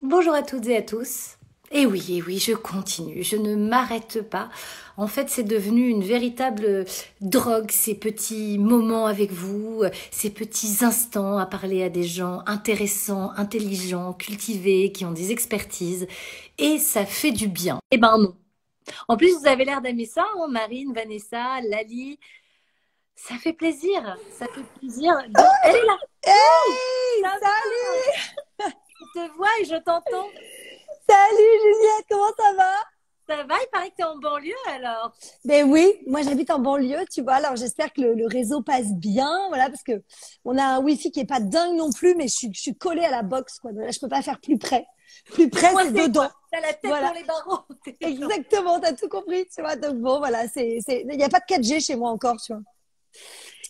Bonjour à toutes et à tous. Et oui, je continue, je ne m'arrête pas. En fait, c'est devenu une véritable drogue, ces petits moments avec vous, ces petits instants à parler à des gens intéressants, intelligents, cultivés, qui ont des expertises. Et ça fait du bien. Eh ben non. En plus, vous avez l'air d'aimer ça, hein, Marine, Vanessa, Lali. Ça fait plaisir, ça fait plaisir. Donc, elle est là. Ouh, Hey, ça va, salut! je te vois et je t'entends. Salut Juliette, comment ça va? Ça va, il paraît que tu es en banlieue alors. Ben oui, moi j'habite en banlieue, tu vois, alors j'espère que le réseau passe bien, voilà, parce que on a un wifi qui est pas dingue non plus, mais je suis collée à la box, quoi. Donc là, je peux pas faire plus près. Plus T'es près, c'est coincé dedans. quoi. T'as la tête dans Voilà, les barreaux. exactement, t'as tout compris, tu vois. Donc bon, voilà, il y a pas de 4G chez moi encore, tu vois.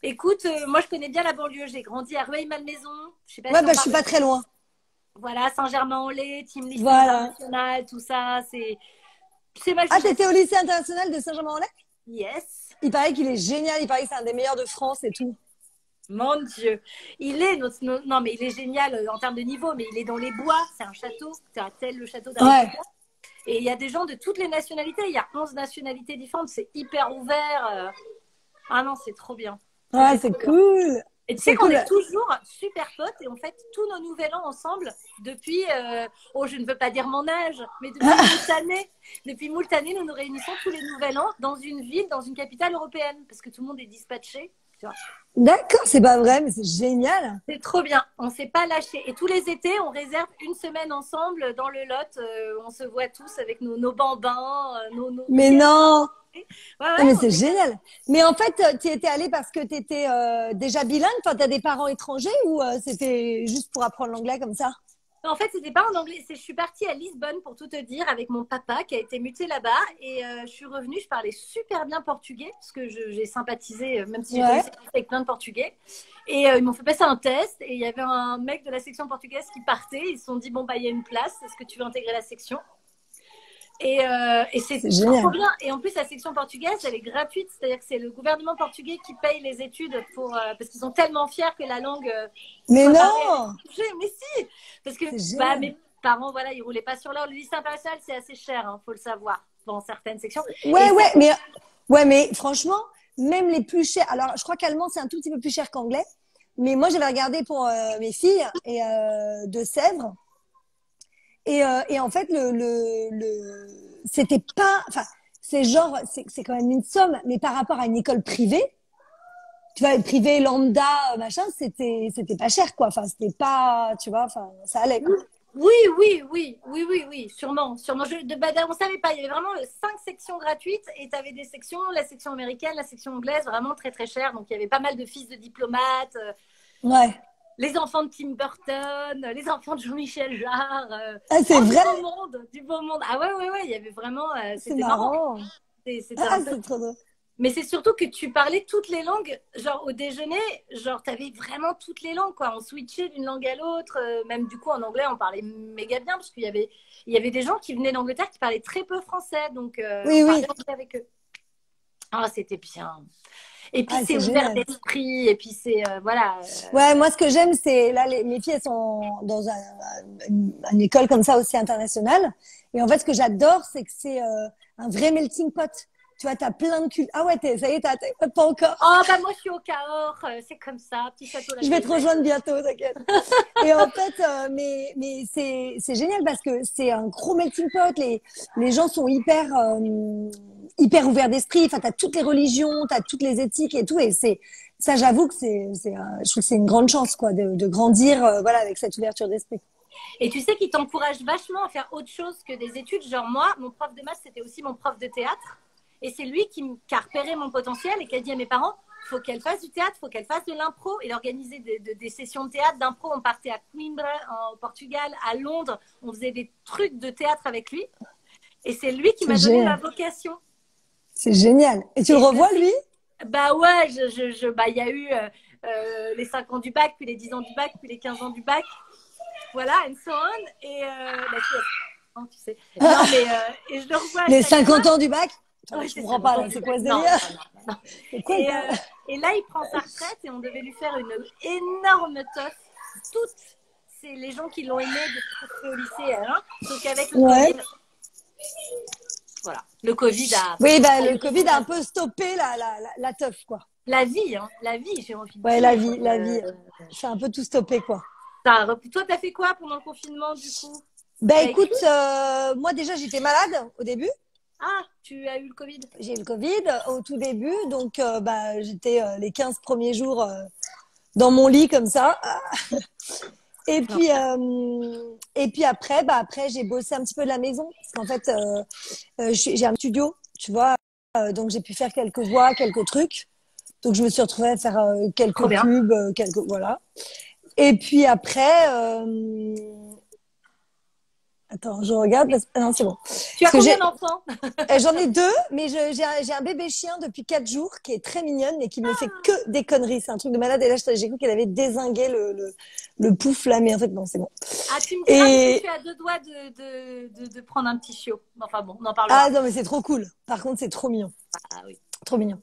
Écoute, moi je connais bien la banlieue. J'ai grandi à Rueil-Malmaison. Je sais pas Ouais, si on bah je parle suis de pas très loin. voilà Saint-Germain-en-Laye, Team Lycée Voilà. International, tout ça. C'est ma Ah, jeunesse. t'étais au lycée international de Saint-Germain-en-Laye? Yes. Il paraît qu'il est génial, il paraît que c'est un des meilleurs de France et tout. Mon Dieu. Il est non mais il est génial en termes de niveau, mais il est dans les bois. C'est un château. C'est un tel le château d'Harry Ouais. Potter. Et il y a des gens de toutes les nationalités. Il y a 11 nationalités différentes. C'est hyper ouvert. Ah non, c'est trop bien. Ouais, C'est c'est trop bien. cool. Et tu sais C'est qu'on cool. est toujours super potes et on fête tous nos nouvel an ensemble depuis, oh je ne veux pas dire mon âge, mais depuis moult années. Depuis moult années, nous nous réunissons tous les nouvel an dans une ville, dans une capitale européenne, parce que tout le monde est dispatché. Tu vois. D'accord, c'est pas vrai, mais c'est génial. C'est trop bien, on ne s'est pas lâché. Et tous les étés, on réserve une semaine ensemble dans le Lot. On se voit tous avec nos bambins, nos Mais gamins. non, Ouais, non ouais, mais on c'est est. génial. Mais en fait, tu y étais allé parce que tu étais déjà bilingue, enfin, tu as des parents étrangers ou c'était juste pour apprendre l'anglais comme ça? En fait, c'était pas en anglais. Je suis partie à Lisbonne pour tout te dire avec mon papa qui a été muté là-bas et je suis revenue. Je parlais super bien portugais parce que j'ai sympathisé, même si j'étais au Ouais. lycée avec plein de portugais. Et ils m'ont fait passer un test et il y avait un mec de la section portugaise qui partait. Ils se sont dit bon bah il y a une place. Est-ce que tu veux intégrer la section? Et c'est C'est trop génial. bien. Et en plus, la section portugaise, elle est gratuite. C'est-à-dire que c'est le gouvernement portugais qui paye les études parce qu'ils sont tellement fiers que la langue Mais soit parlée à non, l'étranger. Mais si, parce que c'est bah, génial. mes parents, voilà, ils roulaient pas sur l'or. Le lycée international, c'est assez cher, hein, faut le savoir, dans certaines sections. Et Ouais, ça, ouais, mais franchement, même les plus chers. Alors, je crois qu'allemand c'est un tout petit peu plus cher qu'anglais, mais moi j'avais regardé pour mes filles et de Sèvres. Et en fait, c'était pas, enfin, c'est genre, c'est quand même une somme, mais par rapport à une école privée, tu vois, privée lambda, machin, c'était pas cher, quoi. Enfin, c'était pas, tu vois, enfin, ça allait, quoi. oui, sûrement, sûrement. Bah, on savait pas. Il y avait vraiment 5 sections gratuites et tu avais des sections, la section américaine, la section anglaise, vraiment très très chère. Donc il y avait pas mal de fils de diplomates, Ouais. les enfants de Tim Burton, les enfants de Jean-Michel Jarre. Ah, c'est Oh, du vrai? beau monde, du beau monde. Ah ouais, il y avait vraiment, C'est c'était marrant. marrant. C'était un Ah, peu. c'est trop drôle. Mais c'est surtout que tu parlais toutes les langues, genre au déjeuner, genre t'avais vraiment toutes les langues, quoi. On switchait d'une langue à l'autre, même du coup en anglais on parlait méga bien, parce qu'il y avait des gens qui venaient d'Angleterre qui parlaient très peu français, donc Oui, on oui. parlait anglais avec eux. Ah, c'était bien. Et puis Ah, c'est c'est ouvert génial. d'esprit, et puis c'est, voilà. Ouais, moi, ce que j'aime, c'est, là, mes filles, elles sont dans une école comme ça aussi internationale. Et en fait, ce que j'adore, c'est que c'est un vrai melting pot. Tu vois, t'as plein de cultures. Ah ouais, ça y est, pas encore. Oh, bah moi je suis au Cahors, c'est comme ça, petit château la Je vais te Caillette. rejoindre bientôt, t'inquiète. Et en fait, mais c'est génial parce que c'est un gros melting pot. Les gens sont hyper ouverts d'esprit. Enfin, t'as toutes les religions, t'as toutes les éthiques et tout. Et ça, j'avoue que je trouve que c'est une grande chance, quoi, de grandir, voilà, avec cette ouverture d'esprit. Et tu sais qu'il t'encourage vachement à faire autre chose que des études. Genre moi, mon prof de maths, c'était aussi mon prof de théâtre. Et c'est lui qui a repéré mon potentiel et qui a dit à mes parents, faut qu'elle fasse du théâtre, faut qu'elle fasse de l'impro. Il organisait des sessions de théâtre, d'impro. On partait à Coimbra, en Portugal, à Londres. On faisait des trucs de théâtre avec lui. Et c'est lui qui C'est m'a donné ma génial. vocation. C'est génial. Et tu le Et je revois, sais, lui? bah ouais, bah, il y a eu les 5 ans du bac, puis les 10 ans du bac, puis les 15 ans du bac. Voilà, and so on. Et la hein, tu sais. Non, mais et je le revois à Les chaque fois. 50 ans du bac? Attends, Oui, je c'est comprends 50 pas, ans là. du C'est bac. quoi ce Non, délire? non, non, non. C'est quoi le Et, temps? et là, il prend sa retraite et on devait lui faire une énorme toffe. Toutes c'est les gens qui l'ont aimé depuis au lycée. Hein. Donc avec le Ouais. Covid, voilà. Le Covid a... Oui, bah, le Covid a un peu stoppé la teuf, quoi. La vie, hein. La vie, j'ai envie de Ouais, dire. la vie. C'est un peu tout stoppé, quoi. Toi, t'as fait quoi pendant le confinement, du coup? Ben T'as écrit? écoute, moi déjà j'étais malade au début. Ah, tu as eu le Covid? J'ai eu le Covid au tout début, donc bah, j'étais les 15 premiers jours dans mon lit comme ça. Et puis après, bah après j'ai bossé un petit peu de la maison parce qu'en fait j'ai un studio, tu vois, donc j'ai pu faire quelques voix, quelques trucs. Donc je me suis retrouvée à faire Trop quelques bien. pubs, quelques voilà. Et puis après, attends, je regarde. Non, c'est bon. Tu as Parce que combien d'enfants? j'en ai deux, mais j'ai un bébé chien depuis 4 jours qui est très mignonne et qui me fait que des conneries. C'est un truc de malade. Et là, j'ai cru qu'elle avait dézingué le pouf là, mais en fait, non, c'est bon. Ah, tu me diras que je Et suis à deux doigts de prendre un petit chiot. Enfin bon, on en ah parlera. non, mais c'est trop cool. Par contre, c'est trop mignon. Ah oui. Trop mignon.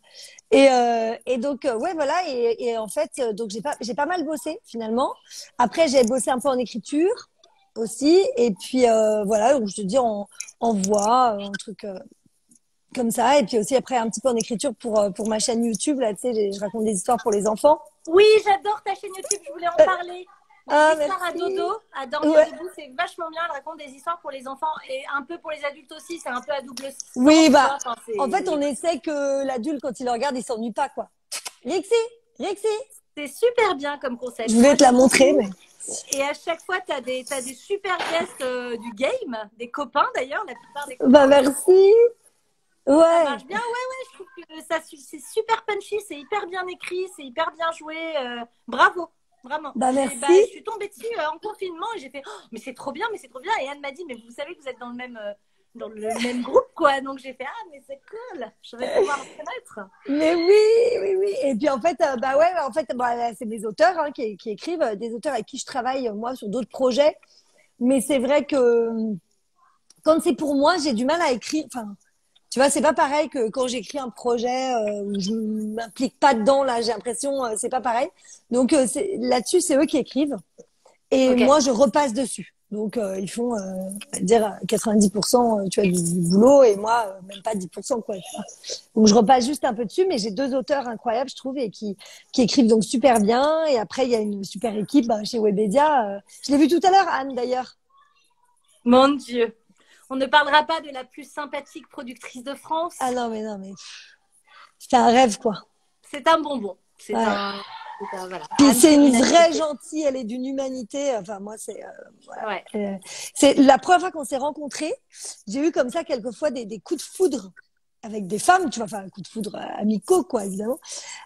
Et donc, ouais, voilà. Et en fait, donc j'ai pas mal bossé finalement. Après, j'ai bossé un peu en écriture aussi. Et puis, voilà, donc je te dis, en voix, un truc comme ça. Et puis aussi, après, un petit peu en écriture pour ma chaîne YouTube. Là, tu sais, je raconte des histoires pour les enfants. Oui, j'adore ta chaîne YouTube, je voulais en parler. Les Ah, histoires à merci. dodo, à dormir Ouais. debout, c'est vachement bien. Elle raconte des histoires pour les enfants et un peu pour les adultes aussi. C'est un peu à double sens. Oui, Tu bah, vois. Enfin, en fait, on essaie que l'adulte, quand il le regarde, il s'ennuie pas, quoi. Rixi, Rixi. c'est super bien comme concept. Je voulais Moi, te la j'aime montrer, beaucoup. mais. Et à chaque fois, t'as des super guests du game, des copains d'ailleurs, la plupart des Bah, copains. merci. Ça Ouais. marche bien, ouais, je trouve que c'est super punchy, c'est hyper bien écrit, c'est hyper bien joué. Bravo, vraiment. Bah, Je merci. suis tombée dessus en confinement et j'ai fait, oh, mais c'est trop bien, mais c'est trop bien. Et Anne m'a dit, mais vous savez que vous êtes dans le même groupe, quoi. Donc j'ai fait, ah, mais c'est cool, je vais pouvoir me connaître. Mais oui, oui, oui. Et puis en fait, bah ouais, en fait, bah, là, c'est des auteurs hein, qui écrivent, des auteurs avec qui je travaille moi sur d'autres projets. Mais c'est vrai que quand c'est pour moi, j'ai du mal à écrire. Enfin, tu vois, c'est pas pareil que quand j'écris un projet où je m'implique pas dedans. Là, j'ai l'impression, c'est pas pareil. Donc là-dessus, c'est eux qui écrivent et Ok. moi, je repasse dessus. Donc ils font, on va dire 90%, tu vois, du boulot et moi même pas 10% quoi. Tu vois. Donc je repasse juste un peu dessus, mais j'ai deux auteurs incroyables, je trouve, et qui écrivent donc super bien. Et après, il y a une super équipe chez Webedia. Je l'ai vu tout à l'heure, Anne d'ailleurs. Mon Dieu. On ne parlera pas de la plus sympathique productrice de France. Ah non, mais c'est un rêve quoi. C'est un bonbon. C'est Ouais. voilà. Puis Anne, c'est une humanité. vraie gentille, elle est d'une humanité. Enfin, moi, voilà. Ouais. C'est la première fois qu'on s'est rencontrés. J'ai eu comme ça quelquefois des coups de foudre avec des femmes, tu vois, enfin, coups de foudre amicaux, quoi, évidemment,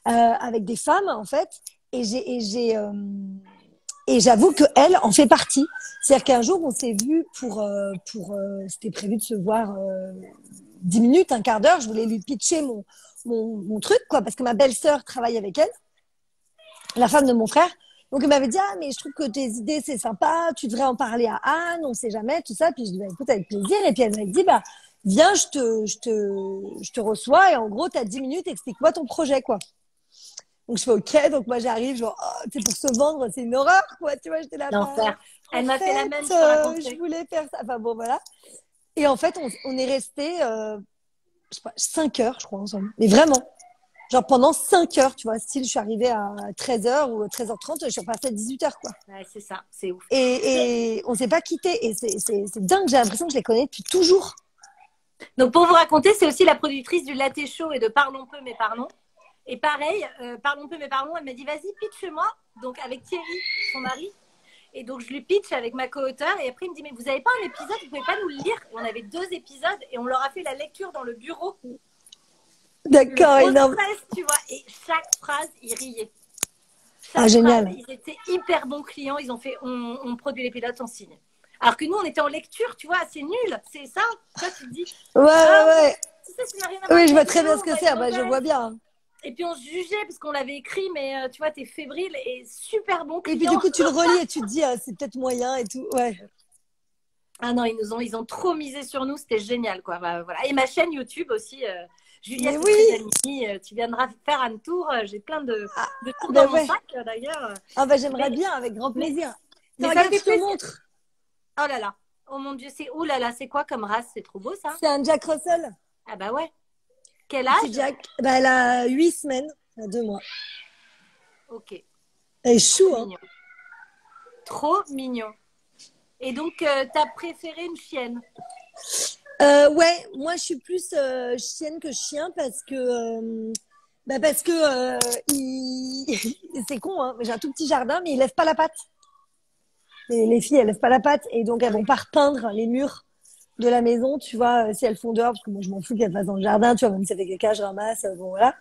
avec des femmes, en fait. Et j'avoue que elle en fait partie. C'est-à-dire qu'un jour, on s'est vu c'était prévu de se voir 10 minutes, un quart d'heure. Je voulais lui pitcher mon truc, quoi, parce que ma belle-sœur travaille avec elle, la femme de mon frère. Donc, elle m'avait dit, ah, mais je trouve que tes idées, c'est sympa, tu devrais en parler à Anne, on sait jamais, tout ça. Puis je dis, bah, écoute, avec plaisir. Et puis elle m'a dit, bah, viens, je te reçois et en gros, tu as 10 minutes, explique-moi ton projet, quoi. Donc, je fais OK. Donc, moi, j'arrive, genre, oh, tu sais, pour se vendre, c'est une horreur, quoi. Tu vois, j'étais là, L'enfer. en Elle m'a fait la même, je te je racontais. voulais faire ça. Enfin, bon, voilà. Et en fait, on est resté, je sais pas, 5 heures, je crois, ensemble. Mais vraiment. Genre, pendant 5 heures, tu vois, style, je suis arrivée à 13h ou 13h30, je suis repartie à 18h, quoi. Ouais, c'est ça, c'est ouf. Et on s'est pas quitté. Et c'est dingue, j'ai l'impression que je les connais depuis toujours. Donc, pour vous raconter, c'est aussi la productrice du Latte Show et de Parlons peu, mais parlons. Et pareil, Parlons peu, mais parlons, elle m'a dit, vas-y, pitch-moi. Donc, avec Thierry, son mari. Et donc, je lui pitch avec ma co-auteure. Et après, il me dit, mais vous n'avez pas un épisode, vous pouvez pas nous le lire. Et on avait 2 épisodes et on leur a fait la lecture dans le bureau. D'accord, énorme. Stress, tu vois. Et chaque phrase, ils riaient. Ah, génial. Ils étaient hyper bons clients. Ils ont fait, on produit les pilotes, on signe. Alors que nous, on était en lecture, tu vois, c'est nul. C'est ça. Toi, tu te dis, Ouais. tu sais, ça n'a rien à voir Oui, avec je vois la très bien vidéo, ce que on va c'est. être Ah, bah, je mauvaise. vois bien. Et puis, on se jugeait parce qu'on l'avait écrit, mais tu vois, t'es fébrile et super bon client. Et puis, du coup, tu le relis et tu te dis, c'est peut-être moyen et tout. Ouais. Ah non, ils ont trop misé sur nous, c'était génial, quoi. Bah, voilà. Et ma chaîne YouTube aussi, Juliette Mais oui. Trézani, tu viendras faire un tour. J'ai plein de tours bah dans mon ouais. sac, d'ailleurs. Ah, bah, j'aimerais bien, avec grand plaisir. Mais ça Regarde, fait je te plaisir. montre. Oh là là. Oh mon Dieu, oh là là, c'est quoi comme race? C'est trop beau ça. C'est un Jack Russell. Ah bah ouais. Quel Petit âge? Jack. Bah, elle a 8 semaines. Elle a 2 mois. Ok. Elle est Trop chou, hein. mignon. Trop mignon. Et donc, t'as préféré une chienne? Ouais, moi je suis plus chienne que chien parce que c'est con, hein, mais j'ai un tout petit jardin, mais ils lèvent pas la patte. Les filles, elles lèvent pas la patte et donc elles vont pas repeindre les murs de la maison, tu vois, si elles font dehors, parce que moi je m'en fous qu'elles fassent dans le jardin, tu vois, même si ça fait caca, je ramasse, bon voilà.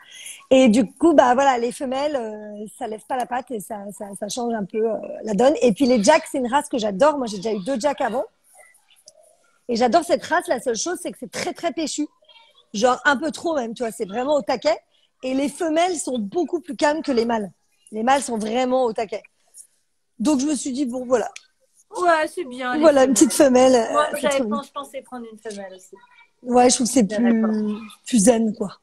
Et du coup, bah voilà, les femelles, ça lève pas la patte et ça change un peu la donne. Et puis les Jacks, c'est une race que j'adore. Moi j'ai déjà eu 2 Jacks avant et j'adore cette race. La seule chose, c'est que c'est très très péchu, genre un peu trop même, tu vois, c'est vraiment au taquet. Et les femelles sont beaucoup plus calmes que les mâles. Les mâles sont vraiment au taquet. Donc je me suis dit bon voilà, Ouais, c'est bien les voilà une petite femelles. femelle, Moi, c'est trop bien. je pensais prendre une femelle aussi. Ouais, je trouve que c'est D'accord. plus zen quoi.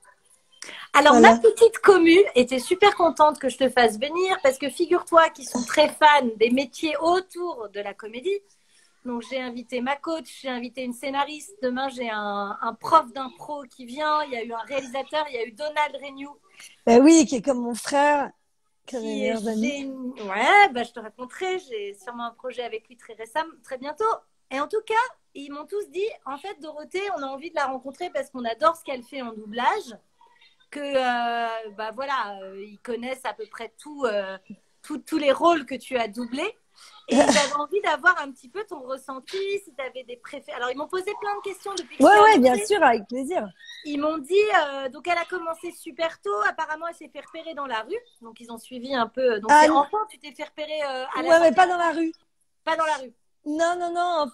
Alors, ma Voilà. petite commu était super contente que je te fasse venir parce que figure-toi qu'ils sont très fans des métiers autour de la comédie. Donc, j'ai invité ma coach, j'ai invité une scénariste. Demain, j'ai un prof d'impro qui vient. Il y a eu un réalisateur, il y a eu Donald Renew Ben oui, qui est comme mon frère, qui est mes qui est meilleurs amis. Ouais, bah, je te raconterai. J'ai sûrement un projet avec lui très récemment, très bientôt. Et en tout cas, ils m'ont tous dit, en fait, Dorothée, on a envie de la rencontrer parce qu'on adore ce qu'elle fait en doublage. Que bah voilà, ils connaissent à peu près tous les rôles que tu as doublés. Et ils avaient envie d'avoir un petit peu ton ressenti, si tu avais des préférences. Alors, ils m'ont posé plein de questions depuis que je Ouais, t'ai ouais, bien annoncé. sûr, avec plaisir. Ils m'ont dit, donc elle a commencé super tôt. Apparemment, elle s'est fait repérer dans la rue. Donc, ils ont suivi un peu. Donc, Ah, c'est enfant, tu t'es fait repérer à la ouais, mais sortie pas de dans la la rue, rue. pas dans la rue. Non, non, non.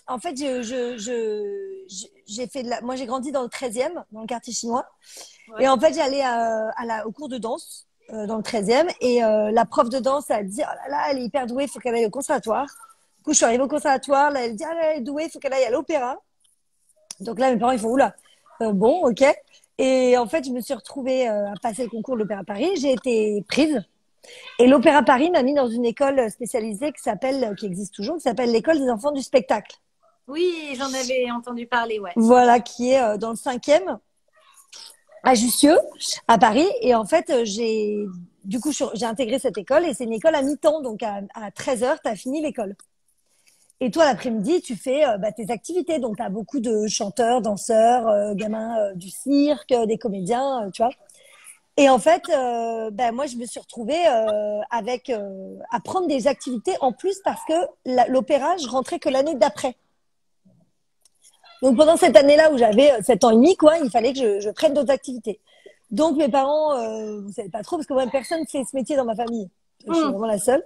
En fait, j'ai fait moi, j'ai grandi dans le 13e, dans le quartier chinois. Et Ouais. en fait, j'allais au cours de danse dans le 13e. Et la prof de danse a dit, oh là là, elle est hyper douée, il faut qu'elle aille au conservatoire. Du coup, je suis arrivée au conservatoire. Là, elle dit, ah, là, elle est douée, il faut qu'elle aille à l'opéra. Donc là, mes parents, ils font, oula, bon, ok. Et en fait, je me suis retrouvée à passer le concours de l'Opéra Paris. J'ai été prise. Et l'Opéra Paris m'a mis dans une école spécialisée qui existe toujours, qui s'appelle l'école des enfants du spectacle. Oui, j'en avais entendu parler, ouais. Voilà, qui est dans le 5e, à Jussieu, à Paris. Et en fait, du coup, j'ai intégré cette école et c'est une école à mi-temps. Donc, à 13h, tu as fini l'école. Et toi, l'après-midi, tu fais tes activités. Donc, tu as beaucoup de chanteurs, danseurs, gamins du cirque, des comédiens, tu vois. Et en fait, moi, je me suis retrouvée à prendre des activités en plus parce que l'opéra, je rentrais que l'année d'après. Donc, pendant cette année-là où j'avais 7 ans et demi, quoi, il fallait que je prenne d'autres activités. Donc, mes parents, vous savez pas trop, parce que moi, personne fait ce métier dans ma famille. Je suis vraiment la seule.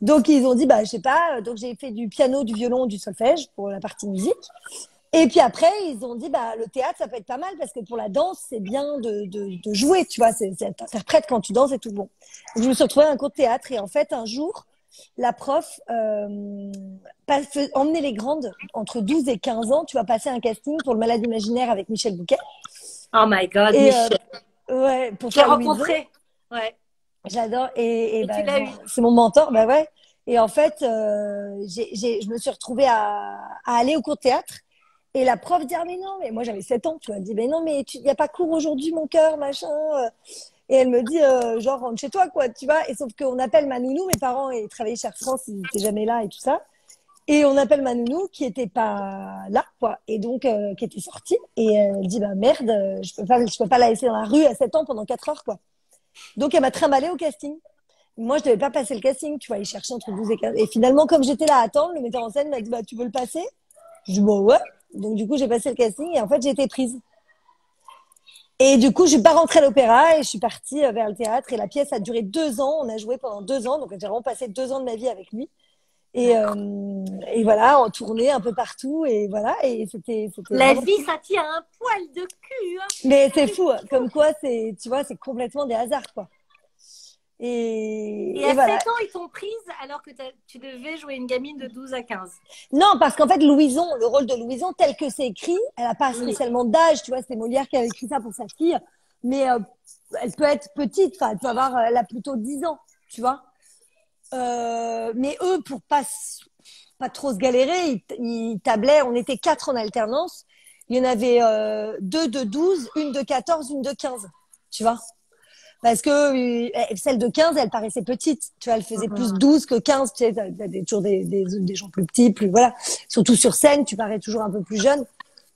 Donc, ils ont dit, bah, je sais pas. Donc, j'ai fait du piano, du violon, du solfège pour la partie musique. Et puis après, ils ont dit, bah, le théâtre, ça peut être pas mal parce que pour la danse, c'est bien de jouer, tu vois, t'interprètes quand tu danses et tout bon. Donc, je me suis retrouvée à un cours de théâtre et en fait, un jour, la prof emmenait les grandes entre 12 et 15 ans, tu vas passer un casting pour le Malade imaginaire avec Michel Bouquet. Oh my God, Et Michel. ouais, pour J'ai faire Louison. rencontré. Ouais. J'adore. Et Et tu l'as eu. c'est mon mentor, bah ouais. Et en fait, je me suis retrouvée à aller au cours de théâtre. Et la prof dit, ah, mais non, mais moi j'avais 7 ans, tu vois. Elle dit, mais non, mais il n'y a pas cours aujourd'hui, mon cœur, machin. Et elle me dit, genre, rentre chez toi, quoi, tu vois. Et sauf qu'on appelle ma nounou, mes parents, ils travaillaient chez Air France, ils n'étaient jamais là et tout ça. Et on appelle ma nounou qui était pas là, quoi. Et donc, qui était sortie. Et elle dit, bah merde, je peux pas la laisser dans la rue à 7 ans pendant 4 heures, quoi. Donc, elle m'a trimballée au casting. Moi, je devais pas passer le casting, tu vois. Ils cherchaient entre 12 et 15. Et finalement, comme j'étais là à attendre, le metteur en scène m'a dit, bah, tu veux le passer? Je dis, bah ouais. Donc, du coup, j'ai passé le casting et en fait, j'ai été prise. Et du coup, je suis pas rentrée à l'opéra et je suis partie vers le théâtre. Et la pièce a duré 2 ans. On a joué pendant 2 ans. Donc, j'ai vraiment passé 2 ans de ma vie avec lui. Et voilà, en tournée un peu partout. Et voilà. Et c'était La vraiment vie, cool. ça tient un poil de cul. Hein. Mais c'est fou. Comme quoi, tu vois, c'est complètement des hasards, quoi. Et Et à voilà. 7 ans, ils t'ont prise alors que tu devais jouer une gamine de 12 à 15. Non, parce qu'en fait, Louison, le rôle de Louison, tel que c'est écrit, elle n'a pas Oui. spécialement d'âge, tu vois, c'est Molière qui avait écrit ça pour sa fille, mais elle peut être petite, enfin, elle peut avoir, elle a plutôt 10 ans, tu vois. Mais eux, pour pas trop se galérer, ils tablaient. On était 4 en alternance. Il y en avait 2 de 12, une de 14, une de 15. Tu vois? Parce que celle de 15, elle paraissait petite. Tu vois, elle faisait plus Mhm. 12 que 15. Tu sais, toujours des gens plus petits, plus voilà. Surtout sur scène, tu parais toujours un peu plus jeune.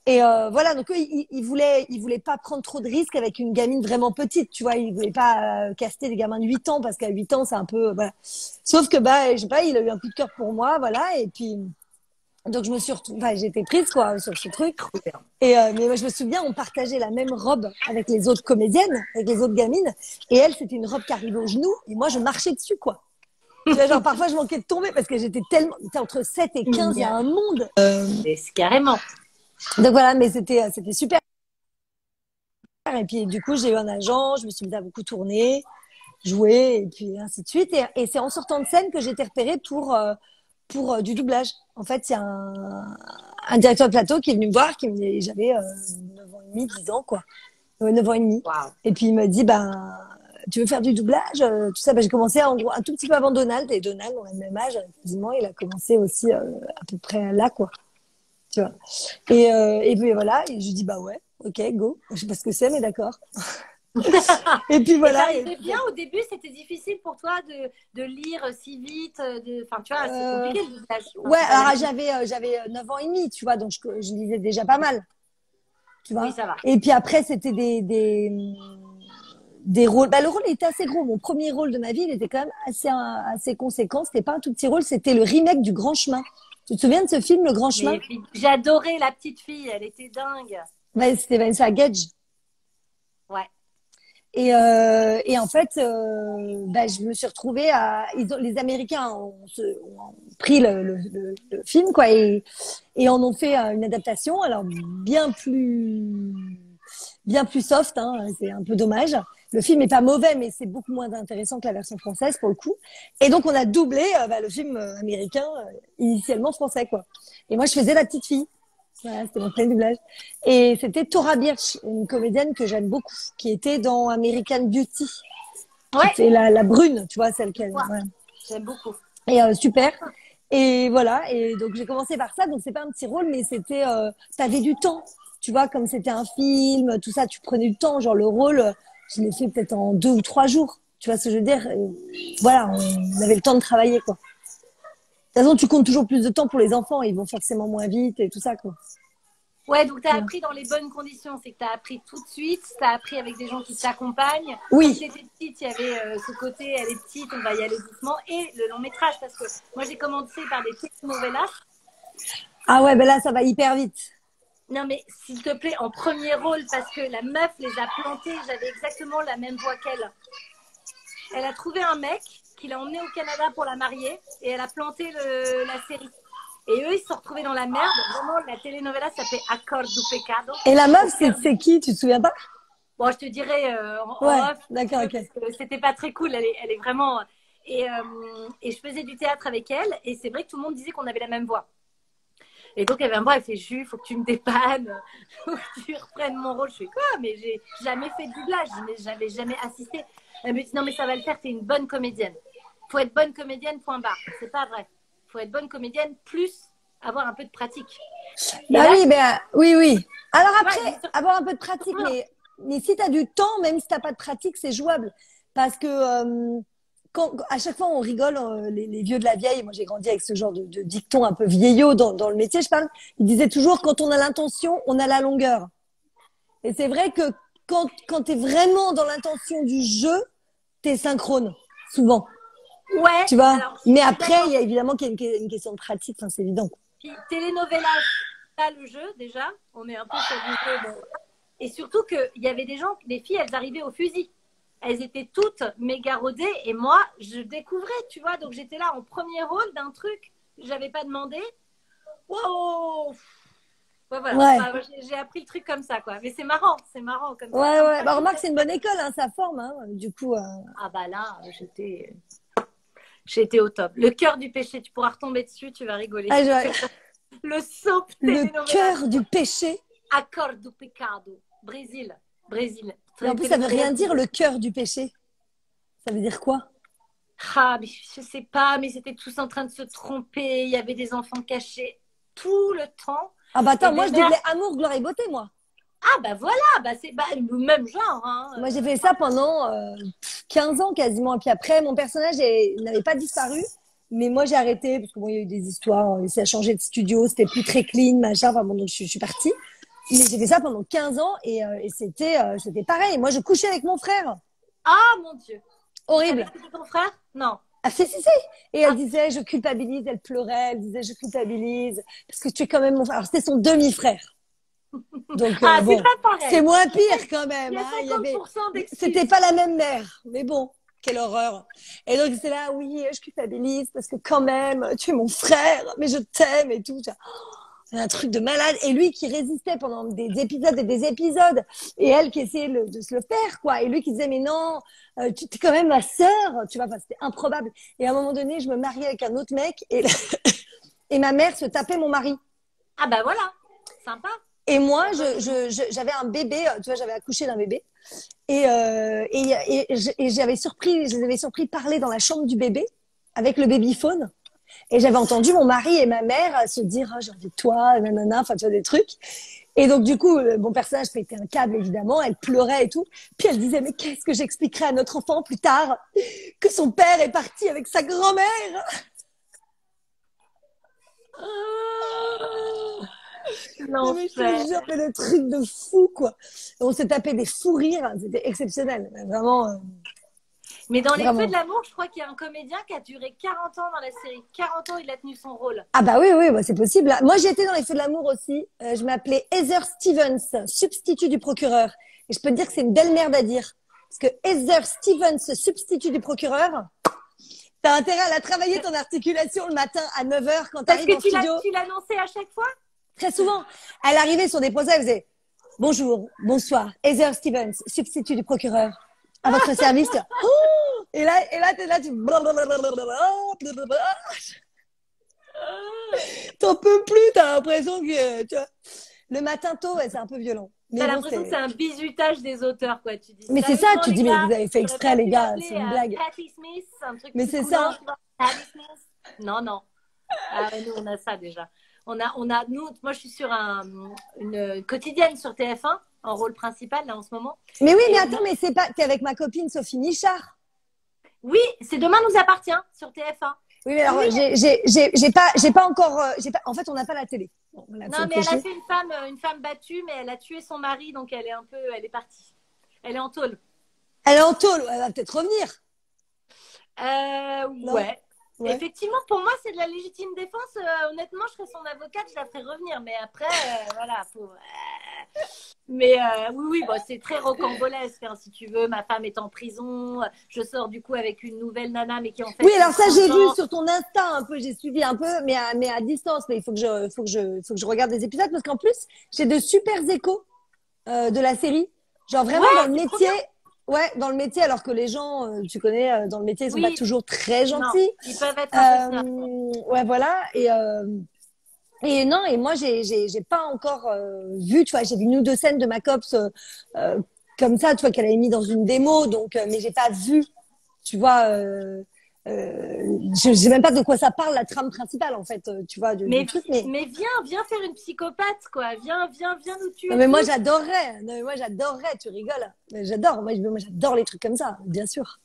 Et voilà, donc eux, ils voulaient pas prendre trop de risques avec une gamine vraiment petite, tu vois. Ils voulaient pas caster des gamins de 8 ans parce qu'à 8 ans, c'est un peu voilà. Sauf que bah, je sais pas, il a eu un coup de cœur pour moi, voilà. Et puis donc je me suis retrouvée, enfin, j'ai été prise quoi sur ce truc. Trop bien. Et mais moi, je me souviens, on partageait la même robe avec les autres comédiennes, avec les autres gamines. Et elle, c'était une robe qui arrivait au genou, et moi, je marchais dessus quoi. Tu vois, genre parfois, je manquais de tomber parce que j'étais tellement, entre 7 et 15, il y a un monde. C'est carrément. Donc voilà, mais c'était super. Et puis, du coup, j'ai eu un agent, je me suis mise à beaucoup tourner, jouer, et puis ainsi de suite. Et c'est en sortant de scène que j'ai été repérée pour du doublage. En fait, il y a un directeur de plateau qui est venu me voir, qui me dit, j'avais 9 ans et demi, 10 ans, quoi. 9 ans et demi. Waouh. Et puis, il m'a dit, ben, tu veux faire du doublage, tout ça. Ben, j'ai commencé en gros un tout petit peu avant Donald. Et Donald, on a le même âge, quasiment. Il a commencé aussi à peu près là, quoi. Tu vois. Et puis voilà, et je lui dis bah ouais, ok, go. Je sais pas ce que c'est, mais d'accord. Et puis Et voilà. t'arrivais bien au début, c'était difficile pour toi de lire si vite, enfin tu vois, c'est Euh, compliqué le doublage. Enfin, ouais, c'est pas la alors même. j'avais 9 ans et demi, tu vois, donc je lisais déjà pas mal, tu Oui, vois. ça va. Et puis après, c'était des rôles. Bah, le rôle était assez gros. Mon premier rôle de ma vie, il était quand même assez conséquent. C'était pas un tout petit rôle, c'était le remake du Grand Chemin. Tu te souviens de ce film, Le Grand Chemin? Mais puis, j'adorais la petite fille, elle était dingue. Ouais, c'était Vanessa Gudge. Ouais. Et en fait, bah, je me suis retrouvée les Américains ont pris le film, quoi, et en ont fait une adaptation, alors bien plus soft, hein, c'est un peu dommage. Le film est pas mauvais, mais c'est beaucoup moins intéressant que la version française pour le coup. Et donc on a doublé bah, le film américain initialement français, quoi. Et moi je faisais la petite fille. Voilà, c'était mon premier doublage. Et c'était Tora Birch, une comédienne que j'aime beaucoup, qui était dans American Beauty, qui Ouais, fait la brune, tu vois, celle qu'elle. ouais, Voilà. j'aime beaucoup. Et super. Et voilà. Et donc j'ai commencé par ça. Donc c'est pas un petit rôle, mais c'était. T'avais du temps, tu vois, comme c'était un film, tout ça, tu prenais du temps. Genre le rôle, je l'ai fait peut-être en 2 ou 3 jours. Tu vois ce que je veux dire? Et voilà, on avait le temps de travailler, quoi. De toute façon, tu comptes toujours plus de temps pour les enfants. Ils vont forcément moins vite et tout ça, quoi. Ouais, donc tu as Voilà. appris dans les bonnes conditions, c'est que tu as appris tout de suite, tu as appris avec des gens qui t'accompagnent. Quand tu Oui. étais petite, il y avait ce côté, elle est petite, on va y aller doucement, et le long métrage, parce que moi j'ai commencé par des telenovelas. Ah ouais, ben là, ça va hyper vite. Non mais s'il te plaît, en premier rôle, parce que la meuf les a plantés, j'avais exactement la même voix qu'elle. Elle a trouvé un mec qui l'a emmené au Canada pour la marier, et elle a planté la série. Et eux, ils se sont retrouvés dans la merde. Vraiment, la telenovela s'appelait Accord du Pecado. Et la Au meuf, cœur du... c'est qui? Tu te souviens pas? Bon, je te dirais Ouais, en off, d'accord, ok. parce que c'était pas très cool. Elle est vraiment. Et je faisais du théâtre avec elle, et c'est vrai que tout le monde disait qu'on avait la même voix. Et donc, elle vient me voir, elle fait Jus, faut que tu me dépannes, faut que tu reprennes mon rôle. Je fais quoi? Mais j'ai jamais fait de doublage, mais j'avais jamais assisté. Elle me dit non, mais ça va le faire, t'es une bonne comédienne. Faut être bonne comédienne, point barre. C'est pas vrai. Faut être bonne comédienne, plus avoir un peu de pratique. Et Bah là, oui, ben oui, oui. Alors ouais, après, avoir un peu de pratique, mais si tu as du temps, même si t'as pas de pratique, c'est jouable. Parce que à chaque fois, on rigole, les vieux de la vieille. Moi, j'ai grandi avec ce genre de dicton un peu vieillot dans le métier, je parle. Ils disaient toujours, quand on a l'intention, on a la longueur. Et c'est vrai que quand tu es vraiment dans l'intention du jeu, tu es synchrone, souvent. ouais, Tu vois. alors Mais je suis après, il d'accord. y a évidemment qu'il y a une question de pratique, enfin, c'est évident. Puis télénovelas, pas le jeu déjà. On est un peu sur du jeu. Bon. Et surtout qu'il y avait des gens, les filles, elles arrivaient au fusil. Elles étaient toutes méga rodées et moi, je découvrais, tu vois. Donc j'étais là en premier rôle d'un truc que j'avais pas demandé. Wow! Ouais, voilà. Ouais. Enfin, j'ai appris le truc comme ça, quoi. Mais c'est marrant comme ça. Ouais, Comme ouais. ça, Bah, remarque, c'est une bonne école, hein, ça forme, hein. Du coup, ah bah là, j'étais au top. Le cœur du péché, tu pourras retomber dessus, tu vas rigoler. ah, Le soap le telenovela. cœur du péché. Accord do pecado. Brésil. Mais en plus, ça veut rien dire le cœur du péché. Ça veut dire quoi? Ah, mais je sais pas, mais c'était tous en train de se tromper. Il y avait des enfants cachés tout le temps. Ah bah Et attends, moi des je mères. doublais Amour, Gloire et Beauté, moi. Ah, bah voilà, bah c'est bah, le même genre. Hein. Moi j'ai fait ça pendant 15 ans quasiment. Et puis après, mon personnage n'avait pas disparu. Mais moi j'ai arrêté parce que bon, il y a eu des histoires, ça a changé de studio, c'était plus très clean, machin. Enfin bon, donc je suis partie. Mais j'ai fait ça pendant 15 ans et c'était pareil. Moi je couchais avec mon frère. Ah, mon Dieu. Tu savais Horrible. que c'était ton frère? Non. Ah, si. Et elle Ah, disait, je culpabilise, elle pleurait, elle disait, je culpabilise, parce que tu es quand même mon frère. Alors, c'était son demi-frère. Donc, ah, c'est bon, pas c'est pareil. moins Il y a, pire quand il même. y a Hein. Il y avait, 50% c'était d'excuses. pas la même mère. Mais bon, quelle horreur. Et donc, c'est là, oui, je culpabilise, parce que quand même, tu es mon frère, mais je t'aime et tout. C'est un truc de malade. Et lui qui résistait pendant des épisodes et des épisodes. Et elle qui essayait de se le faire, quoi. Et lui qui disait, mais non, tu es quand même ma sœur. Tu vois, enfin, c'était improbable. Et à un moment donné, je me mariais avec un autre mec et ma mère se tapait mon mari. Ah, bah voilà. Sympa. Et moi, La bonne raison. j'avais un bébé, tu vois, j'avais accouché d'un bébé. Et je les avais surpris parler dans la chambre du bébé avec le babyphone. Et j'avais entendu mon mari et ma mère se dire, ah, j'ai envie de toi, nanana, enfin, tu vois, des trucs. Et donc, du coup, mon personnage pétait un câble, évidemment. Elle pleurait et tout. Puis elle disait, mais qu'est-ce que j'expliquerai à notre enfant plus tard que son père est parti avec sa grand-mère? Non, mais je te L'enfer. jure, mais le truc de fou, quoi. On s'est tapé des fous rires. C'était exceptionnel. Vraiment, Mais dans Les Feux de vraiment. l'amour, je crois qu'il y a un comédien qui a duré 40 ans dans la série. 40 ans, il a tenu son rôle. Ah bah oui, bah c'est possible. Moi, j'étais dans les Feux de l'amour aussi. Je m'appelais Heather Stevens, substitut du procureur. Et je peux te dire que c'est une belle merde à dire. Parce que Heather Stevens, substitut du procureur, t'as intérêt à la travailler ton articulation le matin à 9h quand Parce t'arrives que en studio. tu l'annonçais à chaque fois? Très souvent, elle arrivait sur des procès, elle faisait bonjour, bonsoir, Heather Stevens, substitut du procureur, à votre service. Oh et là, t'es là, tu t'en peux plus, t'as l'impression que tu vois, le matin tôt, ouais, c'est un peu violent. Mais T'as bon, l'impression que c'est un bizutage des auteurs, quoi. Tu dis, mais c'est ça, sérieusement, tu les dis, mais gars, vous avez fait j'aurais exprès, pas les pu gars, l'appeler c'est une blague. Patti Smith, un truc Mais plus c'est coulant, ça. tu vois. Patti Smith. Non, non. Ah ouais, nous, on a ça déjà. Nous, moi, je suis sur une quotidienne sur TF1, en rôle principal, là, en ce moment. Mais oui, mais Et attends, mais c'est pas, t'es avec ma copine Sophie Nichard. oui, c'est Demain nous appartient sur TF1. Oui, mais alors, Oui, j'ai pas encore, en fait, on n'a pas la télé. Bon, voilà, non, faut mais que elle a je... fait une femme battue, mais elle a tué son mari, donc elle est partie. Elle est en tôle. Elle est en tôle, elle va peut-être revenir, non? Ouais. Ouais. Effectivement, pour moi, c'est de la légitime défense. Honnêtement, je serais son avocate, je la ferais revenir. Mais après, voilà. Mais oui, oui, bon, c'est très rocambolesque, hein, si tu veux. Ma femme est en prison. Je sors du coup avec une nouvelle nana, mais qui en Oui, fait alors ça, j'ai 30 vu ans. sur ton Insta un peu, j'ai suivi un peu, mais à distance. Mais il faut que je regarde des épisodes parce qu'en plus, j'ai de super échos de la série. Genre Ouais, vraiment dans le c'est trop métier, bien. ouais, dans le métier, alors que les gens, tu connais, dans le métier, ils sont pas Oui, toujours très non, gentils. ils peuvent être un peu snobs, quoi. Ouais, voilà. Et non, et moi, j'ai pas encore vu, tu vois, j'ai vu une ou deux scènes de ma copse euh, comme ça, tu vois, qu'elle avait mis dans une démo, donc, mais j'ai pas vu, tu vois, je sais même pas de quoi ça parle, la trame principale, en fait, tu vois, du truc, mais, Mais viens faire une psychopathe, quoi. Viens nous non, tuer mais moi, tous. j'adorerais, non, mais moi, j'adorerais, tu rigoles. Mais j'adore, moi, j'adore les trucs comme ça, bien sûr.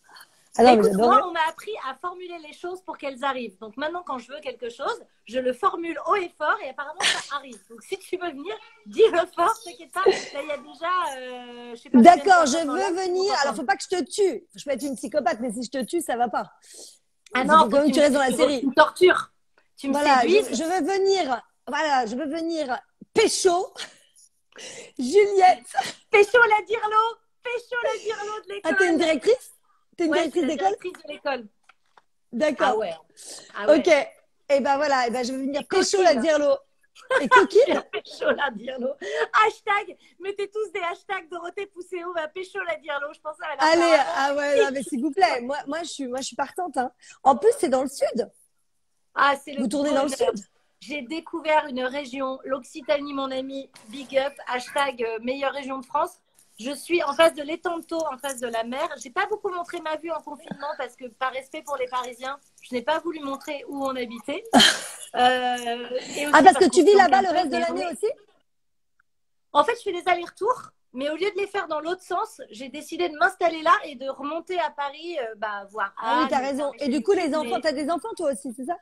Ah Bah non, mais écoute, moi, j'adorerais. on m'a appris à formuler les choses pour qu'elles arrivent. Donc maintenant, quand je veux quelque chose, je le formule haut et fort et apparemment, ça arrive. Donc si tu veux venir, dis-le fort, t'inquiète pas. Là, il y a déjà, je sais pas combien de D'accord, je personnes dans l'air veux qui vont venir. Alors, faut t'entendre. pas que je te tue. Je peux être une psychopathe, mais si je te tue, ça va pas. Ah Il non, faut faut quand que même que tu restes dans la tu série. me tortures. Tu me Voilà, séduises. je veux venir. Voilà, je veux venir pécho Juliette. Pécho la dirlo. Pécho la dirlo de Ah, t'es une l'école. directrice? T'es une Ouais, c'est directrice la d'école? directrice de l'école. Ah D'accord. ouais. Ah Ok. ouais. Et ben voilà, et ben je vais venir Et pécho la coquine. dirlo. Et coquine? Pécho la dirlo. Hashtag, mettez tous des hashtags Dorothée Pousséo va pécho la dirlo. Je pense que ça va leur Allez, faire ah ouais, non, mais s'il vous plaît. Moi, je suis partante, hein. En plus, c'est dans le sud. ah, c'est le Vous tournez dans le bonheur. sud? J'ai découvert une région, l'Occitanie, mon ami, big up, hashtag meilleure région de France. Je suis en face de l'étang de Thau, en face de la mer. J'ai pas beaucoup montré ma vue en confinement parce que par respect pour les Parisiens, je n'ai pas voulu montrer où on habitait. Et aussi Ah, parce que qu'on tu vis se là-bas manque le un peu reste de des l'année journées. aussi? En fait, je fais des allers-retours, mais au lieu de les faire dans l'autre sens, j'ai décidé de m'installer là et de remonter à Paris, voir Ah oui, Anne, t'as faire raison. mes Et du coup, les chemises. enfants, t'as des enfants toi aussi, c'est ça?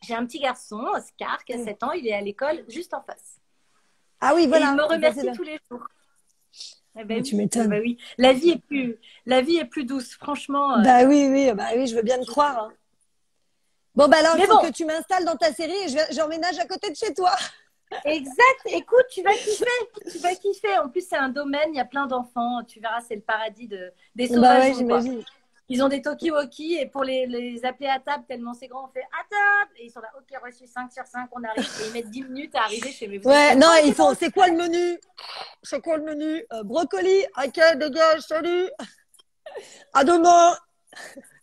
J'ai un petit garçon, Oscar, qui a 7 ans. Il est à l'école juste en face. Ah oui, Et il voilà. me Ça, c'est remercie bien. tous les jours. Eh Mais ben tu oui, eh m'étonnes. ben oui. La vie est plus douce, franchement. Bah oui, je veux bien te croire, hein. Bon, bah alors, il Mais faut bon, que tu m'installes dans ta série et j'emménage à côté de chez toi. exact. Écoute, tu vas kiffer. Tu vas kiffer. En plus, c'est un domaine, il y a plein d'enfants. Tu verras, c'est le paradis des Bah ouais, sauvageons, quoi. j'imagine. Ils ont des talkie-walkie et pour les appeler à table, tellement c'est grand, on fait à table. Et ils sont là, ok, reçu 5 sur 5, on arrive. Et ils mettent 10 minutes à arriver chez mais vous êtes Ouais, sûr? non, Ouais, ils c'est bon. font, c'est quoi le menu? C'est quoi le menu? Brocoli, ok, dégage, salut. À demain.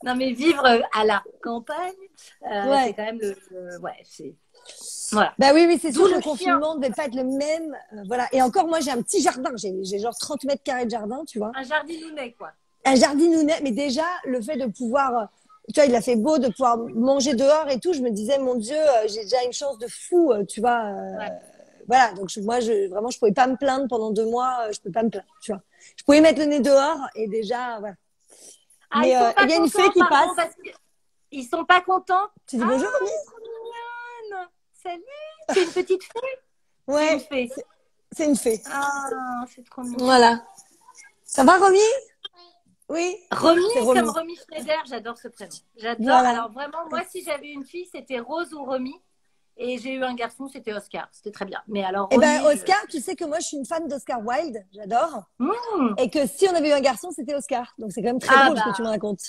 Non, mais vivre à la campagne, c'est Ouais. quand même ouais, c'est. Voilà. Bah oui, oui, c'est D'où sûr que le le chien. confinement ne devait pas être le même. Voilà. Et encore, moi, j'ai un petit jardin. J'ai genre 30 mètres carrés de jardin, tu vois. Un jardinounet, quoi. Un jardinounet. Mais déjà, le fait de pouvoir, tu vois, il a fait beau de pouvoir manger dehors et tout. Je me disais, mon Dieu, j'ai déjà une chance de fou, tu vois. Ouais. Voilà. Donc, vraiment, je pouvais pas me plaindre pendant 2 mois. Je peux pas me plaindre, tu vois. Je pouvais mettre le nez dehors et déjà, voilà. Ah, Mais ils sont il pas y a une fée contents, qui passe. pardon, parce qu'ils sont pas contents. Tu dis Ah, bonjour, Romy? elle est trop mignonne. Salut. C'est une petite fée. C'est une Ouais, fée. c'est une fée. Ah, c'est trop mignon. Voilà. Ça va, Romy? Oui, Romy, c'est comme Romy. Romy Schneider, j'adore ce prénom. J'adore. Voilà. Alors vraiment, moi, si j'avais une fille, c'était Rose ou Romy. Et j'ai eu un garçon, c'était Oscar. C'était très bien. Mais alors, Eh ben, Romy, Oscar, tu sais que moi, je suis une fan d'Oscar Wilde. J'adore. Mmh. Et que si on avait eu un garçon, c'était Oscar. Donc, c'est quand même très Ah drôle ce que tu me bah, racontes.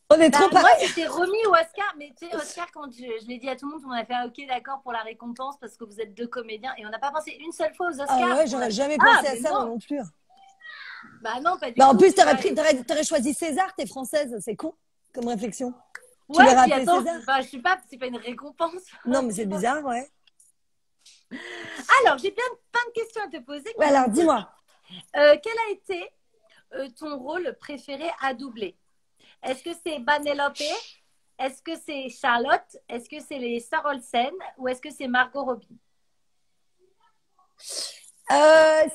On est trop moi, pareil. c'était Romy ou Oscar. Mais tu sais, Oscar, quand je l'ai dit à tout le monde, on a fait ah, OK, d'accord pour la récompense parce que vous êtes deux comédiens. Et on n'a pas pensé une seule fois aux Ah Oscars. ouais, On a j'aurais fait, jamais ah, pensé à mais ça, moi non. non plus. Bah non, pas du Bah, en tout, plus, tu vois. t'aurais choisi César, t'es française. C'est con comme réflexion. Tu Ouais, l'aurais puis appelé attends, César. bah, je sais pas, c'est pas une récompense. Non, mais c'est bizarre, ouais. Alors, j'ai plein de questions à te poser. Ouais, alors, dis-moi. Quel a été ton rôle préféré à doubler? Est-ce que c'est Vanellope? Est-ce que c'est Charlotte? Est-ce que c'est les Sœurs Olsen? Ou est-ce que c'est Margot Robbie?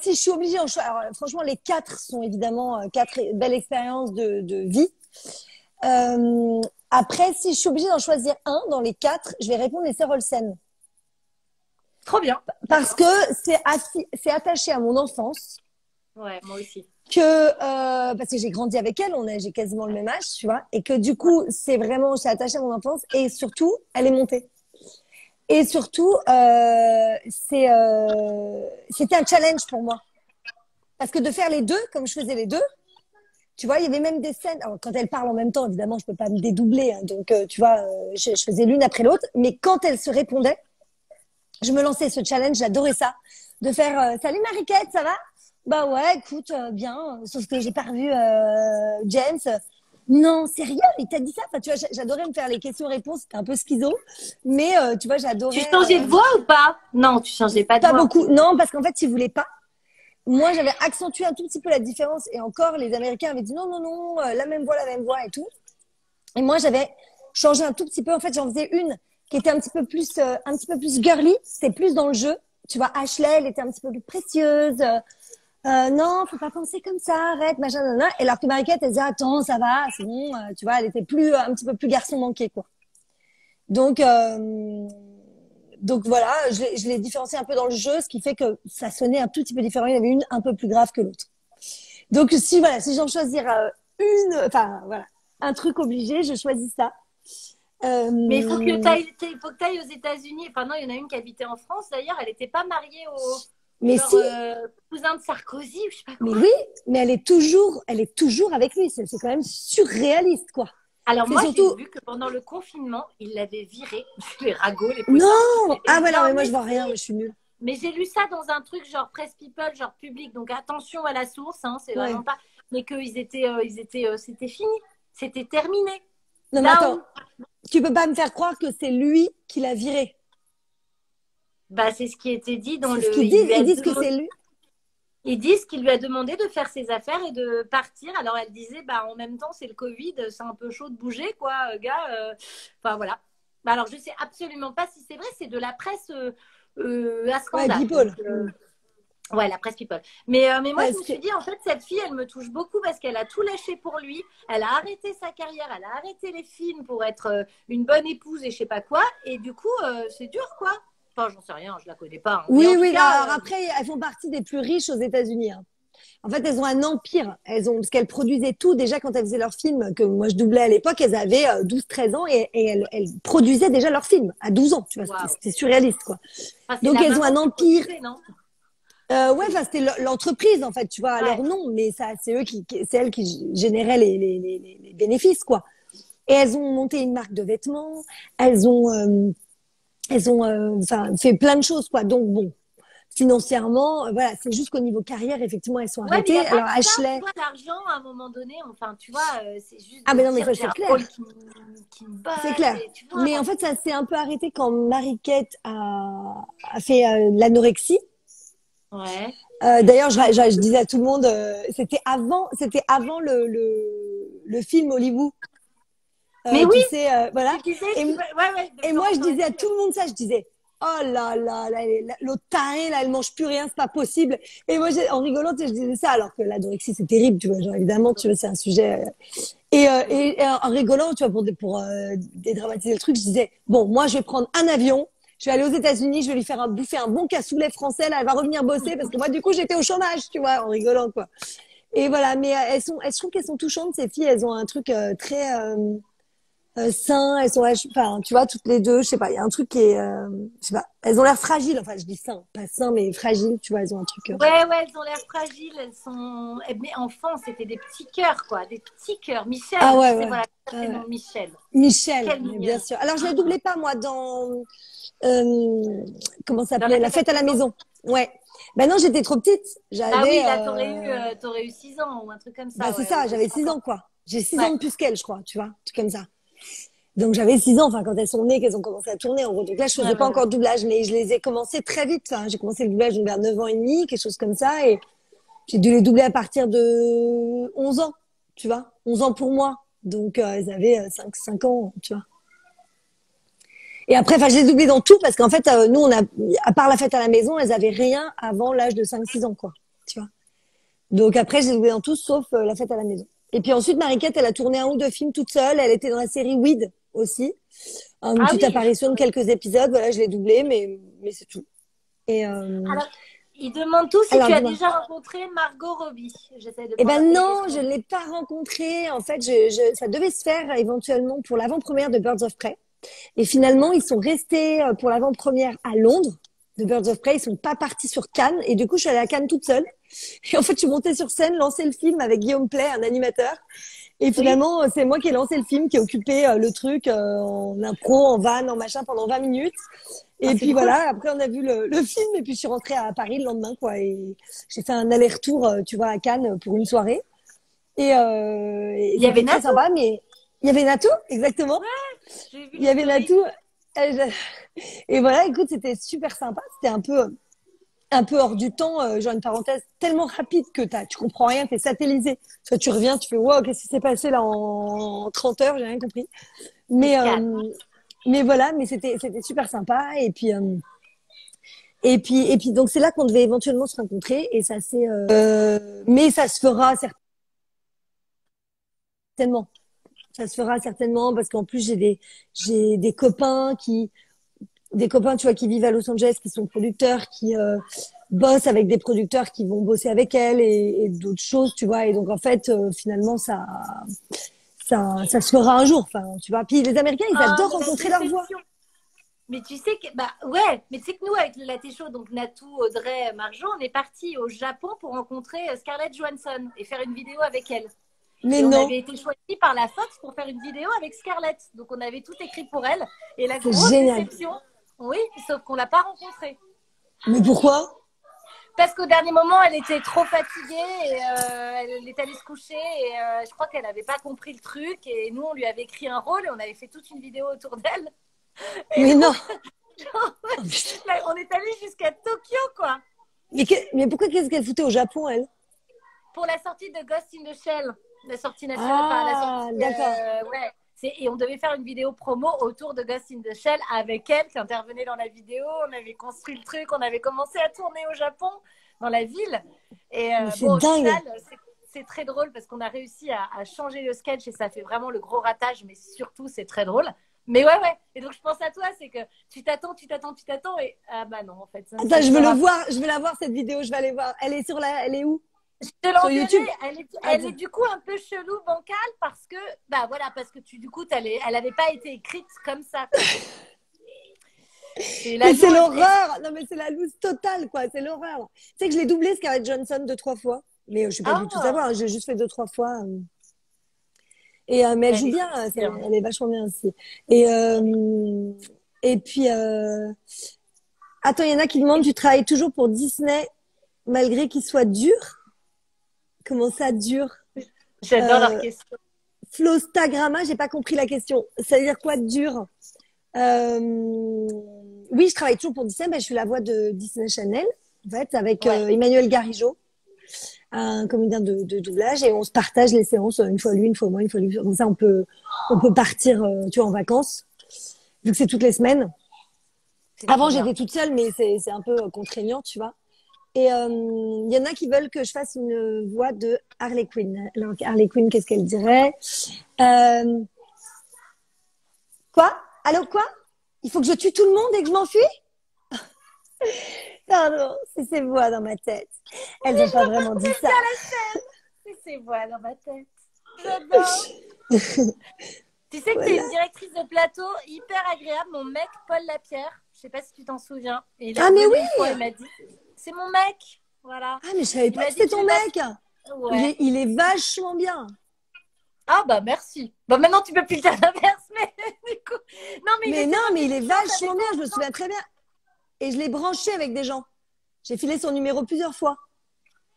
Si je suis obligée, alors, franchement, les 4 sont évidemment 4 belles expériences de vie. Après, si je suis obligée d'en choisir un dans les 4, je vais répondre les Sœurs Olsen. Trop bien. Parce que c'est attaché à mon enfance, Ouais, moi aussi. parce que j'ai grandi avec elle, j'ai quasiment le même âge, tu vois, et que du coup, c'est attaché à mon enfance, et surtout, elle est montée. Et surtout, c'était un challenge pour moi. Parce que de faire les deux, comme je faisais les deux, tu vois, il y avait même des scènes. Alors, quand elles parlent en même temps, évidemment, je peux pas me dédoubler, hein, donc tu vois, je faisais l'une après l'autre. Mais quand elles se répondaient, je me lançais ce challenge, j'adorais ça, de faire salut Mariquette, ça va? Bah ouais, écoute, bien. Sauf que j'ai pas revu James. Non, sérieux, il t'a dit ça? Enfin, tu vois, j'adorais me faire les questions-réponses, c'était un peu schizo, mais tu vois, Tu j'adorais. changeais de voix ou pas? Non, tu changeais pas de Pas voix. beaucoup. Non, parce qu'en fait, ils voulaient pas. Moi, j'avais accentué un tout petit peu la différence, et encore, les Américains avaient dit non, non, non, la même voix et tout. Et moi, j'avais changé un tout petit peu. En fait, j'en faisais une qui était un petit peu plus girly. C'était plus dans le jeu. Tu vois, Ashley, elle était un petit peu plus précieuse. Non, faut pas penser comme ça, arrête, machin, nanana. Et alors que Mariquette, elle disait, attends, ça va, c'est bon, tu vois, elle était un petit peu plus garçon manqué, quoi. Donc, voilà, je l'ai différencié un peu dans le jeu, ce qui fait que ça sonnait un tout petit peu différent. Il y en avait une un peu plus grave que l'autre. Donc, si j'en choisir voilà, un truc obligé, je choisis ça. Mais il faut que tu ailles aux États-Unis. Enfin, non, il y en a une qui habitait en France d'ailleurs. Elle n'était pas mariée au Mais genre, si, cousin de Sarkozy ou je sais pas mais quoi. oui, mais elle est toujours avec lui. C'est quand même surréaliste, quoi. Alors C'est moi, surtout. j'ai vu que pendant le confinement, il l'avait viré. Les ragots, les Non! potards. Ah ouais, non, mais Non, moi, mais je vois rien, si. mais je suis nulle. Mais j'ai lu ça dans un truc genre Press People, genre public. Donc attention à la source, hein, c'est Ouais. vraiment pas. Mais c'était fini. C'était terminé. Non, mais Down. attends, tu peux pas me faire croire que c'est lui qui l'a viré. Bah, c'est ce qui était dit dans C'est le. ce qu'ils Il disent. lui a Ils disent que demandé- c'est lui. Ils disent qu'il lui a demandé de faire ses affaires et de partir. Alors elle disait, bah en même temps c'est le Covid, c'est un peu chaud de bouger quoi, gars. Enfin voilà. Bah, alors je sais absolument pas si c'est vrai, c'est de la presse à Ouais, scandale. Donc, people. ouais, la presse people. Mais moi je Parce me que, suis dit en fait cette fille elle me touche beaucoup parce qu'elle a tout lâché pour lui. Elle a arrêté sa carrière, elle a arrêté les films pour être une bonne épouse et je sais pas quoi. Et du coup c'est dur quoi. Enfin j'en sais rien, je la connais pas, hein. Mais oui, en tout oui. cas. Alors après, elles font partie des plus riches aux États-Unis, hein. En fait, elles ont un empire. Parce qu'elles produisaient tout. Déjà, quand elles faisaient leurs films, que moi je doublais à l'époque, elles avaient 12-13 ans et elles produisaient déjà leurs films à 12 ans. Tu vois, Waouh. c'était surréaliste, quoi. Enfin, c'est Donc, la elles ont maman un qui empire. produisait, non? Ouais, enfin, c'était l'entreprise, en fait, tu vois, à leur Ouais. nom. Mais ça, c'est c'est elles qui généraient les bénéfices, quoi. Et elles ont monté une marque de vêtements. Elles ont enfin, fait plein de choses, quoi. Donc, bon, financièrement, voilà, c'est juste qu'au niveau carrière, effectivement, elles sont Ouais, mais il n'y arrêtées. a pas Alors, que ça, tu Ashley, vois, l'argent, à un moment donné, enfin, tu vois, c'est juste ah de ben se non, mais dire, ça, j'ai c'est un clair. rôle qui me C'est botte, clair. et tu vois. Mais en fait, ça s'est un peu arrêté quand Mariquette a fait l'anorexie. Ouais. D'ailleurs, je disais à tout le monde, c'était avant le film Hollywood. Mais oui, Tu sais, voilà. tu disais, Et, ouais, ouais, de et moi, je Florence disais à Foresti. tout le monde ça, je disais, oh l'autre tarée, là, elle mange plus rien, c'est pas possible. Et moi, en rigolant, tu sais, je disais ça, alors que l'anorexie, c'est terrible, tu vois, genre, évidemment, tu vois, c'est un sujet. Et en rigolant, tu vois, pour dédramatiser le truc, je disais, bon, moi, je vais prendre un avion, je vais aller aux États-Unis, je vais lui faire bouffer un bon cassoulet français, là, elle va revenir bosser, parce que moi, du coup, j'étais au chômage, tu vois, en rigolant, quoi. Et voilà, mais je trouve qu'elles sont touchantes, ces filles, elles ont un truc très sain, elles sont, enfin, tu vois, toutes les deux, je sais pas, il y a un truc qui est, je sais pas, elles ont l'air fragiles, enfin, je dis sain, pas sain, mais fragiles, tu vois, elles ont un truc. Ouais, ouais, elles ont l'air fragiles, elles sont. Mais enfant, c'était des petits cœurs, quoi, des petits cœurs. Ah Michel, tu ouais, sais, ouais. voilà, ça, Ah c'est ouais. mon Michel. Michel, Quelle mais bien mignonne. sûr. Alors, je la Ah, doublais pas, moi, dans comment ça dans la s'appelait? La fête à fête à la la maison. maison. Ouais. Ben non, j'étais trop petite. Ah J'avais, oui, là, t'aurais eu 6 ans ou un truc comme bah ça, c'est ouais, ça, ou j'avais 6 5 ans, ans. quoi. J'ai 6 ans Ouais, de plus qu'elle, je crois, tu vois, un truc comme ça. Donc j'avais 6 ans, enfin quand elles sont nées, qu'elles ont commencé à tourner, en gros. Donc là, je ouais, faisais pas ouais, ouais. encore de doublage, mais je les ai commencé très vite. Enfin, j'ai commencé le doublage vers 9 ans et demi, quelque chose comme ça, et j'ai dû les doubler à partir de 11 ans, tu vois, 11 ans pour moi. Donc elles avaient 5 ans, tu vois. Et après, enfin, je les ai doublées dans tout parce qu'en fait, nous, à part la fête à la maison, elles avaient rien avant l'âge de 5-6 ans, quoi. Tu vois. Donc après, je les ai doublées dans tout sauf la fête à la maison. Et puis ensuite, Mariquette, elle a tourné un ou deux films toute seule. Elle était dans la série Weed aussi. Une Ah petite oui, apparition de quelques épisodes. Voilà, je l'ai doublée, mais c'est tout. Et alors, ils demandent tous si alors, tu as dis-moi. déjà rencontré Margot Robbie. J'essaie de Eh pas ben rappeler les non, je questions. ne l'ai pas rencontrée. En fait, ça devait se faire éventuellement pour l'avant-première de Birds of Prey. Et finalement, ils sont restés pour l'avant-première à Londres de Birds of Prey. Ils sont pas partis sur Cannes. Et du coup, je suis allée à Cannes toute seule. Et en fait, je suis montée sur scène, lancé le film avec Guillaume Play, un animateur. Et Oui, finalement, c'est moi qui ai lancé le film, qui ai occupé le truc en impro, en van, en machin pendant 20 minutes. ah, Et c'est puis cool. voilà, après on a vu le film et puis je suis rentrée à Paris le lendemain, quoi. Et j'ai fait un aller-retour, tu vois, à Cannes pour une soirée. Et Il y avait c'était très Natou. sympa, mais il y avait Natou, exactement. J'ai vu Il y les avait stories. Natou. Et voilà, écoute, c'était super sympa. C'était un peu hors du temps, genre une parenthèse tellement rapide que tu comprends rien, t'es satellisé. Soit tu reviens, tu fais wow, qu'est-ce qui s'est passé là en 30 heures, j'ai rien compris. C'est Mais calme. voilà, mais c'était super sympa. Et puis donc c'est là qu'on devait éventuellement se rencontrer et ça c'est mais ça se fera certainement. Ça se fera certainement parce qu'en plus j'ai des copains, tu vois, qui vivent à Los Angeles, qui sont producteurs, qui bossent avec des producteurs qui vont bosser avec elles et d'autres choses, tu vois. Et donc, en fait, finalement, ça se fera un jour. Enfin, tu vois. Puis les Américains, ils Ah, adorent mais la rencontrer leur voix. déception. Mais tu sais que, bah ouais, mais tu sais que nous, avec le Latte Show, donc Natou, Audrey, Marjo, on est partis au Japon pour rencontrer Scarlett Johansson et faire une vidéo avec elle. Mais Et on non, avait été choisis par la Fox pour faire une vidéo avec Scarlett. Donc on avait tout écrit pour elle. Et la c'est grosse génial. déception, oui, sauf qu'on l'a pas rencontrée. Mais pourquoi? Parce qu'au dernier moment, elle était trop fatiguée et elle est allée se coucher et je crois qu'elle n'avait pas compris le truc. Et nous, on lui avait écrit un rôle et on avait fait toute une vidéo autour d'elle. Et Mais non. donc, on est allé jusqu'à Tokyo, quoi. Mais pourquoi qu'est-ce qu'elle foutait au Japon, elle? Pour la sortie de Ghost in the Shell, la sortie nationale, enfin, la Ah, sortie, d'accord. ouais. Et on devait faire une vidéo promo autour de Ghost in the Shell avec elle qui intervenait dans la vidéo. On avait construit le truc, on avait commencé à tourner au Japon, dans la ville. Et Mais c'est bon, au dingue. final, c'est très drôle parce qu'on a réussi à changer le sketch et ça fait vraiment le gros ratage, mais surtout, c'est très drôle. Mais ouais, ouais. Et donc, je pense à toi, c'est que tu t'attends, tu t'attends, tu t'attends. Et ah bah non, en fait, ça ne Attends, se je veux le fera pas. voir. Je veux la voir, cette vidéo. Je vais aller voir. Elle est où? Je te Sur YouTube? l'enverrai. Elle est Attends. du coup un peu chelou, bancale, parce que, bah voilà, parce que du coup, elle avait pas été écrite comme ça, quoi. C'est la Mais c'est loose. l'horreur. Non, mais c'est la loose totale, quoi. C'est l'horreur. Tu sais que je l'ai doublé, Scarlett Johansson, 2, 3 fois. Mais je suis pas du tout Ah, savoir. J'ai juste fait 2, 3 fois. Mais elle elle joue est bien. sexy, hein. Elle est vachement bien aussi. Et, et puis, attends, il y en a qui demandent, tu travailles toujours pour Disney malgré qu'il soit dur? Comment ça, dur? J'adore leur Euh, question. Flostagramma, j'ai pas compris la question. Ça veut dire quoi, dur? Euh, oui, je travaille toujours pour Disney. Ben, je suis la voix de Disney Channel, en fait, avec Ouais. Emmanuel Garigeau, un comédien de doublage, et on se partage les séances, une fois lui, une fois moi, une fois lui. Comme ça, on peut partir, tu vois, en vacances, vu que c'est toutes les semaines. C'est trop Avant, bien. j'étais toute seule, mais c'est un peu contraignant, tu vois. Et il y en a qui veulent que je fasse une voix de Harley Quinn. Alors, Harley Quinn, qu'est-ce qu'elle dirait? Euh, Quoi? Allô, quoi? Il faut que je tue tout le monde et que je m'enfuis? Pardon, c'est ces voix dans ma tête. Elles n'ont pas vraiment dit ça. Bien la scène. C'est voilà dans ma tête. J'adore. Tu sais que tu es Voilà. une directrice de plateau hyper agréable. Mon mec, Paul Lapierre, je sais pas si tu t'en souviens. Et il est Ah, mais revenu oui! une fois, il m'a dit, c'est mon mec. Voilà. Ah, mais je savais Il pas que m'a dit, c'était tu ton lui passes. mec! Ouais. Il est vachement bien. Ah bah merci. Bah maintenant tu peux plus le dire l'inverse, mais du coup. Non mais il Mais était non, dans mais il est l'émission, ça avait vachement bien, fait je me souviens très bien. Et je l'ai branché avec des gens. J'ai filé son numéro plusieurs fois.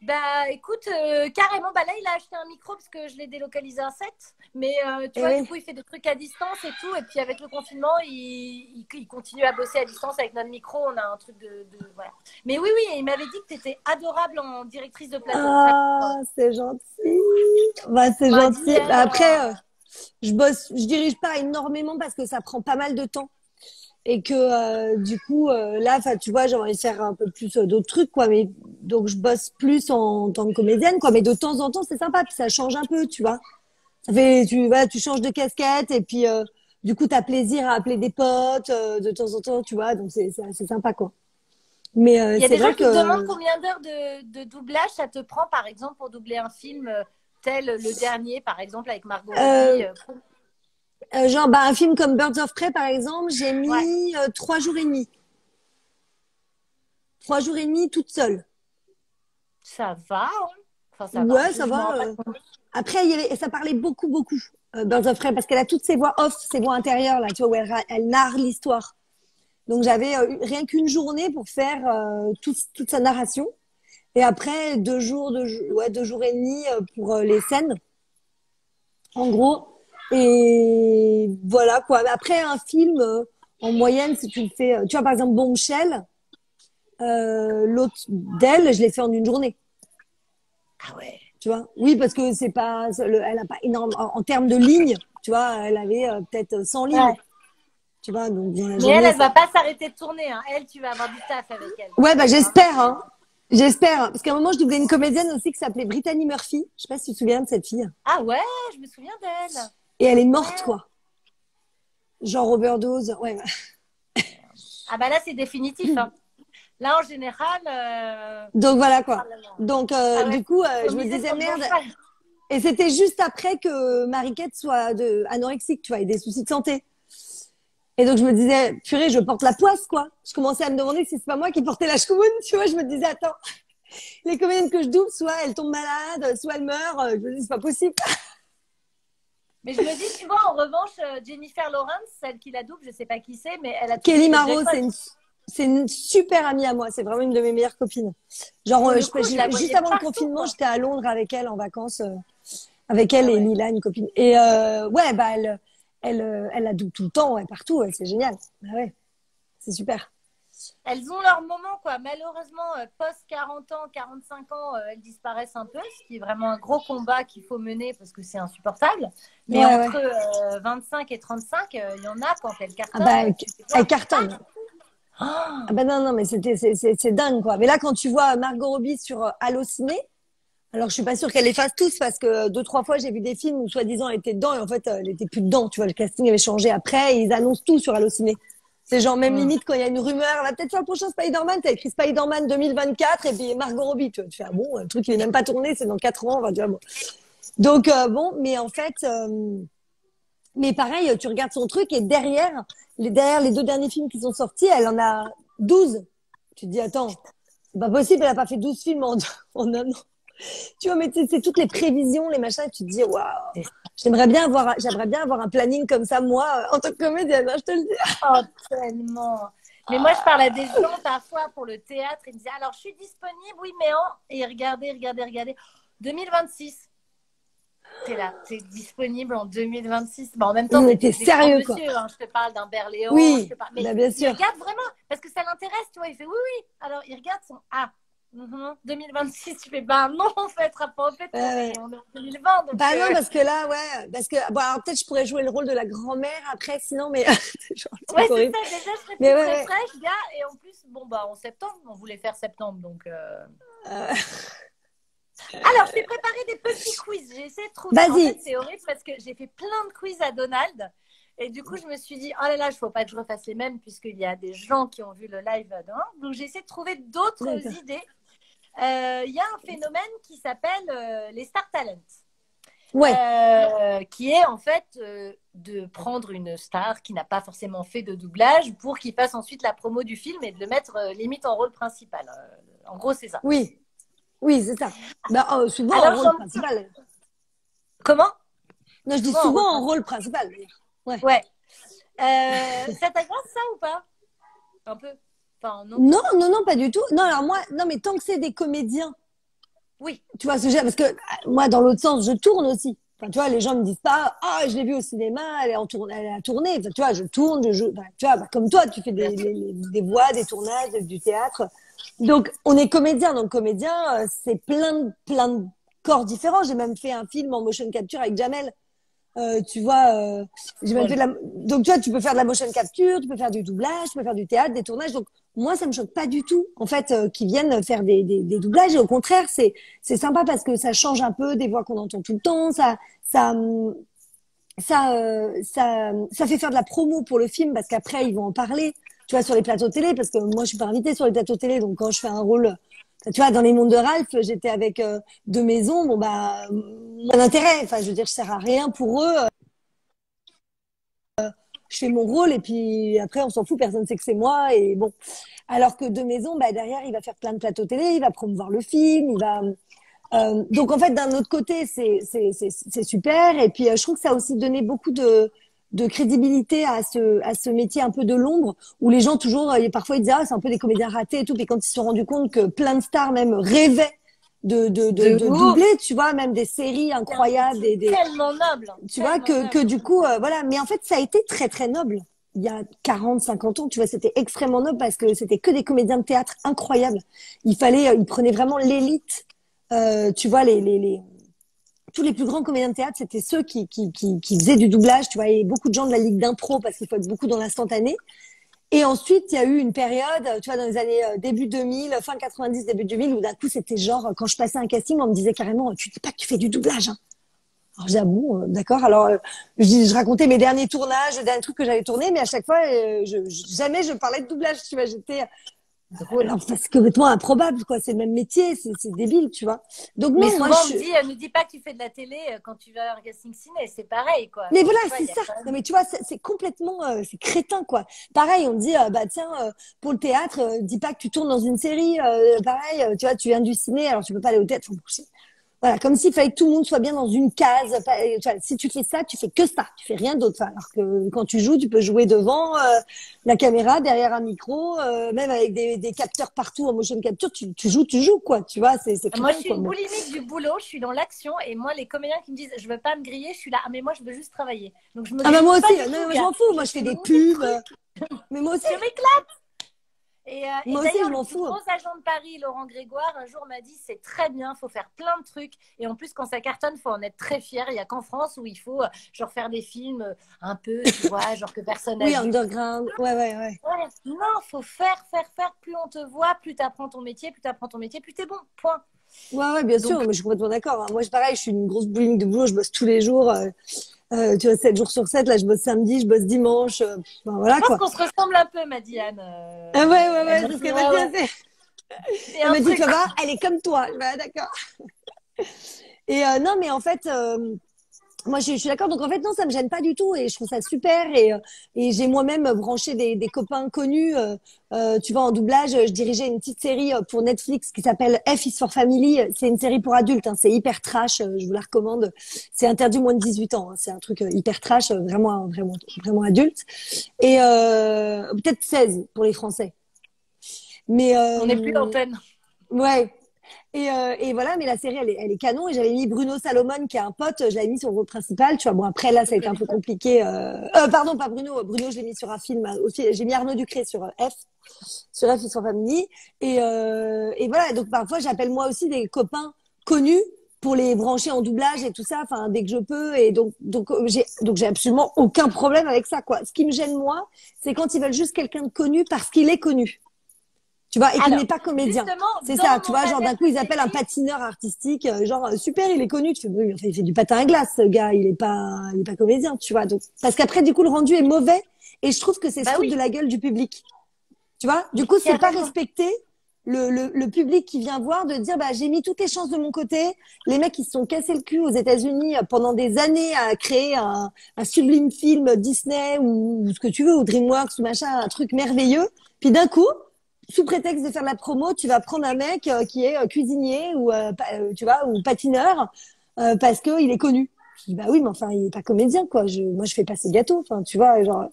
bah écoute, carrément, bah là il a acheté un micro parce que je l'ai délocalisé à 7. Mais tu Et vois, du oui. coup il fait des trucs à distance et tout. Et puis avec le confinement, il continue à bosser à distance avec notre micro. On a un truc voilà. Mais oui, oui, et il m'avait dit que tu étais adorable en directrice de plateau. Ah, c'est gentil. Bah, c'est Il m'a dit, gentil. Bah, après, je dirige pas énormément parce que ça prend pas mal de temps. Et que du coup, là, tu vois, j'ai envie de faire un peu plus d'autres trucs, quoi. Mais donc, je bosse plus en tant que comédienne, quoi. Mais de temps en temps, c'est sympa. Puis ça change un peu, tu vois. Ça fait, voilà, tu changes de casquette et puis du coup, t'as plaisir à appeler des potes de temps en temps, tu vois. Donc, c'est assez sympa, quoi. Mais il y a c'est des gens vrai qui te demandent que combien d'heures de doublage ça te prend, par exemple, pour doubler un film tel le dernier, par exemple, avec Margot euh, Robbie. genre, bah, un film comme Birds of Prey, par exemple, j'ai Ouais, mis 3 jours et demi. 3 jours et demi toute seule. ça va, hein. Enfin, ça va. Ouais, ça Je m'en va. rends pas compte. Après, ça parlait beaucoup, beaucoup, Birds of Prey, parce qu'elle a toutes ses voix off, ses voix intérieures, là, tu vois, où elle narre l'histoire. Donc, j'avais rien qu'une journée pour faire toute sa narration. Et après, 2 jours, ouais, 2 jours et demi pour les scènes, en gros. Et voilà, quoi. Après, un film, en moyenne, si tu le fais, tu vois, par exemple, Bombshell, l'autre d'elle, je l'ai fait en une journée. Ah ouais. Tu vois? Oui, parce que elle a pas énorme, en termes de lignes, tu vois, elle avait peut-être 100 lignes, Ouais. tu vois, donc dans la Mais elle, journée, elle va pas s'arrêter de tourner, hein. Elle, tu vas avoir du taf avec elle. ouais, bah, Hein. j'espère, hein. J'espère. Parce qu'à un moment, je doublais une comédienne aussi qui s'appelait Brittany Murphy. Je sais pas si tu te souviens de cette fille. Ah ouais, je me souviens d'elle. Et elle est morte, Ouais. quoi. Genre overdose. Ouais. Ah bah là, c'est définitif, hein. Là, en général, Donc voilà, ah quoi. là là. Donc, Ah ouais, du coup, faut je me miser disais, sur le bon merde. cheval. Et c'était juste après que Mariquette soit anorexique, tu vois, et des soucis de santé. Et donc, je me disais, purée, je porte la poisse, quoi. Je commençais à me demander si c'est pas moi qui portais la choumoune, tu vois. Je me disais, attends, les comédiennes que je double, soit elles tombent malades, soit elles meurent. Je me dis, c'est pas possible. Mais je me dis, tu vois, en revanche, Jennifer Lawrence, celle qui la double, je sais pas qui c'est, mais elle a touché Kelly le Maro, jackpot. c'est une super amie à moi. C'est vraiment une de mes meilleures copines. Genre, Pour le coup, je la juste voyais avant le partout, confinement, quoi. j'étais à Londres avec elle en vacances, avec elle Ah et ouais. Lila, une copine. Et ouais, bah elle la double tout le temps, ouais, partout. Ouais, c'est génial. Ah ouais, c'est super. elles ont leur moment, quoi. Malheureusement, post 40 ans, 45 ans, elles disparaissent un peu, ce qui est vraiment un gros combat qu'il faut mener parce que c'est insupportable. Mais entre 25 et 35, il y en a quand elles Ah cartonnent. bah, elle cartonne. Ah bah non, mais c'est dingue, quoi. Mais là, quand tu vois Margot Robbie sur Allociné, alors je suis pas sûre qu'elle les fasse tous parce que 2-3 fois, j'ai vu des films où soi-disant elle était dedans et en fait, elle était plus dedans. Tu vois, le casting avait changé après et ils annoncent tout sur Allociné. C'est genre même limite quand il y a une rumeur, elle va peut-être faire le prochain Spider-Man, t'as écrit Spider-Man 2024 et puis Margot Robbie, tu vois, tu fais, ah bon, le truc il est même pas tourné, c'est dans 4 ans, enfin, tu vois, bon. Donc bon, mais en fait, mais pareil, tu regardes son truc et derrière les 2 derniers films qui sont sortis, elle en a 12. Tu te dis, attends, c'est pas possible, elle a pas fait 12 films en un an. Tu vois, mais c'est toutes les prévisions, les machins, et tu te dis, waouh, j'aimerais bien avoir un planning comme ça, moi, en tant que comédienne, hein, je te le dis. Oh, tellement. Mais moi, je parle à des gens parfois pour le théâtre. Ils me disent, alors, je suis disponible, oui, mais en... Et regardez. 2026. T'es là, t'es disponible en 2026. Bah, en même temps, Mais t'es sérieux, quoi. monsieur, hein. Je te parle d'un Berléand. Oui, je te parle... Mais bah, bien sûr. il regarde vraiment, parce que ça l'intéresse, tu vois. Il fait, oui. Alors, il regarde son... Ah, 2026, tu fais, bah non, en fait, en fait, on est en 2020. Donc, bah non, parce que là, parce que, bon, alors peut-être je pourrais jouer le rôle de la grand-mère après, sinon, mais. C'est ça, déjà, je serais plus très fraîche, gars. Et en plus, bon, bah, en septembre, on voulait faire septembre, donc. Alors, je t'ai préparé des petits quiz. J'ai essayé de trouver. En fait, c'est horrible parce que j'ai fait plein de quiz à Donald. Et du coup, je me suis dit, oh là là, il ne faut pas que je refasse les mêmes puisqu'il y a des gens qui ont vu le live dedans. Donc, j'ai essayé de trouver d'autres idées. Il y a un phénomène qui s'appelle les Star Talents. Qui est en fait de prendre une star qui n'a pas forcément fait de doublage pour qu'il fasse ensuite la promo du film et de le mettre limite en rôle principal. En gros, c'est ça. Oui, c'est ça. Bah, souvent en rôle principal. Comment? Non, je dis souvent en rôle principal. Ouais. Ça t'agace ça ou pas? Un peu. Enfin, non, pas du tout. Non, alors moi, non, mais tant que c'est des comédiens. Oui. Tu vois ce que je veux dire? Parce que moi, dans l'autre sens, je tourne aussi. Enfin, tu vois, les gens me disent pas, ah, je l'ai vu au cinéma, elle a tourné. Enfin, tu vois, je tourne, je joue. Enfin, tu vois, comme toi, tu fais des voix, des tournages, du théâtre. Donc, on est comédien. Donc, comédien, c'est plein de corps différents. J'ai même fait un film en motion capture avec Jamel. Tu vois, j'ai même fait donc tu vois, tu peux faire de la motion capture, tu peux faire du doublage, tu peux faire du théâtre, des tournages. Donc moi, ça me choque pas du tout, en fait, qu'ils viennent faire des doublages. Et au contraire, c'est sympa parce que ça change un peu des voix qu'on entend tout le temps. Ça fait faire de la promo pour le film parce qu'après ils vont en parler. Tu vois, sur les plateaux télé, parce que moi, je suis pas invitée sur les plateaux télé. Donc quand je fais un rôle, tu vois, dans Les Mondes de Ralph, j'étais avec De Maison. Bon bah, mon intérêt. Enfin, je veux dire, je sers à rien pour eux. Je fais mon rôle et puis après on s'en fout, personne sait que c'est moi et bon. Alors que De Maison, bah derrière il va faire plein de plateaux télé, il va promouvoir le film, il va donc en fait d'un autre côté c'est super et puis je trouve que ça a aussi donné beaucoup de crédibilité à ce métier un peu de l'ombre où les gens toujours parfois ils disaient ah c'est un peu des comédiens ratés et tout, puis quand ils se sont rendus compte que plein de stars même rêvaient de doubler, tu vois, même des séries incroyables, tellement noble, tu vois, que du coup, voilà. Mais en fait, ça a été très, très noble. Il y a 40, 50 ans, tu vois, c'était extrêmement noble parce que c'était que des comédiens de théâtre incroyables. Ils prenaient vraiment l'élite, tu vois, tous les plus grands comédiens de théâtre, c'était ceux qui faisaient du doublage, tu vois, et beaucoup de gens de la ligue d'impro parce qu'il faut être beaucoup dans l'instantané. Et ensuite, il y a eu une période, tu vois, dans les années début 2000, fin 90, début 2000, où d'un coup, c'était genre, quand je passais un casting, on me disait carrément, tu dis pas que tu fais du doublage, hein. Alors, j'ai dit, ah bon, d'accord. Alors, je racontais mes derniers tournages, les derniers trucs que j'avais tournés, mais à chaque fois, jamais je parlais de doublage, tu vois, j'étais drôle. Enfin, c'est complètement improbable, quoi. C'est le même métier, c'est débile, tu vois. Donc, mais souvent, on me dit, ne dis pas que tu fais de la télé quand tu vas à un casting ciné, c'est pareil, quoi. Mais voilà, c'est ça. Non, mais tu vois, c'est complètement, c'est crétin, quoi. Pareil, on me dit, bah, tiens, pour le théâtre, dis pas que tu tournes dans une série, pareil, tu vois, tu viens du ciné, alors tu peux pas aller au théâtre. Voilà, comme s'il fallait que tout le monde soit bien dans une case. Tu vois, si tu fais ça, tu fais que ça, tu fais rien d'autre. Enfin, alors que quand tu joues, tu peux jouer devant la caméra, derrière un micro, même avec des capteurs partout en motion capture. Tu joues, quoi. Tu vois, c'est moi, je suis une boulimique du boulot. Je suis dans l'action et moi, les comédiens qui me disent, je veux pas me griller, je suis là. Ah, mais moi, je veux juste travailler. Donc je me. Ah bah moi aussi. Non, moi, je m'en fous. Moi, je fais des pubs. Mais moi aussi. Je m'éclate. Et Moi aussi, d'ailleurs, je le m'en plus fous. gros agent de Paris, Laurent Grégoire, un jour m'a dit c'est très bien, faut faire plein de trucs. Et en plus, quand ça cartonne, faut en être très fier. Il n'y a qu'en France où il faut genre faire des films un peu, tu vois, genre que personne n'a Oui, vu. underground. Ouais, ouais, ouais. Ouais. Non, faut faire, faire, faire. Plus on te voit, plus tu apprends ton métier, plus tu apprends ton métier, plus t'es bon. Point. Ouais, ouais, bien sûr. Donc, Mais je suis complètement d'accord, hein. Moi, pareil, je suis une grosse bouline de boulot. Je bosse tous les jours. Tu vois, 7 jours sur 7. Là, je bosse samedi, je bosse dimanche. Enfin, je voilà, pense quoi. qu'on se ressemble un peu, m'a dit Anne. Ah ouais, ouais, Elle ouais, m'a c'est ce dit, qu'elle m'a dit. ouais, ouais, c'est Elle un m'a dit, tu truc. vas voir, elle est comme toi. Je dis, ah, d'accord. Et non, mais en fait, moi, je suis d'accord. Donc, en fait, non, ça me gêne pas du tout et je trouve ça super. Et j'ai moi-même branché des copains connus. Tu vois, en doublage, je dirigeais une petite série pour Netflix qui s'appelle F is for Family. C'est une série pour adultes, hein. C'est hyper trash. Je vous la recommande. C'est interdit moins de 18 ans, hein. C'est un truc hyper trash, vraiment, vraiment, vraiment adulte. Et peut-être 16 pour les Français. Mais On n'est plus open. ouais. Et voilà, mais la série, elle est canon. Et j'avais mis Bruno Salomon, qui est un pote, je l'avais mis sur le rôle principal. Tu vois, bon, après, là, Je ça a été un connais peu pas. compliqué. Pardon, pas Bruno. Bruno, je l'ai mis sur un film aussi. J'ai mis Arnaud Ducré sur sur F, ils sont famille. Et voilà, donc parfois, j'appelle moi aussi des copains connus pour les brancher en doublage et tout ça, enfin, dès que je peux. Et donc j'ai absolument aucun problème avec ça, quoi. Ce qui me gêne, moi, c'est quand ils veulent juste quelqu'un de connu parce qu'il est connu. Tu vois, et qu'il Alors, n'est pas comédien. justement, C'est ça, dans tu mon vois, genre panel d'un coup de ils appellent un séries, patineur artistique, super, il est connu. Tu fais, oui, mais enfin, il fait du patin à glace, ce gars, il est pas comédien, tu vois. Donc, parce qu'après, du coup, le rendu est mauvais, et je trouve que c'est se bah foutre oui, de la gueule du public. Tu vois, du mais coup, qui a c'est pas raison? respecter le public qui vient voir, de dire, bah, j'ai mis toutes les chances de mon côté. Les mecs, ils se sont cassés le cul aux États-Unis pendant des années à créer un sublime film Disney ou ce que tu veux, ou DreamWorks ou machin, un truc merveilleux. Puis d'un coup, sous prétexte de faire de la promo, tu vas prendre un mec qui est cuisinier ou tu vois, ou patineur parce que il est connu. Je dis bah oui, mais enfin il est pas comédien quoi. Moi je fais pas ces gâteaux. Enfin tu vois genre.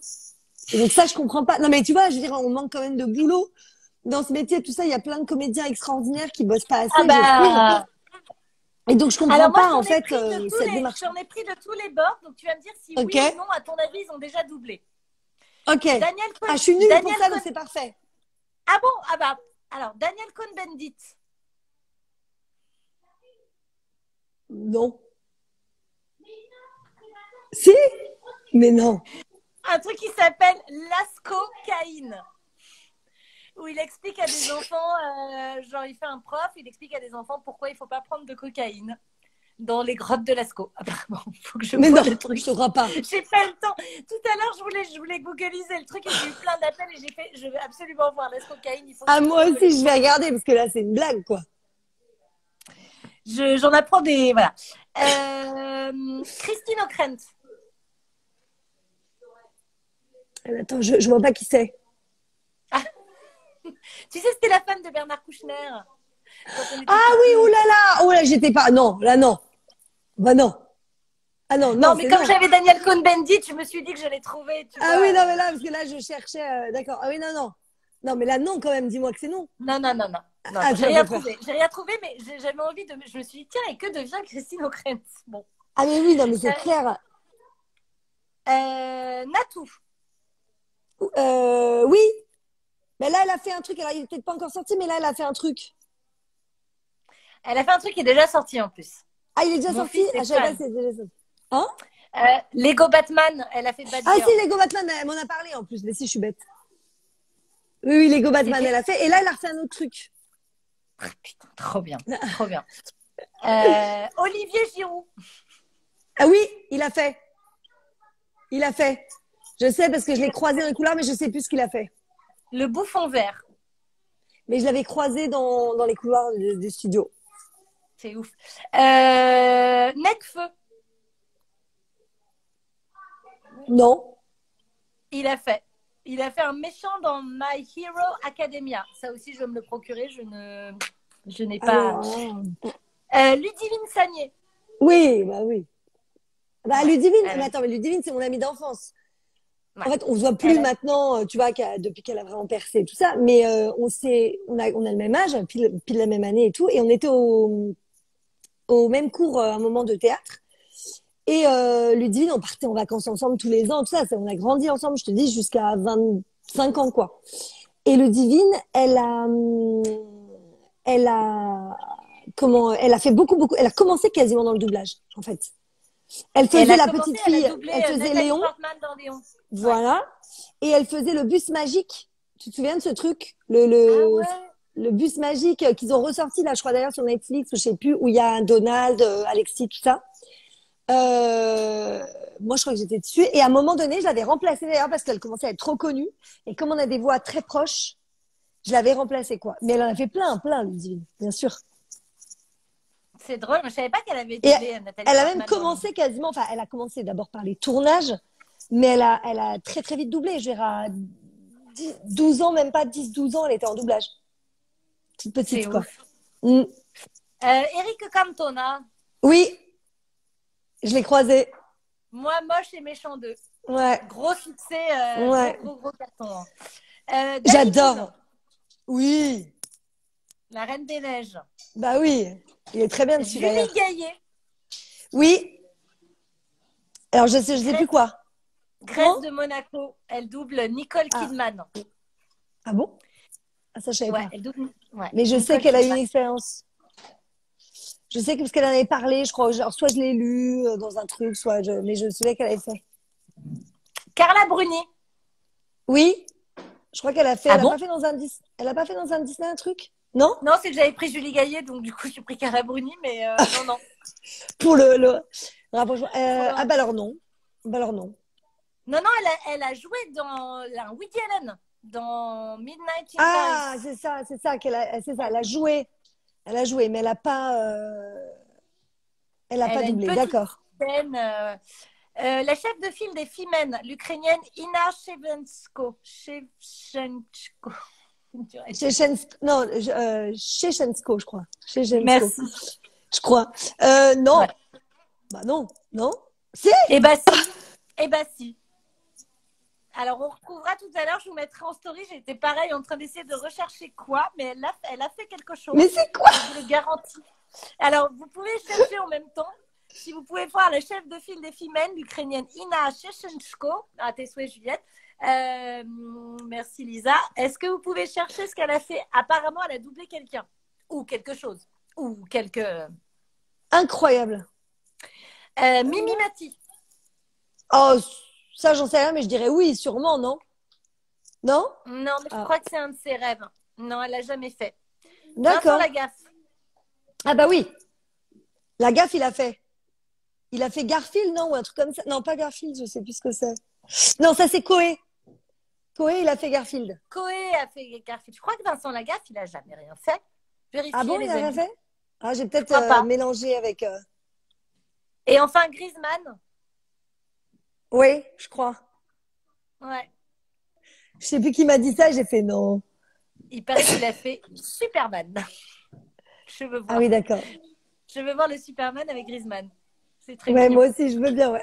Et donc ça je comprends pas. Non mais tu vois, je veux dire on manque quand même de boulot dans ce métier. Tout ça, il y a plein de comédiens extraordinaires qui bossent pas Ah assez, je trouve. bah, Et donc je comprends alors moi, pas en fait cette démarche. j'en ai pris de tous les bords. Donc tu vas me dire si Ok, oui ou non, à ton avis, ils ont déjà doublé. ok. Daniel Ah Cohn, je suis nulle pour Daniel ça donc Cohn. c'est parfait. Ah bon? Ah bah, alors Daniel Cohn-Bendit. Non. Si? Mais non. Un truc qui s'appelle l'ascocaïne. Où il explique à des enfants, genre il fait un prof, il explique à des enfants pourquoi il faut pas prendre de cocaïne dans les grottes de Lascaux. Apparemment, il faut que je Mais vois non, le truc. je te crois pas. J'ai pas le temps. Tout à l'heure, je voulais googliser le truc et j'ai eu plein d'appels et j'ai fait, je veux absolument voir l'ascocaïne. Il faut que Ah, je moi trouve aussi, je vais regarder parce que là, c'est une blague, quoi. j'en apprends des. Voilà. Christine O'Krent. Attends, je vois pas qui c'est. Tu sais, c'était la femme de Bernard Kouchner. Quand on était Ah oui, oh là là! Oh là, j'étais pas. Non, là, non. Bah non. Ah non, Non, non, mais c'est comme non. j'avais Daniel Cohn-Bendit, je me suis dit que j'allais trouver, tu Ah vois. oui, non, mais là, parce que là, je cherchais. D'accord. Ah oui, non, non. Non, mais là, non, quand même, dis-moi que c'est non. Non, non, non, non. Non, Ah, tu j'ai m'as rien fait peur. trouvé. J'ai rien trouvé, mais j'avais envie de. Je me suis dit, tiens, et que devient Christine O'Krent? Bon. Ah, mais oui, non, mais Euh, c'est clair. Natou. Oui. Mais là, elle a fait un truc. Alors, il est peut-être pas encore sorti, mais là, elle a fait un truc. Elle a fait un truc qui est déjà sorti en plus. Ah, il est déjà Mon sorti? fils Ah, est je savais pas fan. si c'était déjà sorti. Hein? Lego Batman, elle a fait Bad Ah, Girl. si, Lego Batman, elle m'en a parlé en plus. Mais si, je suis bête. Oui, oui, Lego Batman, elle C'était. a fait. Et là, elle a refait un autre truc. Ah, putain, trop bien. Trop bien. Olivier Giroud. Ah oui, il a fait. Il a fait. Je sais parce que je l'ai croisé dans les couloirs, mais je sais plus ce qu'il a fait. Le bouffon vert. Mais je l'avais croisé dans les couloirs du studio. C'est ouf. Necfeu. Non. Il a fait. Il a fait un méchant dans My Hero Academia. Ça aussi, je vais me le procurer. Je n'ai pas. Ludivine Sagné. Oui, bah oui. Bah Ouais, Ludivine, elle mais a- attends, mais Ludivine, c'est mon amie d'enfance. ouais, En fait, on se voit plus elle a- maintenant, tu vois, depuis qu'elle a vraiment percé et tout ça. Mais on a le même âge, pile la même année et tout, et on était au même cours à un moment de théâtre. Et Ludivine, on partait en vacances ensemble tous les ans, tout ça. On a grandi ensemble, je te dis, jusqu'à 25 ans, quoi. Et Ludivine, elle a, elle a fait beaucoup, elle a commencé quasiment dans le doublage, en fait. Elle Et elle faisait a la commencé, petite elle a fille, doublé elle faisait Nathalie Léon, Portman dans Léon. Ouais. voilà. Et elle faisait le bus magique. Tu te souviens de ce truc? Ah ouais. Le bus magique qu'ils ont ressorti, là, je crois d'ailleurs sur Netflix, ou je sais plus, où il y a un Donald, Alexis, tout ça. Moi, je crois que j'étais dessus. Et à un moment donné, je l'avais remplacée d'ailleurs parce qu'elle commençait à être trop connue. Et comme on a des voix très proches, je l'avais remplacée, quoi. Mais elle en a fait plein, Ludivine, bien sûr. C'est drôle, mais je savais pas qu'elle avait Et doublé Nathalie elle a même Portman dans Léon. commencé quasiment, enfin, elle a commencé d'abord par les tournages, mais elle a très, très vite doublé. Je dirais à 12 ans, même pas 10, 12 ans, elle était en doublage. Toute C'est petite, quoi. ouf. Mm. Eric Cantona, Oui, je l'ai croisé. Moi moche et méchant 2. Ouais, Gros succès, ouais. gros carton. Hein. Danny Boone, J'adore. Oui, la Reine des Neiges. bah oui. Il est très bien dessus, Julie d'ailleurs. Gaillet, Oui. Alors, je sais plus Grèce, quoi. Grèce Comment? de Monaco. Elle double Nicole Ah, Kidman. ah bon? Ah, ça, je savais Ouais, pas. elle double ouais, Mais je sais Nicole qu'elle a eu une Kidman. expérience. Je sais que parce qu'elle en avait parlé, je crois, genre, soit je l'ai lu dans un truc, mais je me souviens qu'elle avait fait. Carla Bruni. Oui, je crois qu'elle a fait, Ah elle a bon? pas fait dans un elle a pas fait dans un Disney un truc? Non? Non, c'est que j'avais pris Julie Gaillet, donc du coup, j'ai pris Carla Bruni, mais non, non. Pour le rapprochement. Ah, Non, bah alors non. Bah alors non. non, elle a joué dans la Woody Allen, dans Midnight in Ah, Paris. c'est ça c'est ça, elle a joué. Elle a joué, mais elle a pas Elle a une doublé, petite d'accord. scène. La chef de file des Femmes, l'Ukrainienne Ina Shevchenko. Non, Shechensko, je crois. Shechensko, Merci. je crois. Non. Ouais. Bah non, non. Si. Eh bah si. Eh bah si. Alors on retrouvera tout à l'heure, je vous mettrai en story. J'étais pareil en train d'essayer de rechercher quoi, mais elle a fait quelque chose. Mais c'est quoi? Je vous le garantis. Alors vous pouvez chercher en même temps. Si vous pouvez voir la chef de file des Femmes, l'Ukrainienne Ina Shechenko, à tes souhaits Juliette. Merci Lisa. Est-ce que vous pouvez chercher ce qu'elle a fait? Apparemment, elle a doublé quelqu'un ou quelque chose ou quelque. Incroyable. Mimi Mati. Oh, ça, j'en sais rien, mais je dirais oui, sûrement, non? Non? Non, mais je Ah, crois que c'est un de ses rêves. Non, elle l'a jamais fait. Vincent d'accord. Lagaffe. Ah bah oui. La gaffe, il a fait. Il a fait Garfield, non? Ou un truc comme ça. Non, pas Garfield, je sais plus ce que c'est. Non, ça, c'est Coé. Coé, il a fait Garfield. Coé a fait Garfield. Je crois que Vincent Lagaffe, il a jamais rien fait. Ah Vérifiez bon, il les a rien amis. fait? Ah, j'ai Je peut-être crois pas. mélangé avec. Et enfin Griezmann. Oui, je crois. Ouais. Je sais plus qui m'a dit ça, j'ai fait non. Il paraît qu'il a fait Superman. Je veux Ah voir. oui, d'accord. Je veux voir le Superman avec Griezmann. C'est très Ouais, mignon. moi aussi, je veux bien, ouais.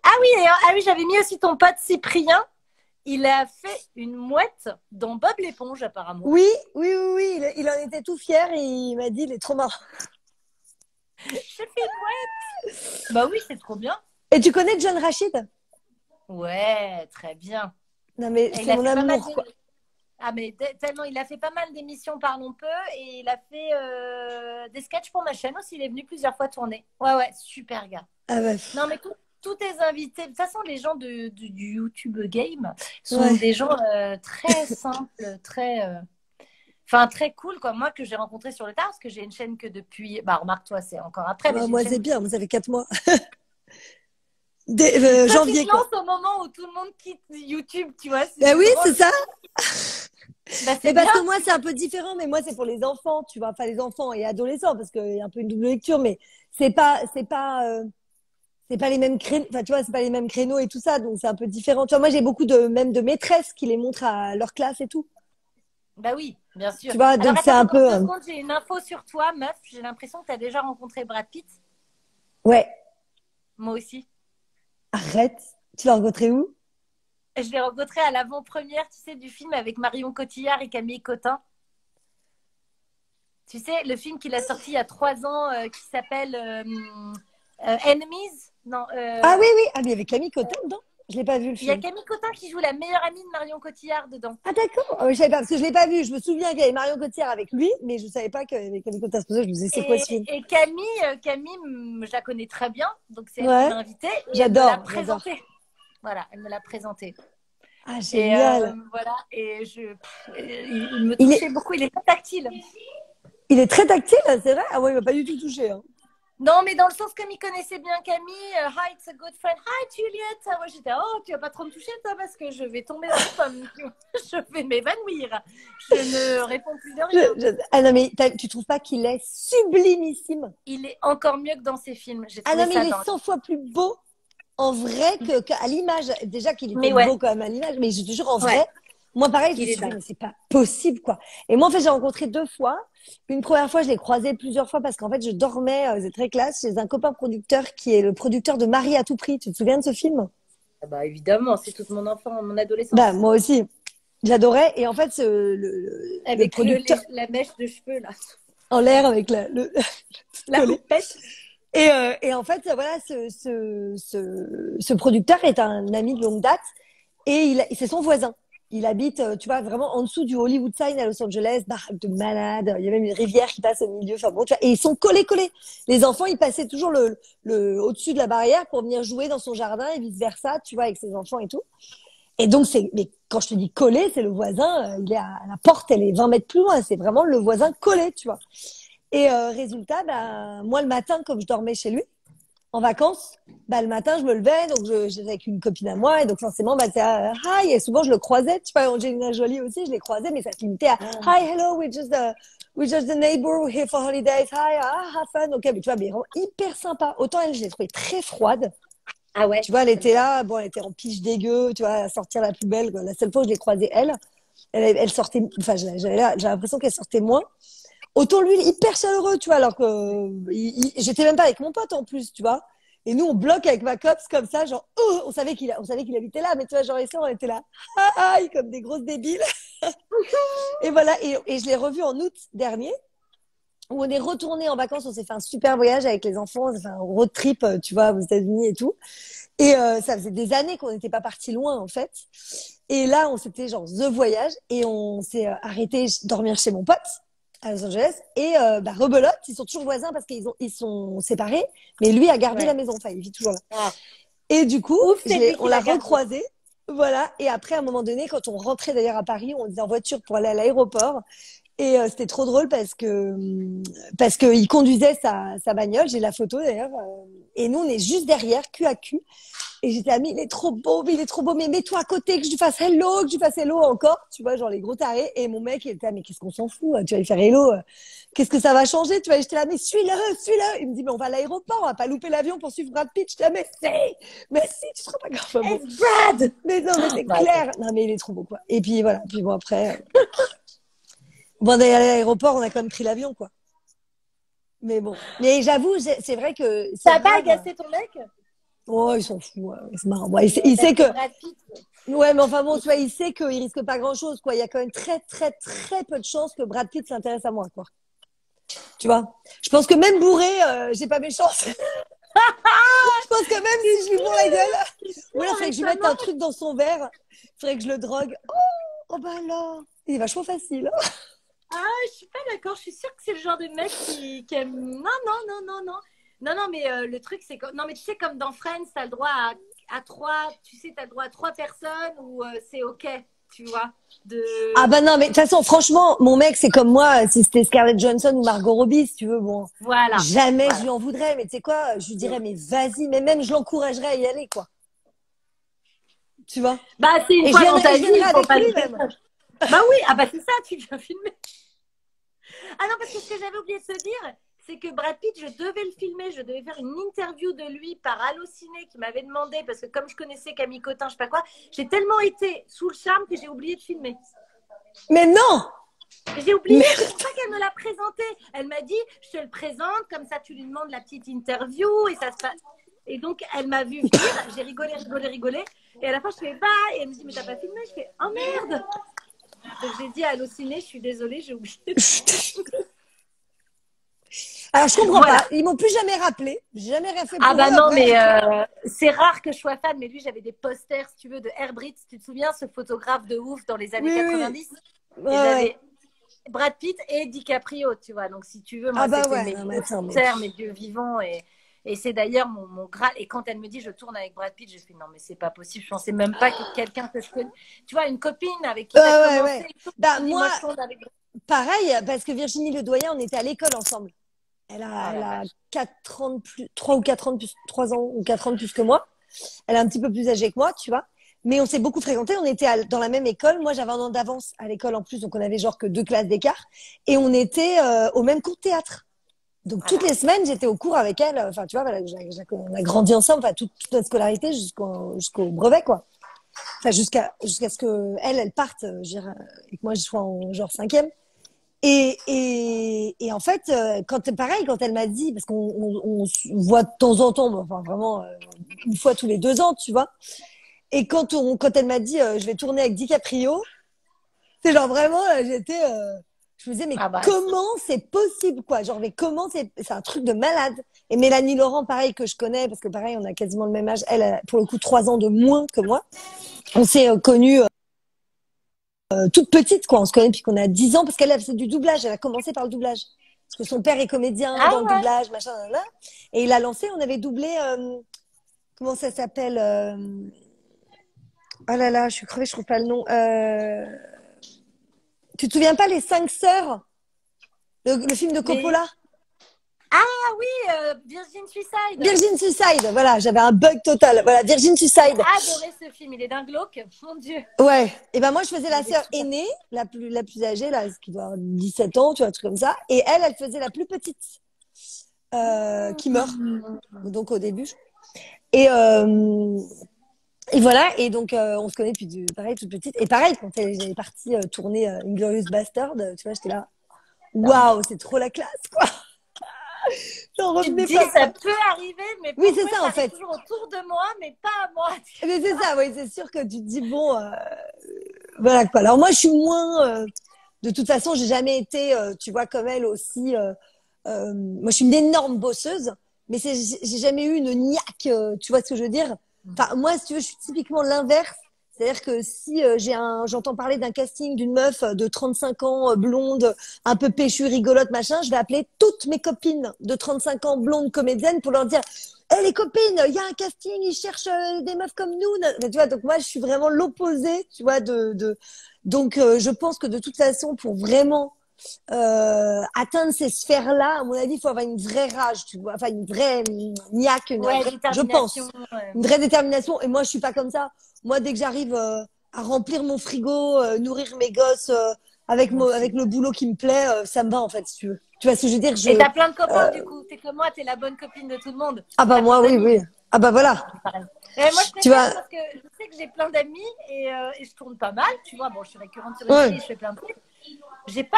Ah oui, j'avais mis aussi ton pote Cyprien. Il a fait une mouette dans Bob l'éponge, apparemment. Oui, il en était tout fier et il m'a dit, il est trop marrant. J'ai fait une mouette. Bah oui, c'est trop bien. Et tu connais John Rachid? Ouais, très bien. Non, mais Et il c'est a mon fait pas mal amour, de... quoi. Ah, mais tellement, il a fait pas mal d'émissions Parlons peu et il a fait des sketchs pour ma chaîne aussi. Il est venu plusieurs fois tourner. Ouais, super gars. Ah bah, Non, mais tous tes invités, de toute façon, les gens du YouTube Game sont ouais. des gens très simples, enfin, très cool, quoi. Moi, que j'ai rencontré sur le tard, parce que j'ai une chaîne que depuis. Bah, remarque-toi, c'est encore après, mais Bah, j'ai une moi, c'est chaîne. bien, moi, ça fait 4 mois. Toi, tu Janvier, te quoi. lances au moment où tout le monde quitte YouTube, tu vois, Ben c'est oui, drôle. c'est ça. Bah, Mais c'est parce bien. que moi, c'est un peu différent, mais moi, c'est pour les enfants, tu vois, enfin les enfants et adolescents, parce qu'il y a un peu une double lecture, mais c'est pas les mêmes créneaux, enfin, tu vois, c'est pas les mêmes créneaux et tout ça, donc c'est un peu différent. Tu vois, moi, j'ai beaucoup même de maîtresses qui les montrent à leur classe et tout. Bah oui, bien sûr. Tu vois, Alors, donc c'est attends, un dans peu, 2 secondes, j'ai une info sur toi, meuf. J'ai l'impression que tu as déjà rencontré Brad Pitt. ouais, Moi aussi. arrête. Tu l'as rencontré où? Je l'ai rencontré à l'avant-première, tu sais, du film avec Marion Cotillard et Camille Cotin. Tu sais, le film qu'il a sorti il y a 3 ans qui s'appelle Enemies. Non, Ah oui, oui. Ah, mais il y avait Camille Cotin dedans. Je l'ai pas vu le Il y a film. Camille Cotin qui joue la meilleure amie de Marion Cotillard dedans. Ah d'accord. Je savais pas parce que je l'ai pas vu. Je me souviens qu'il y avait Marion Cotillard avec lui, mais je savais pas qu'il y avait Camille Cotin. C'est pour ça que je me disais c'est quoi ce film? Et Camille, je la connais très bien, donc c'est elle qui Ouais. m'a invitée et elle me l'a J'adore. présentée. Voilà, elle me l'a présentée. Ah Et génial. voilà, et il me Il touchait est beaucoup, il est pas tactile. il est très tactile, c'est vrai. Ah ouais, il m'a pas du tout touché. Hein. Non, mais dans le sens comme il connaissait bien Camille, hi, it's a good friend, hi Juliette. Moi j'étais, oh, tu vas pas trop me toucher toi parce que je vais tomber dans le pomme, je vais m'évanouir. Je ne réponds plus de rien. Ah non mais tu trouves pas qu'il est sublimissime? Il est encore mieux que dans ses films. J'ai Ah trouvé non mais ça il est dingue. 100 fois plus beau en vrai qu'à l'image. Déjà qu'il était Mais ouais, beau quand même à l'image, mais je te jure en ouais, vrai. Moi, pareil, je me il est suis dit, dingue. mais c'est pas possible, quoi. Et moi, en fait, j'ai rencontré 2 fois. Une première fois, je l'ai croisé plusieurs fois parce qu'en fait, je dormais, c'est très classe, chez un copain producteur qui est le producteur de Marie à tout prix. Tu te souviens de ce film? Ah bah évidemment, c'est toute mon enfance, mon adolescence. Bah, moi aussi. J'adorais. Et en fait, le Avec producteur la mèche de cheveux là, en l'air avec la collet. houppette. Et en fait, voilà, ce producteur est un ami de longue date et c'est son voisin. Il habite, tu vois, vraiment en dessous du Hollywood Sign à Los Angeles, baraque de malade. Il y a même une rivière qui passe au milieu. Enfin bon, tu vois, et ils sont collés. Les enfants, ils passaient toujours au-dessus de la barrière pour venir jouer dans son jardin et vice versa, tu vois, avec ses enfants et tout. Et donc, mais quand je te dis collé, c'est le voisin, il est à la porte, elle est 20 mètres plus loin. C'est vraiment le voisin collé, tu vois. Et résultat, bah, moi, le matin, comme je dormais chez lui, en vacances, bah, le matin, je me levais, donc j'étais avec une copine à moi, et donc forcément, bah, hi, et souvent, je le croisais, tu vois, Angelina Jolie aussi, je les croisais, mais ça se limitait à hi, hello, we're just the neighbor, we're here for holidays, hi, have fun, ok, mais tu vois, mais vraiment hyper sympa. Autant elle, je l'ai trouvée très froide. Ah ouais. Tu vois, elle était là, bon, elle était en piche dégueu, tu vois, à sortir la plus belle, quoi. La seule fois où je l'ai croisée, elle sortait, enfin, j'ai l'impression qu'elle sortait moins. Autant lui, hyper chaleureux, tu vois, alors que j'étais même pas avec mon pote en plus, tu vois. Et nous, on bloque avec ma copse comme ça, genre, oh, on savait qu'il habitait là, mais tu vois, genre, ici, on était là, comme des grosses débiles. Et voilà, et je l'ai revu en août dernier, où on est retourné en vacances, on s'est fait un super voyage avec les enfants, on s'est fait un road trip, tu vois, aux États-Unis et tout. Et ça faisait des années qu'on n'était pas parti loin, en fait. Et là, on s'était genre the voyage, et on s'est arrêté dormir chez mon pote à Los Angeles. Et bah, rebelote, ils sont toujours voisins parce ils sont séparés, mais lui a gardé Ouais. la maison, enfin, il vit toujours là. Ah. Et du coup, Ouf, c'est lui qui on l'a l'a gardé. recroisé. Voilà. Et après, à un moment donné, quand on rentrait d'ailleurs à Paris, on était en voiture pour aller à l'aéroport. Et c'était trop drôle parce que il conduisait sa bagnole. J'ai la photo d'ailleurs. Et nous, on est juste derrière, cul à cul. Et j'étais là, mais il est trop beau, mais mets-toi à côté, que je lui fasse hello encore, tu vois, genre les gros tarés. Et mon mec, il était là, mais qu'est-ce qu'on s'en fout, tu vas lui faire hello, qu'est-ce que ça va changer, tu vois. Et j'étais là, mais suis-le. Il me dit, mais on va à l'aéroport, on va pas louper l'avion pour suivre Brad Pitt. J'étais là, mais si, tu seras pas grave. Enfin, bon. It's Brad. Mais non, mais c'est Bah, clair. Non, mais il est trop beau, quoi. Et puis voilà, puis bon, après, bon, d'aller à l'aéroport, on a quand même pris l'avion, quoi. Mais bon. Mais j'avoue, c'est vrai que c'est T'as pas rare. agacé ton mec? Oh, il s'en fout, ouais. C'est marrant. Ouais, il sait que, Brad Pitt. ouais, mais enfin bon, tu vois, il sait qu'il risque pas grand-chose, quoi. Il y a quand même très, très, très peu de chances que Brad Pitt s'intéresse à moi, quoi. Tu vois. Je pense que même bourré, j'ai pas mes chances. Je pense que même si je lui bourre la gueule, ou alors il faudrait que je lui mette un truc dans son verre. Il faudrait que je le drogue. Oh bah là, il est vachement facile. Ah, je suis pas d'accord. Je suis sûre que c'est le genre de mec qui aime. Non, mais le truc, c'est que. Non, mais tu sais, comme dans Friends, t'as le droit à trois. Tu sais, t'as le droit à 3 personnes où c'est OK, tu vois. Ah bah non, mais de toute façon, franchement, mon mec, c'est comme moi, si c'était Scarlett Johansson ou Margot Robbie, si tu veux, bon. Voilà. Jamais je lui en voudrais, mais tu sais quoi, je lui dirais, mais vas-y, mais même je l'encouragerais à y aller, quoi. Tu vois. Bah, c'est une Et fois je dans ta vie, viendrai il faut avec pas lui, louper même. ça. Bah oui, ah bah c'est ça, tu viens filmer. Ah non, parce que ce que j'avais oublié de te dire, c'est que Brad Pitt, je devais le filmer, je devais faire une interview de lui par Allociné qui m'avait demandé, parce que comme je connaissais Camille Cotin, je sais pas quoi, j'ai tellement été sous le charme que j'ai oublié de filmer. Mais non! J'ai oublié, Mais- c'est pour ça qu'elle me l'a présenté. Elle m'a dit, je te le présente, comme ça tu lui demandes la petite interview et ça se passe. Et donc, elle m'a vu venir, j'ai rigolé. Et à la fin, je fais bye. Et elle me dit, mais t'as pas filmé? Je fais, oh merde! Donc, j'ai dit à Allociné, je suis désolée, j'ai oublié. Alors, je comprends Voilà. pas. Ils m'ont plus jamais rappelé. J'ai jamais rien fait pour Ah bah eux non, après. mais c'est rare que je sois fan, mais lui, j'avais des posters, si tu veux, de Herbrit. Tu te souviens, ce photographe de ouf dans les années Oui, oui. 90? Ouais, Et ouais. j'avais Brad Pitt et DiCaprio, tu vois. Donc, si tu veux, Ah moi, bah c'était ouais, mes non, mais vieux attends, mais... posters, mes vieux vivants. Et c'est d'ailleurs mon Graal. Et quand elle me dit, je tourne avec Brad Pitt, je fais, non, mais c'est pas possible. Je pensais même pas que quelqu'un que je connais, tu vois, une copine avec qui tu as Ouais, commencé ouais. et tout, Bah, je me dis, moi, moi, je tourne avec Brad Pitt. pareil, parce que Virginie Ledoyen, on était à l'école ensemble. Oh Elle la a vache. 4 ans de plus, 3 ou 4 ans de plus, 3 ans ou 4 ans de plus que moi. Elle est un petit peu plus âgée que moi, tu vois. Mais on s'est beaucoup fréquentés. On était dans la même école. Moi, j'avais un an d'avance à l'école en plus, donc on avait genre que 2 classes d'écart. Et on était au même cours de théâtre. Donc toutes Voilà. les semaines, j'étais au cours avec elle. Enfin, tu vois, voilà, on a grandi ensemble, enfin toute notre scolarité jusqu'au brevet, quoi. Enfin, jusqu'à ce que elle parte, je dirais, et que moi je sois en genre cinquième. Et en fait, pareil, quand elle m'a dit, parce qu'on se voit de temps en temps, mais enfin vraiment une fois tous les 2 ans, tu vois. Et quand elle m'a dit, je vais tourner avec DiCaprio, c'est genre vraiment, je me disais, mais Ah bah, comment c'est possible, quoi? Genre, mais comment c'est un truc de malade. Et Mélanie Laurent, pareil, que je connais, parce que pareil, on a quasiment le même âge. Elle a, pour le coup, 3 ans de moins que moi. On s'est connus toute petite, quoi. On se connaît depuis qu'on a 10 ans, parce qu'elle a fait du doublage. Elle a commencé par le doublage. Parce que son père est comédien ah dans le ouais. doublage, machin, nan, nan. Et il a lancé, on avait doublé, comment ça s'appelle Oh là là, je suis crevée, je trouve pas le nom. Tu te souviens pas, Les 5 sœurs, le film de Les... Coppola? Ah oui, Virgin Suicide. Virgin Suicide, voilà, j'avais un bug total. Voilà, Virgin J'ai Suicide. adoré ce film, il est d'un glauque, mon Dieu. Ouais. Et ben moi, je faisais la Il est sœur super. aînée, la plus âgée, là, qui doit avoir 17 ans, tu vois, un truc comme ça. Et elle faisait la plus petite, qui meurt. Donc au début. Et, euh, et voilà. Et donc on se connaît depuis pareil toute petite. Et pareil, quand elle est partie tourner Inglourious Bastard, tu vois, j'étais là, waouh, c'est trop la classe, quoi. J'en Tu te revenais dis, pas, ça quoi. peut arriver, mais Oui, c'est pourquoi ça ça en arrive fait. toujours autour de moi, mais pas à moi? Mais c'est ça, oui, c'est sûr que tu te dis bon, voilà quoi. Alors moi, je suis moins. De toute façon, j'ai jamais été, tu vois, comme elle aussi. Moi, je suis une énorme bosseuse, mais j'ai jamais eu une niaque. Tu vois ce que je veux dire? Enfin, moi, si tu veux, je suis typiquement l'inverse. C'est-à-dire que si j'entends parler d'un casting d'une meuf de 35 ans, blonde, un peu péchue, rigolote, machin, je vais appeler toutes mes copines de 35 ans, blondes, comédiennes, pour leur dire, hé les copines, il y a un casting, ils cherchent des meufs comme nous. Tu vois, donc moi, je suis vraiment l'opposé, tu vois, donc je pense que de toute façon, pour vraiment atteindre ces sphères-là, à mon avis, il faut avoir une vraie rage, tu vois, enfin une vraie niaque, Ouais, je pense, détermination. une vraie détermination. Et moi, je suis pas comme ça. Moi, dès que j'arrive à remplir mon frigo, nourrir mes gosses Moi avec aussi. le boulot qui me plaît, ça me va en fait, si tu veux. Tu vois ce que je veux dire? Et t'as plein de copains, du coup. T'es comme moi, t'es la bonne copine de tout le monde. Ah bah T'as plein moi, oui, d'amis. oui. Ah bah voilà. Pareil. Et moi, je Tu préfère vois. parce que je sais que j'ai plein d'amis et je tourne pas mal. Tu vois, bon, je suis récurrente sur Ouais. ici, je fais plein de trucs. J'ai pas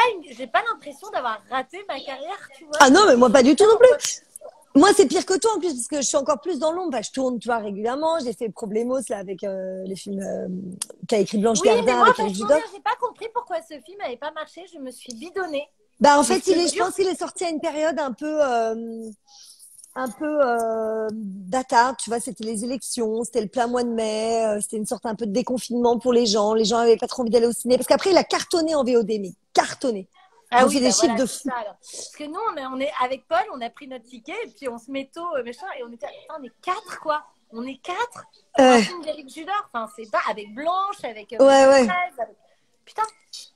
l'impression d'avoir raté ma carrière, tu vois. Ah non, Je me mais dis, moi pas je sais du tout pas non pourquoi. plus. Moi, c'est pire que toi en plus, parce que je suis encore plus dans l'ombre. Enfin, je tourne, tu vois, régulièrement. J'ai fait Problemos, là, avec les films qu'a écrit Blanche Oui, mais Gardin moi, avec Eric vachement Judor. bien. J'ai pas compris pourquoi ce film avait pas marché. Je me suis bidonnée. Bah, en Mais fait, ce qui est je dur, pense qu'il est sorti à une période un peu bâtard, tu vois, c'était les élections, c'était le plein mois de mai, c'était une sorte un peu de déconfinement pour les gens. Les gens avaient pas trop envie d'aller au ciné, parce qu'après, il a cartonné en VOD, mais cartonné. ah Ils ont oui, fait des bah chiffres voilà, de c'est fou. ça alors. Parce que nous, on est avec Paul, on a pris notre ticket et puis on se métaux, machin, et on était, putain, on est quatre quoi. On est quatre pour un Ouais, film d'Éric Judor. Enfin, c'est pas avec Blanche, avec ouais, Monsieur ouais. 13, putain.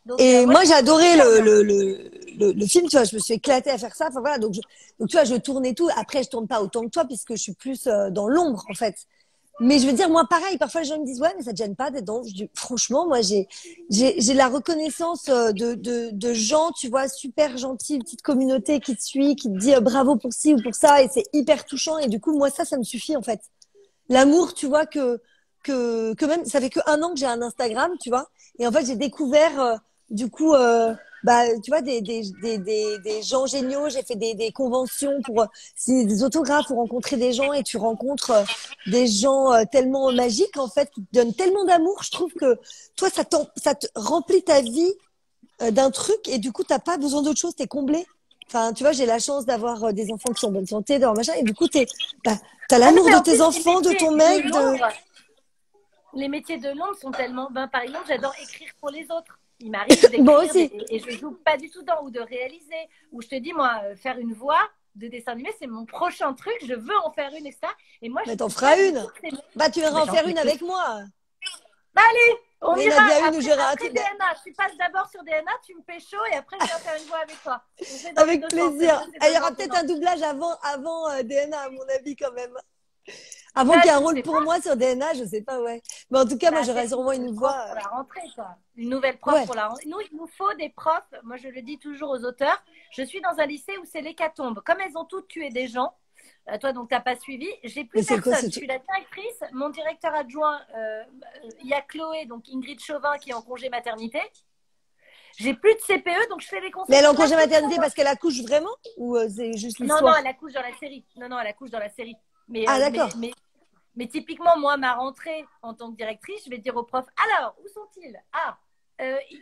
Donc Et moi, moi, j'ai j'ai trouvé adoré super bien. le film, tu vois, je me suis éclatée à faire ça. Enfin voilà, donc tu vois, je tourne et tout. Après, je tourne pas autant que toi, puisque je suis plus dans l'ombre, en fait. Mais je veux dire, moi, pareil, parfois les gens me disent, ouais, mais ça te gêne pas d'être dans. Je dis, franchement, moi, j'ai la reconnaissance de gens, tu vois, super gentils, une petite communauté qui te suit, qui te dit bravo pour ci ou pour ça, et c'est hyper touchant. Et du coup, moi, ça me suffit, en fait. L'amour, tu vois, que même, ça fait que 1 an que j'ai un Instagram, tu vois. Et en fait, j'ai découvert, du coup, bah, tu vois, des gens géniaux. J'ai fait des conventions pour signer des autographes, pour rencontrer des gens, et tu rencontres des gens tellement magiques, en fait, qui te donnent tellement d'amour. Je trouve que toi, ça te remplit ta vie d'un truc, et du coup, t'as pas besoin d'autre chose, t'es comblé. Enfin, tu vois, j'ai la chance d'avoir des enfants qui sont en bonne santé, d'avoir machin. Et du coup, t'as Ah non, l'amour mais de en tes plus, enfants, de ton mec, de. Les métiers de l'ombre sont tellement. Ben, par exemple, j'adore écrire pour les autres. Il m'arrive Moi d'écrire aussi. et je joue pas du tout dans ou de réaliser. Ou je te dis, moi, faire une voix de dessin animé, c'est mon prochain truc. Je veux en faire une et ça. Et moi, je Mais t'en suis feras pas du une. tout très- Bah, tu Mais viendras en j'en faire fais une plus. avec moi. Allez, on Mais il y en ira a bien une où après, j'aurai un après truc. DNA. Tu passes d'abord sur DNA, tu me pécho et après je viens faire une voix avec toi. On fait dans les Avec deux sens. plaisir. C'est Il y aura peut-être donnant-donnant. un doublage avant DNA, à mon avis, quand même. Avant Là, qu'il y ait un je rôle sais pour pas. moi sur DNA, je sais pas, ouais. Mais en tout cas, moi, Bah, j'aurai peut-être une sûrement nouvelle une prof voix. pour la rentrée, quoi. Une nouvelle prof Ouais. pour la rentrée. Nous, il nous faut des profs. Moi, je le dis toujours aux auteurs. Je suis dans un lycée où c'est l'hécatombe. Comme elles ont toutes tué des gens, toi, donc, tu n'as pas suivi. J'ai plus Mais c'est quoi personne. ce Je truc? suis la directrice. Mon directeur adjoint, il y a Chloé, donc Ingrid Chauvin, qui est en congé maternité. J'ai plus de CPE, donc je fais les Mais conseils elle est de en congé classe toute maternité seule. parce qu'elle accouche vraiment? Ou c'est juste Non, non, l'histoire? elle accouche dans la série. Non, non, elle accouche dans la série. Mais, Ah, euh, mais, d'accord. mais, mais typiquement, moi, ma rentrée en tant que directrice, je vais dire aux profs, alors, où sont-ils? Ah,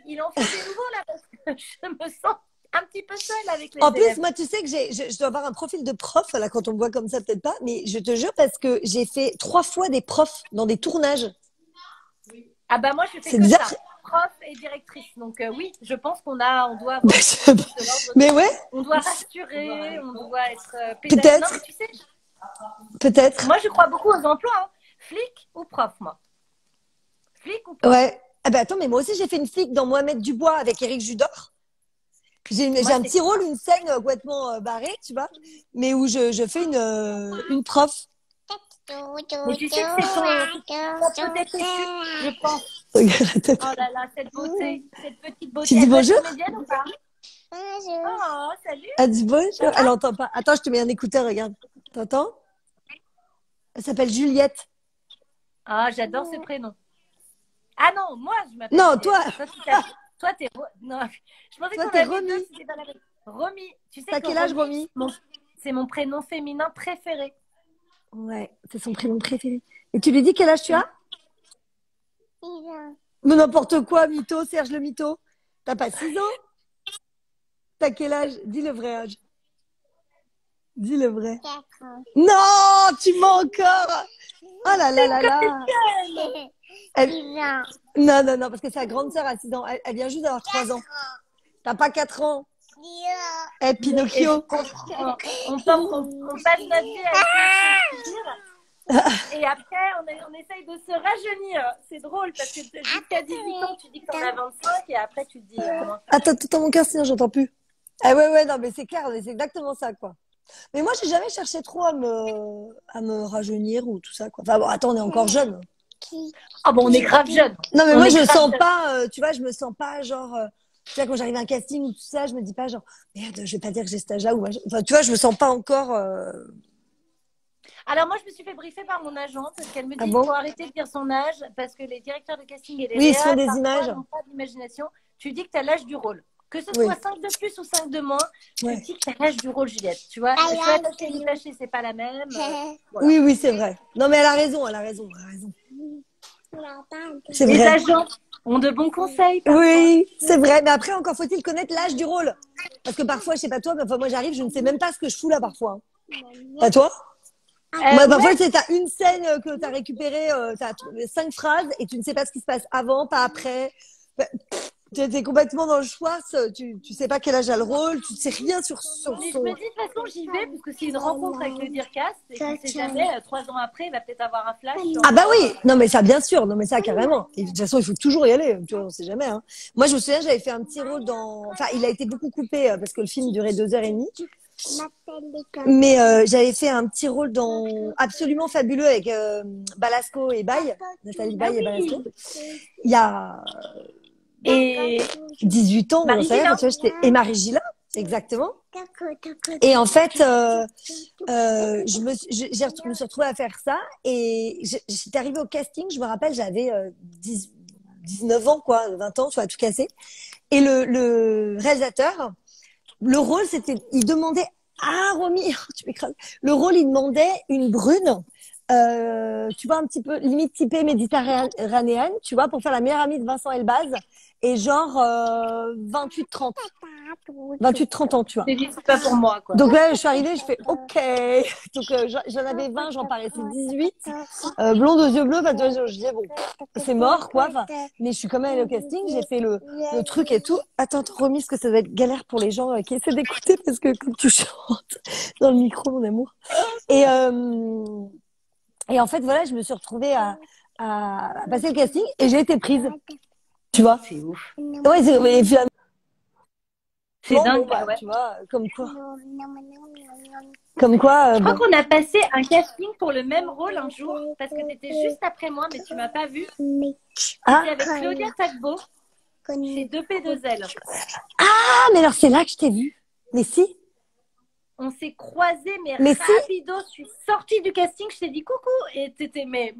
il en faut des nouveaux là, parce que je me sens un petit peu seule avec les En plus, élèves. moi, tu sais que je dois avoir un profil de prof, là, quand on me voit comme ça, peut-être pas, mais je te jure parce que j'ai fait 3 fois des profs dans des tournages. Ah bah moi, je fais C'est que bizarre. ça, prof et directrice. Donc oui, je pense qu'on doit avoir quelque chose de l'ordre Mais de... ouais, On doit rassurer, on doit être pédagogue. Non, mais peut-être, tu sais, peut-être. moi, je crois beaucoup aux emplois. Hein. Flic ou prof, moi. Flic ou prof. Ouais. Ah ben attends, mais moi aussi, j'ai fait une flic dans Mohamed Dubois avec Éric Judor. J'ai Moi, un c'est petit rôle, une scène complètement barrée, tu vois, mais où je fais une prof. Mais tu sais que c'est ton peut-être je pense. Regarde la tête. Oh là là, cette beauté, cette petite beauté. Tu dis Elle doit être bonjour? comédienne ou pas? Oh, salut. Elle dit Ça bonjour. va? Elle entend pas. Attends, je te mets un écouteur, regarde. T'entends? Elle s'appelle Juliette. Ah, j'adore ce prénom. Ah non, moi, je m'appelle Non, Juliette. toi, Toi, t'es... Non, je pensais toi, qu'on t'es avait deux, Romy. c'était pas la même. Romy, tu sais T'as que quel âge, Romy, Romy? c'est mon prénom féminin préféré. Ouais, c'est son prénom préféré. Et tu lui dis quel âge tu as? Mais n'importe quoi, mytho, Serge le mytho. T'as pas 6 ans? T'as quel âge? Dis le vrai âge. Dis le vrai. Non, tu mens encore. Oh là là là là. Elle- Non, non, non, parce que sa grande sœur a 6 ans. Elle vient juste d'avoir 3 ans. T'as pas 4 ans. Eh, Et je Pinocchio. comprends. On passe notre vie à essayer de se dire. Et après, on essaye de se rajeunir. C'est drôle parce que jusqu'à 18 ans, tu dis que t'en as 25 et après, tu te dis comment ça. Attends, attends, mon cœur, sinon j'entends plus. Ah ouais, ouais, non, mais c'est clair, mais c'est exactement ça, quoi. Mais moi, j'ai jamais cherché trop à me rajeunir ou tout ça, quoi. Enfin bon, attends, on est encore jeune. Ah bon, on est grave jeunes. Non, mais On moi, est je grave sens jeunes. pas, tu vois, je me sens pas genre, tu vois, quand j'arrive à un casting ou tout ça, je me dis pas genre, merde, je vais pas dire que j'ai cet âge-là ou machin. Enfin, tu vois, je me sens pas encore. Alors moi, je me suis fait briefer par mon agente parce qu'elle me dit Ah qu'il bon? faut arrêter de dire son âge parce que les directeurs de casting et les Oui, ils se font réals, des parfois, images. n'ont pas d'imagination. Tu dis que tu as l'âge du rôle. Que ce Oui, soit 5 de plus ou 5 de moins, ouais. tu dis que tu as l'âge du rôle, Juliette. Tu vois, chouette, attaché, détaché, c'est pas la même. Voilà. Oui, oui, c'est vrai. Non, mais elle a raison, elle a raison, elle a raison. C'est Les vrai. agents ont de bons conseils parfois. Oui, c'est vrai. Mais après, encore faut-il connaître l'âge du rôle. Parce que parfois, je sais pas toi, mais enfin, moi, j'arrive, je ne sais même pas ce que je fous là, parfois. Hein. Pas toi? Moi, parfois, Ouais, tu sais, t'as une scène que t'as récupérée, t'as 5 phrases et tu ne sais pas ce qui se passe avant, pas après. Bah, tu es complètement dans le choix, tu sais pas quel âge a le rôle, tu ne sais rien sur mais je son. me dis de toute façon, j'y vais parce que c'est une rencontre avec le Dircast et qu'on sait jamais, 3 ans après, il va peut-être avoir un flash. Ah bah oui, non mais ça bien sûr, non mais ça carrément. Et de toute façon, il faut toujours y aller, tu vois, on sait jamais. Hein. Moi, je me souviens, j'avais fait un petit rôle dans. Enfin, il a été beaucoup coupé parce que le film durait 2 heures et demie. Mais j'avais fait un petit rôle dans Absolument Fabuleux avec Balasco et Baye, Nathalie Baye et Balasco. Il y a Et 18 ans, Marie ça y est, Gillin. tu vois, j'étais et Marie Gillin, exactement. Et en fait, je me suis retrouvée à faire ça et j'étais arrivée au casting, je me rappelle, j'avais 19 ans, quoi, 20 ans, tu vois, tout cassé. Et le réalisateur, le rôle, c'était, il demandait, ah, Romy, tu m'écrases. Le rôle, il demandait une brune, tu vois, un petit peu, limite typée méditerranéenne, tu vois, pour faire la meilleure amie de Vincent Elbaz, et genre, 28-30. 28-30 ans, tu vois. J'ai dit, c'est pas pour moi, quoi. Donc là, je suis arrivée, je fais OK. Donc j'en avais 20, j'en paraissais 18. Blonde aux yeux bleus, enfin, tu vois, je disais, bon, c'est mort, quoi. Enfin, mais je suis quand même allée au casting, j'ai fait le truc et tout. Attends, remise que ça doit être galère pour les gens qui essaient d'écouter parce que quand tu chantes dans le micro, mon amour. Et en fait, voilà, je me suis retrouvée à passer le casting et j'ai été prise. Tu vois? C'est ouf. Ouais, et finalement, C'est dingue, bah, ouais. tu vois, comme quoi, Je crois bon. qu'on a passé un casting pour le même rôle un jour, parce que tu étais juste après moi, mais tu m'as pas vu. Ah, C'était avec Claudia Tagbo, chez 2P2L. ah, mais alors c'est là que je t'ai vue. Mais si. On s'est croisés, Mais si. rapido. Je suis sortie du casting, je t'ai dit coucou. Et t'étais, mais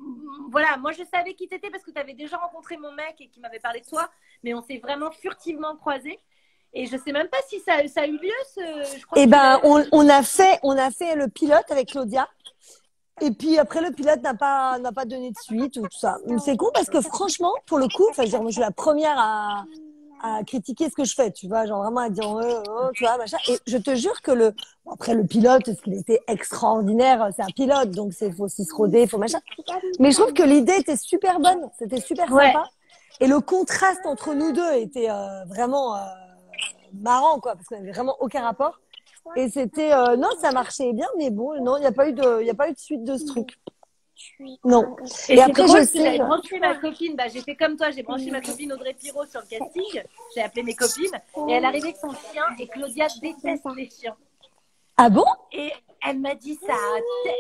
voilà, moi je savais qui t'étais parce que tu avais déjà rencontré mon mec et qui m'avait parlé de toi, mais on s'est vraiment furtivement croisés. Et je sais même pas si ça a eu lieu, je crois. Eh ben, on a fait le pilote avec Claudia. Et puis après, le pilote n'a pas donné de suite ou tout ça. C'est con parce que franchement, pour le coup, enfin, je veux dire, moi, je suis la première à critiquer ce que je fais, tu vois, genre vraiment à dire, tu vois, machin. Et je te jure que bon, après le pilote, ce qu'il était extraordinaire, c'est un pilote, donc faut aussi se roder, faut machin. Mais je trouve que l'idée était super bonne, c'était super sympa. Et le contraste entre nous deux était vraiment marrant, quoi, parce qu'on avait vraiment aucun rapport. Et c'était, non, ça marchait bien, mais bon, non, il n'y a pas eu de suite de ce truc. Non. Et après, drôle, je sais. J'avais branché ma copine, bah, j'ai fait comme toi, j'ai branché ma copine Audrey Pirot sur le casting. J'ai appelé mes copines et elle arrivait avec son chien et Claudia déteste les chiens. Ah bon? Et elle m'a dit ça,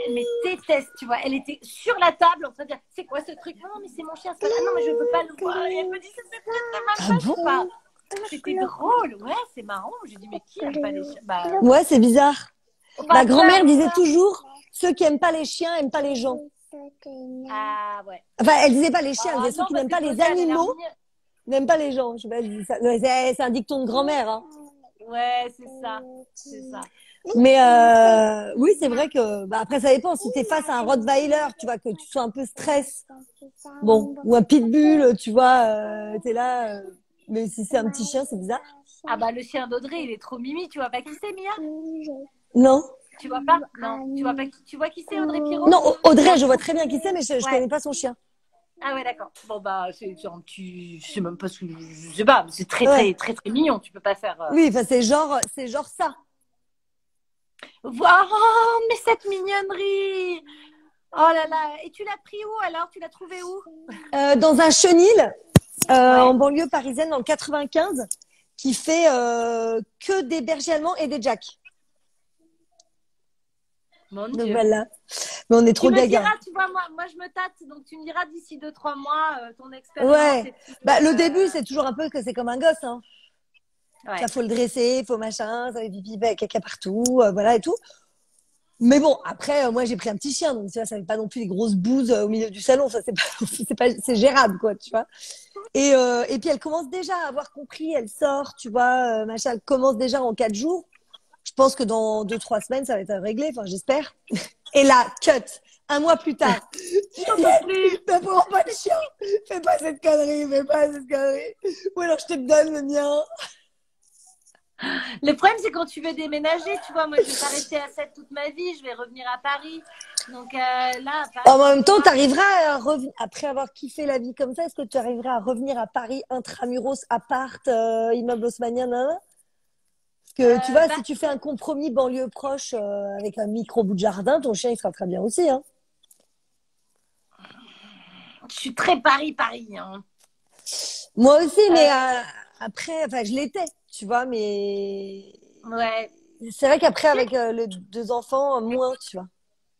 mais déteste, tu vois. Elle était sur la table en train de dire c'est quoi ce truc? Non, mais c'est mon chien, c'est pas là. Non, mais je veux pas le voir. Et elle me dit c'est Ah bon? C'était drôle, ouais, c'est marrant. J'ai dit mais qui aime pas les chiens? Bah, ouais, c'est bizarre. enfin, Ma grand-mère ça, disait toujours ceux qui aiment pas les chiens aiment pas les gens. Ah ouais. Enfin, elle disait pas les chiens, elle disait ceux non, qui parce n'aiment que pas les Claudia, elle a l'air animaux mignonne. n'aiment pas les gens. Je sais pas, elle dit ça. Ouais, c'est un dicton de grand-mère, hein. Ouais, c'est ça, c'est ça. Mais oui, c'est vrai que bah, après ça dépend. Si t'es face à un Rottweiler, tu vois que tu sois un peu stress. Bon, ou un pitbull, tu vois, t'es là. Mais si c'est un petit chien, c'est bizarre. Ah bah le chien d'Audrey, il est trop mimi. Tu vois pas qui c'est, Mia? Non. Tu vois pas? Non. Tu vois pas qui? Tu vois qui c'est, Audrey Pirot? Non, Audrey, je vois très bien qui c'est, mais je connais pas son chien. Ah ouais, d'accord. Bon bah c'est un petit, je sais même pas ce que je sais pas. Mais c'est très très mignon. Tu peux pas faire. Oui, enfin c'est genre ça. Oh mais cette mignonnerie. Oh là là. Et tu l'as pris où alors? Tu l'as trouvé où? Dans un chenil en banlieue parisienne dans le 95 qui fait que des bergers allemands et des jacks. Mon Donc Dieu. voilà. Mais on est trop gaga. Tu me diras, tu vois, moi je me tâte, donc tu me diras d'ici 2-3 mois ton expérience. Ouais. Bah le début c'est toujours un peu que c'est comme un gosse, hein. Ouais. Ça faut le dresser, faut machin, ça fait pipi, caca partout, voilà et tout. Mais bon, après moi j'ai pris un petit chien, donc tu vois, ça fait pas non plus des grosses bouses au milieu du salon, ça c'est gérable quoi, tu vois. Et puis elle commence déjà à avoir compris, elle sort, tu vois, machin, elle commence déjà en 4 jours. Je pense que dans 2-3 semaines, ça va être réglé, enfin, j'espère. Et là, cut. Un mois plus tard. Ne prends pas de chien. Fais pas cette connerie, Ou alors je te donne le mien. Le problème, c'est quand tu veux déménager, tu vois, moi, je vais pas rester à 7 toute ma vie, je vais revenir à Paris. Donc là, à Paris, En même temps, t'arriveras à revenir, après avoir kiffé la vie comme ça, est-ce que tu arriveras à revenir à Paris, intramuros, appart, immeuble haussmannien, nan? Parce que tu vois, si tu fais un compromis banlieue proche avec un micro bout de jardin, ton chien il sera très bien aussi, hein. Je suis très Paris, hein. Moi aussi, mais après, enfin, je l'étais, tu vois, mais ouais. C'est vrai qu'après avec les 2 enfants, moins, tu vois.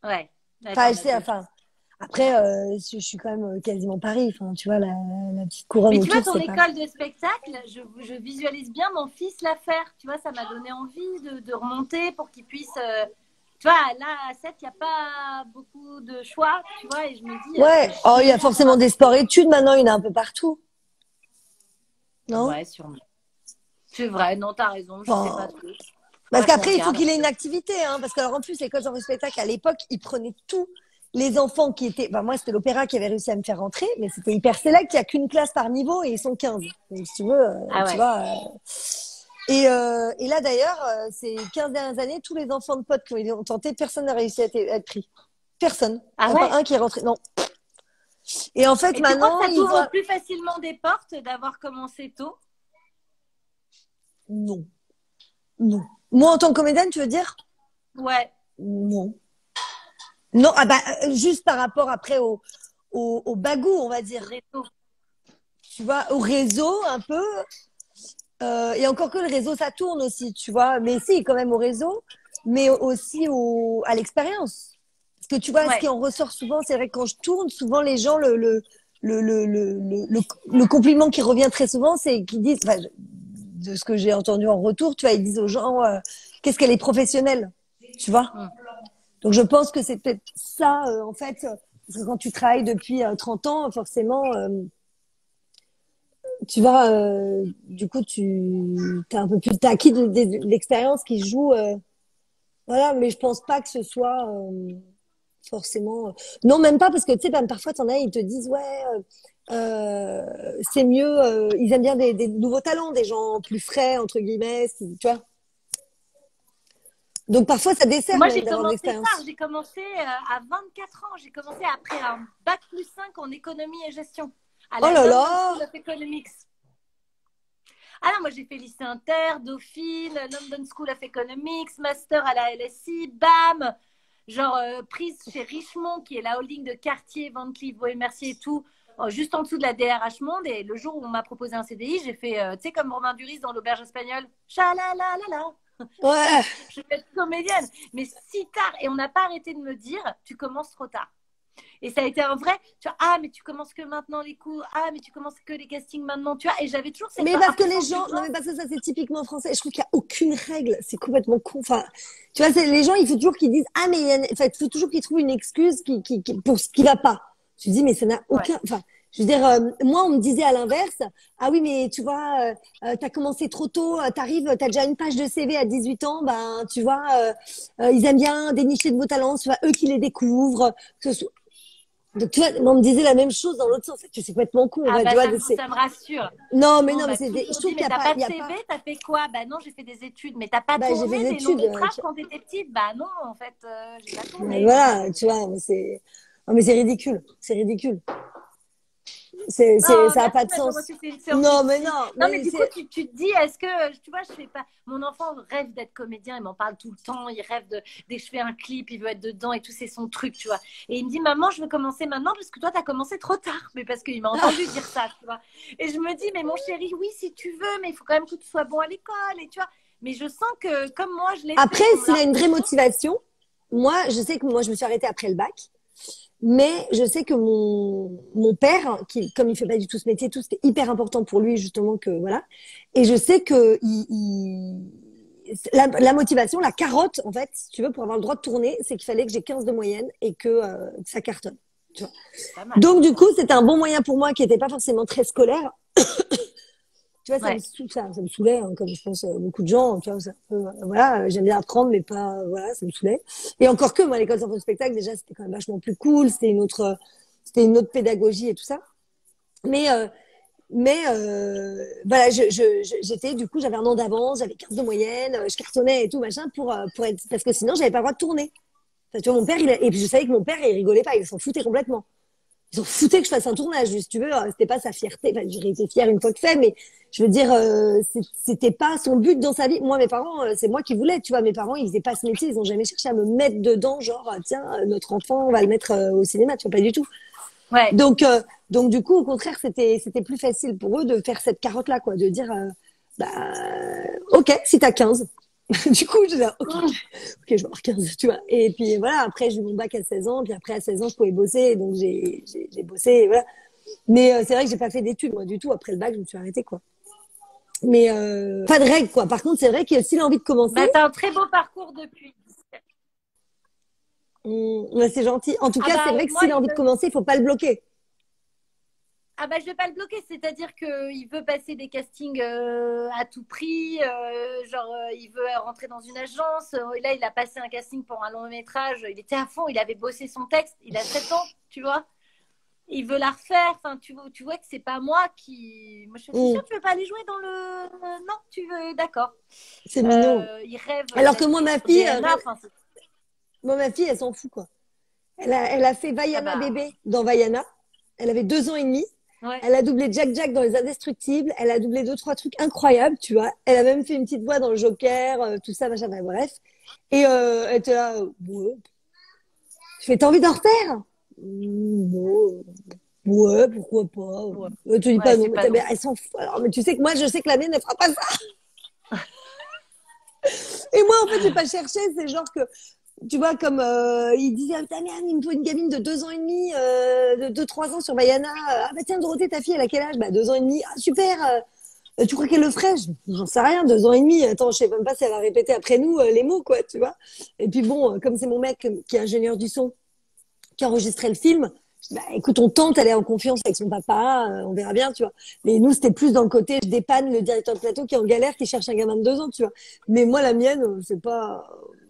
Ouais. Enfin, après, je suis quand même quasiment Paris, enfin, tu vois, la petite couronne. Mais tu vois, autour, ton école de spectacle, je visualise bien mon fils la faire. Tu vois, ça m'a donné envie de remonter pour qu'il puisse. Tu vois, là, à 7, il n'y a pas beaucoup de choix, tu vois, et je me dis. Ouais, il y a forcément des sports-études maintenant, il y en a un peu partout. Non? Ouais, sûrement. C'est vrai, non, t'as raison, je sais pas trop. Parce qu'après, il faut qu'il ait une activité, hein, parce que alors, en plus, l'école de spectacle, à l'époque, ils prenaient tous les enfants qui étaient, moi, c'était l'opéra qui avait réussi à me faire rentrer, mais c'était hyper sélect, il n'y a qu'une classe par niveau et ils sont 15. Donc, si tu veux, tu vois. Et là, d'ailleurs, ces 15 dernières années, tous les enfants de potes qui ont tenté, personne n'a réussi à être pris. Personne. Il Ah n'y a pas ouais? un qui est rentré. Non. Et en fait, Et tu crois maintenant, que ça ils t'ouvre voient. plus facilement des portes d'avoir commencé tôt? Non. Non. Moi, en tant que comédienne, tu veux dire? Ouais. Non. Non, ah bah, juste par rapport après au bagou, on va dire. Réseau. Tu vois, au réseau, un peu. Et encore que le réseau, ça tourne aussi, tu vois. Mais si, quand même au réseau, mais aussi à l'expérience. Parce que tu vois, ce qui Ouais. en ressort souvent, c'est vrai que quand je tourne, souvent les gens, le compliment qui revient très souvent, c'est qu'ils disent, enfin, de ce que j'ai entendu en retour, tu vois, ils disent aux gens, qu'est-ce qu'elle est professionnelle, tu vois. Mm. Donc je pense que c'est peut-être ça, en fait, parce que quand tu travailles depuis 30 ans, forcément, tu vois, du coup, t'as un peu plus, t'as acquis de l'expérience qui joue, voilà, mais je pense pas que ce soit forcément. Non, même pas parce que tu sais, même parfois, t'en as, ils te disent, ouais, c'est mieux, ils aiment bien des nouveaux talents, des gens plus frais, entre guillemets, tu vois. Donc parfois, ça dessert Moi, même j'ai d'avoir de commencé tard. l'expérience. J'ai commencé à 24 ans. J'ai commencé après un bac+5 en économie et gestion à Oh la là London là! School of Economics. Ah non, moi j'ai fait lycée inter, Dauphine, London School of Economics, master à la LSI, bam, genre prise chez Richemont, qui est la holding de Cartier, Van Cleef, Bohème Mercier et tout, juste en dessous de la DRH Monde. Et le jour où on m'a proposé un CDI, j'ai fait, tu sais, comme Romain Duris dans l'auberge espagnole, chalalala, Ouais. je vais être comédienne. Mais si tard, et on n'a pas arrêté de me dire, tu commences trop tard. Et ça a été un vrai, tu vois, ah, mais tu commences que maintenant les cours, ah, mais tu commences que les castings maintenant, tu vois. Et j'avais toujours cette Mais parce que les gens, appréhension. non mais parce que ça c'est typiquement français. Je trouve qu'il y a aucune règle. C'est complètement con. Enfin, tu vois, les gens, il faut toujours qu'ils disent ah mais enfin, il faut toujours qu'ils trouvent une excuse pour ce qui va pas. Tu dis mais ça n'a Ouais. aucun. Enfin, je veux dire, moi on me disait à l'inverse. Ah oui mais tu vois, t'as commencé trop tôt. T'arrives, t'as déjà une page de CV à 18 ans. Ben tu vois, ils aiment bien dénicher de vos talents. Tu vois, eux qui les découvrent. Donc tu vois, on me disait la même chose dans l'autre sens. C'est complètement con. En Ah fait, tu bah vois, ça me rassure. non, mais Moi, on non, mais m'a je toujours trouve dit, qu'il y mais a t'as pas, pas il de y a pas. CV, t'as fait quoi? Bah non, j'ai fait des études, mais t'as pas Bah, j'ai fait tourné des des longs études. métrages quand t'étais petite? Bah non, en fait, j'ai pas tourné. Voilà, tu vois, mais non, mais c'est ridicule. C'est ridicule. Oh, Ça a pas merci de de m'avoir sens. reçu, c'est Non, mais gentil. non, Non, mais mais du coup, c'est. tu te dis, est-ce que, tu vois, je fais pas. Mon enfant rêve d'être comédien, il m'en parle tout le temps, il rêve dès que je fais un clip, il veut être dedans et tout, c'est son truc, tu vois. Et il me dit, maman, je veux commencer maintenant parce que toi, t'as commencé trop tard. Mais parce qu'il m'a entendu dire ça, tu vois. Et je me dis, mais mon chéri, oui, si tu veux, mais il faut quand même que tu sois bon à l'école, et tu vois. Mais je sens que, comme moi, je l'ai Après, fait, qu'on me s'il l'a a une vraie reproché. motivation, moi, je sais que moi, je me suis arrêtée après le bac. Mais je sais que mon père, comme il fait pas du tout ce métier, tout c'était hyper important pour lui justement que voilà. Et je sais que la motivation, la carotte en fait, si tu veux, pour avoir le droit de tourner, c'est qu'il fallait que j'ai 15 de moyenne et que ça cartonne. Tu vois. C'est pas mal. Donc du coup, c'était un bon moyen pour moi qui était pas forcément très scolaire. Tu vois, Ouais. ça me saoulait, hein, comme je pense beaucoup de gens. Tu vois, voilà, j'aime bien apprendre, mais pas, voilà, ça me saoulait. Et encore que, moi, l'école d'enfants de spectacle, déjà, c'était quand même vachement plus cool. C'était une autre pédagogie et tout ça. Mais, voilà, j'étais, du coup, j'avais un an d'avance, j'avais 15 de moyenne, je cartonnais et tout, machin, pour être, parce que sinon, j'avais pas le droit de tourner. Enfin, tu vois, mon père, et puis je savais que mon père, il rigolait pas, il s'en foutait complètement. Ils s'en foutaient que je fasse un tournage, si tu veux. C'était pas sa fierté. Enfin, j'aurais été fière une fois que fait, mais je veux dire, c'était pas son but dans sa vie. Moi, mes parents, c'est moi qui voulais, tu vois. Mes parents, ils faisaient pas ce métier. Ils ont jamais cherché à me mettre dedans, genre, tiens, notre enfant, on va le mettre au cinéma, tu vois, pas du tout. Ouais. Donc du coup, au contraire, c'était plus facile pour eux de faire cette carotte-là, quoi, de dire, bah, ok, si t'as 15. Du coup, je dis, ok, je vais avoir 15, tu vois. Et puis voilà, après, j'ai eu mon bac à 16 ans, puis après, à 16 ans, je pouvais bosser, donc j'ai bossé, et voilà. Mais c'est vrai que j'ai pas fait d'études, moi, du tout. Après le bac, je me suis arrêtée, quoi. Mais pas de règle, quoi. Par contre, c'est vrai que s'il a envie de commencer, Bah, t'as un très beau parcours depuis. ouais, c'est gentil. En tout Ah cas, c'est bah, vrai que moi, s'il a envie de commencer, il faut pas le bloquer. ah bah, je vais pas le bloquer, c'est-à-dire qu'il veut passer des castings à tout prix, genre il veut rentrer dans une agence. Là, il a passé un casting pour un long métrage, il était à fond, il avait bossé son texte, il a 7 ans, tu vois. il veut la refaire. Enfin, tu vois que c'est pas moi qui. Moi, je suis sûre, tu veux pas aller jouer dans le. Non, tu veux. D'accord. C'est mignon. Il rêve. Alors que moi, ma fille, Moi, ma fille, elle s'en fout, quoi. Elle a fait Vaiana bébé dans Vaiana. Elle avait 2 ans et demi. Ouais. Elle a doublé Jack Jack dans Les Indestructibles. Elle a doublé 2-3 trucs incroyables, tu vois. Elle a même fait une petite voix dans le Joker, tout ça, machin, bref. Et elle était là, ouais. Je fais, t'as envie d'en refaire? Ouais, pourquoi pas. Ouais. Tu dis pas non, mais elle s'en fout. Alors, mais tu sais que moi, je sais que la mienne, elle fera pas ça. Et moi, en fait, j'ai pas cherché. C'est genre que, tu vois, comme il disait, ah, merde, il me faut une gamine de 2 ans et demi, de 2-3 ans sur Vaiana. Ah bah tiens, Dorothée, ta fille, elle a quel âge? Bah 2 ans et demi. Ah super. Tu crois qu'elle le ferait? J'en sais rien, 2 ans et demi. Attends, je sais même pas si elle va répéter après nous les mots, quoi, tu vois. Et puis bon, comme c'est mon mec qui est ingénieur du son, qui a enregistré le film, bah écoute, on tente, elle est en confiance avec son papa, on verra bien, tu vois. Mais nous, c'était plus dans le côté, je dépanne le directeur de plateau qui est en galère, qui cherche un gamin de 2 ans, tu vois. Mais moi, la mienne, c'est pas,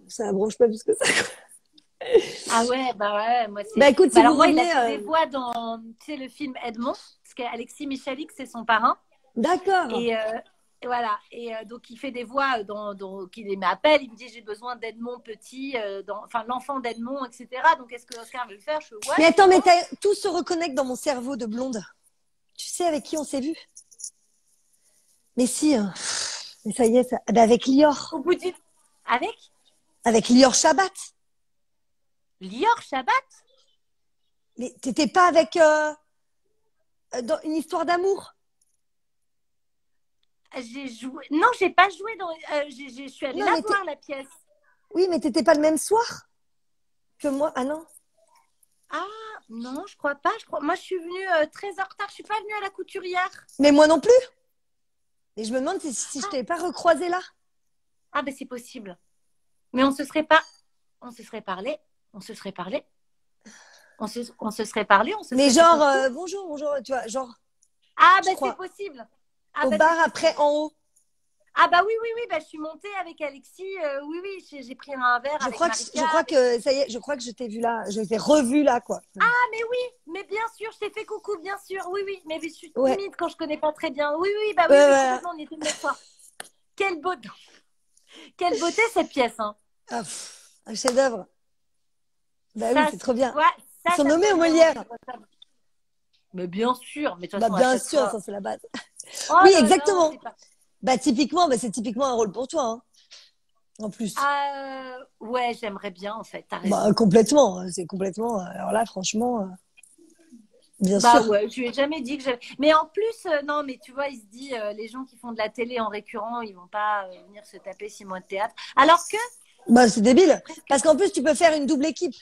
ça la branche pas plus que ça, quoi. Ah ouais, bah ouais, moi c'est. Bah écoute, si alors vous moi, revenez, il a fait des voix dans, tu sais, le film Edmond, parce qu'Alexis Michalik, c'est son parrain. D'accord. Et voilà. Et donc, il fait des voix il m'appelle, il me dit j'ai besoin d'Edmond petit, enfin l'enfant d'Edmond, etc. Donc, est-ce que Oscar veut le faire? Je fais, ouais. Mais attends, mais tout se reconnecte dans mon cerveau de blonde. Tu sais avec qui on s'est vu? Mais si, hein. Mais ça y est, ça... bah avec Lior. Au bout du. Avec Lior Chabat. Lior Chabat? Mais t'étais pas avec dans Une histoire d'amour? J'ai joué. Non, j'ai pas joué dans. Je suis allée la voir, la pièce. Oui, mais t'étais pas le même soir que moi. Ah non. Ah non, je crois pas. Moi, je suis venue très en retard. Je suis pas venue à la couturière. Mais moi non plus. Et je me demande si je t'avais pas recroisé là. Ah ben c'est possible. Mais on se serait pas. On se serait parlé. On se serait parlé. On se serait parlé. Mais genre, bonjour, tu vois, genre. Ah ben c'est possible. Au bar après, en haut. Ah bah oui, bah, je suis montée avec Alexis. Oui, j'ai pris un verre avec Marika. Je crois que ça y est, je crois que je t'ai vu là, je t'ai revu là, quoi. Ah mais oui, mais bien sûr, je t'ai fait coucou, bien sûr. Oui, mais je suis timide quand je connais pas très bien. Oui, bah oui, complètement, on était une fois. Quelle beauté cette pièce, hein. Ah, un chef-d'œuvre. Bah oui, c'est trop bien. Ouais, ils sont nommés aux Molières. Mais bien sûr, mais bah bien sûr, ça c'est la base. Oh, oui, non, exactement. Non, bah typiquement, c'est typiquement un rôle pour toi, hein. En plus. Ouais, j'aimerais bien en fait. T'as raison. Bah complètement, c'est complètement. Alors là, franchement, bien sûr. Bah ouais, je lui ai jamais dit que j'avais. Mais en plus, non, mais tu vois, il se dit, les gens qui font de la télé en récurrent, ils vont pas venir se taper 6 mois de théâtre. Alors que. Bah c'est débile, parce qu'en plus tu peux faire une double équipe.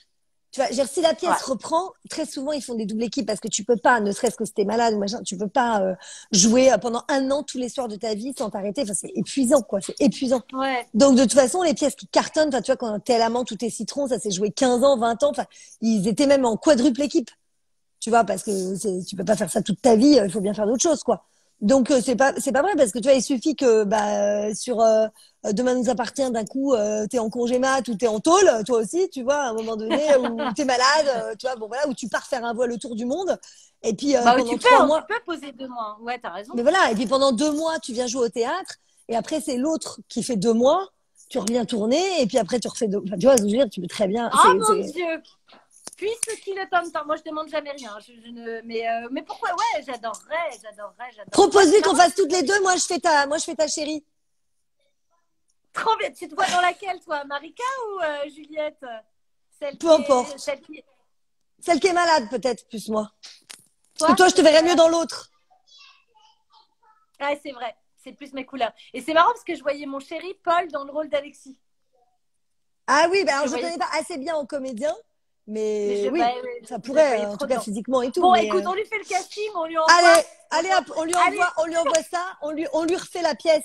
Tu vois, si la pièce reprend, très souvent ils font des doubles équipes parce que tu peux pas, ne serait-ce que si t'es malade ou machin, tu peux pas jouer pendant 1 an tous les soirs de ta vie sans t'arrêter. Enfin, c'est épuisant, quoi. C'est épuisant. Ouais. Donc de toute façon, les pièces qui cartonnent, tu vois, quand t'es à la menthe ou t'es citron, ça s'est joué 15 ans, 20 ans. Enfin, ils étaient même en quadruple équipe. Tu vois, parce que tu peux pas faire ça toute ta vie. Il faut bien faire d'autres choses, quoi. Donc c'est pas vrai parce que tu vois, il suffit que sur Demain nous appartient, d'un coup t'es en congé mat ou t'es en tôle, toi aussi, tu vois, à un moment donné où t'es malade, tu vois, bon voilà, où tu pars faire un voile autour du monde et puis pendant 3 mois tu peux poser 2 mois. Ouais, t'as raison. Mais voilà, et puis pendant 2 mois tu viens jouer au théâtre et après c'est l'autre qui fait 2 mois, tu reviens tourner et puis après tu refais enfin, tu vois, je veux dire, tu peux très bien. Oh mon Dieu. Puisque qui le tome, moi je demande jamais rien. Mais pourquoi? Ouais, j'adorerais. Propose-lui qu'on fasse toutes les deux. Moi je fais ta chérie. Trop bien. Tu te vois dans laquelle, toi, Marika ou Juliette? Peu importe. Celle qui est malade, peut-être, plus moi. Parce que toi, je te verrais mieux dans l'autre. Ouais, c'est vrai. C'est plus mes couleurs. Et c'est marrant parce que je voyais mon chéri Paul dans le rôle d'Alexis. Ah oui, alors je ne connais pas assez bien en comédien. Mais oui, ça pourrait, en tout cas physiquement et tout. Bon, écoute, on lui fait le casting, on lui envoie. Allez, on lui envoie ça, on lui refait la pièce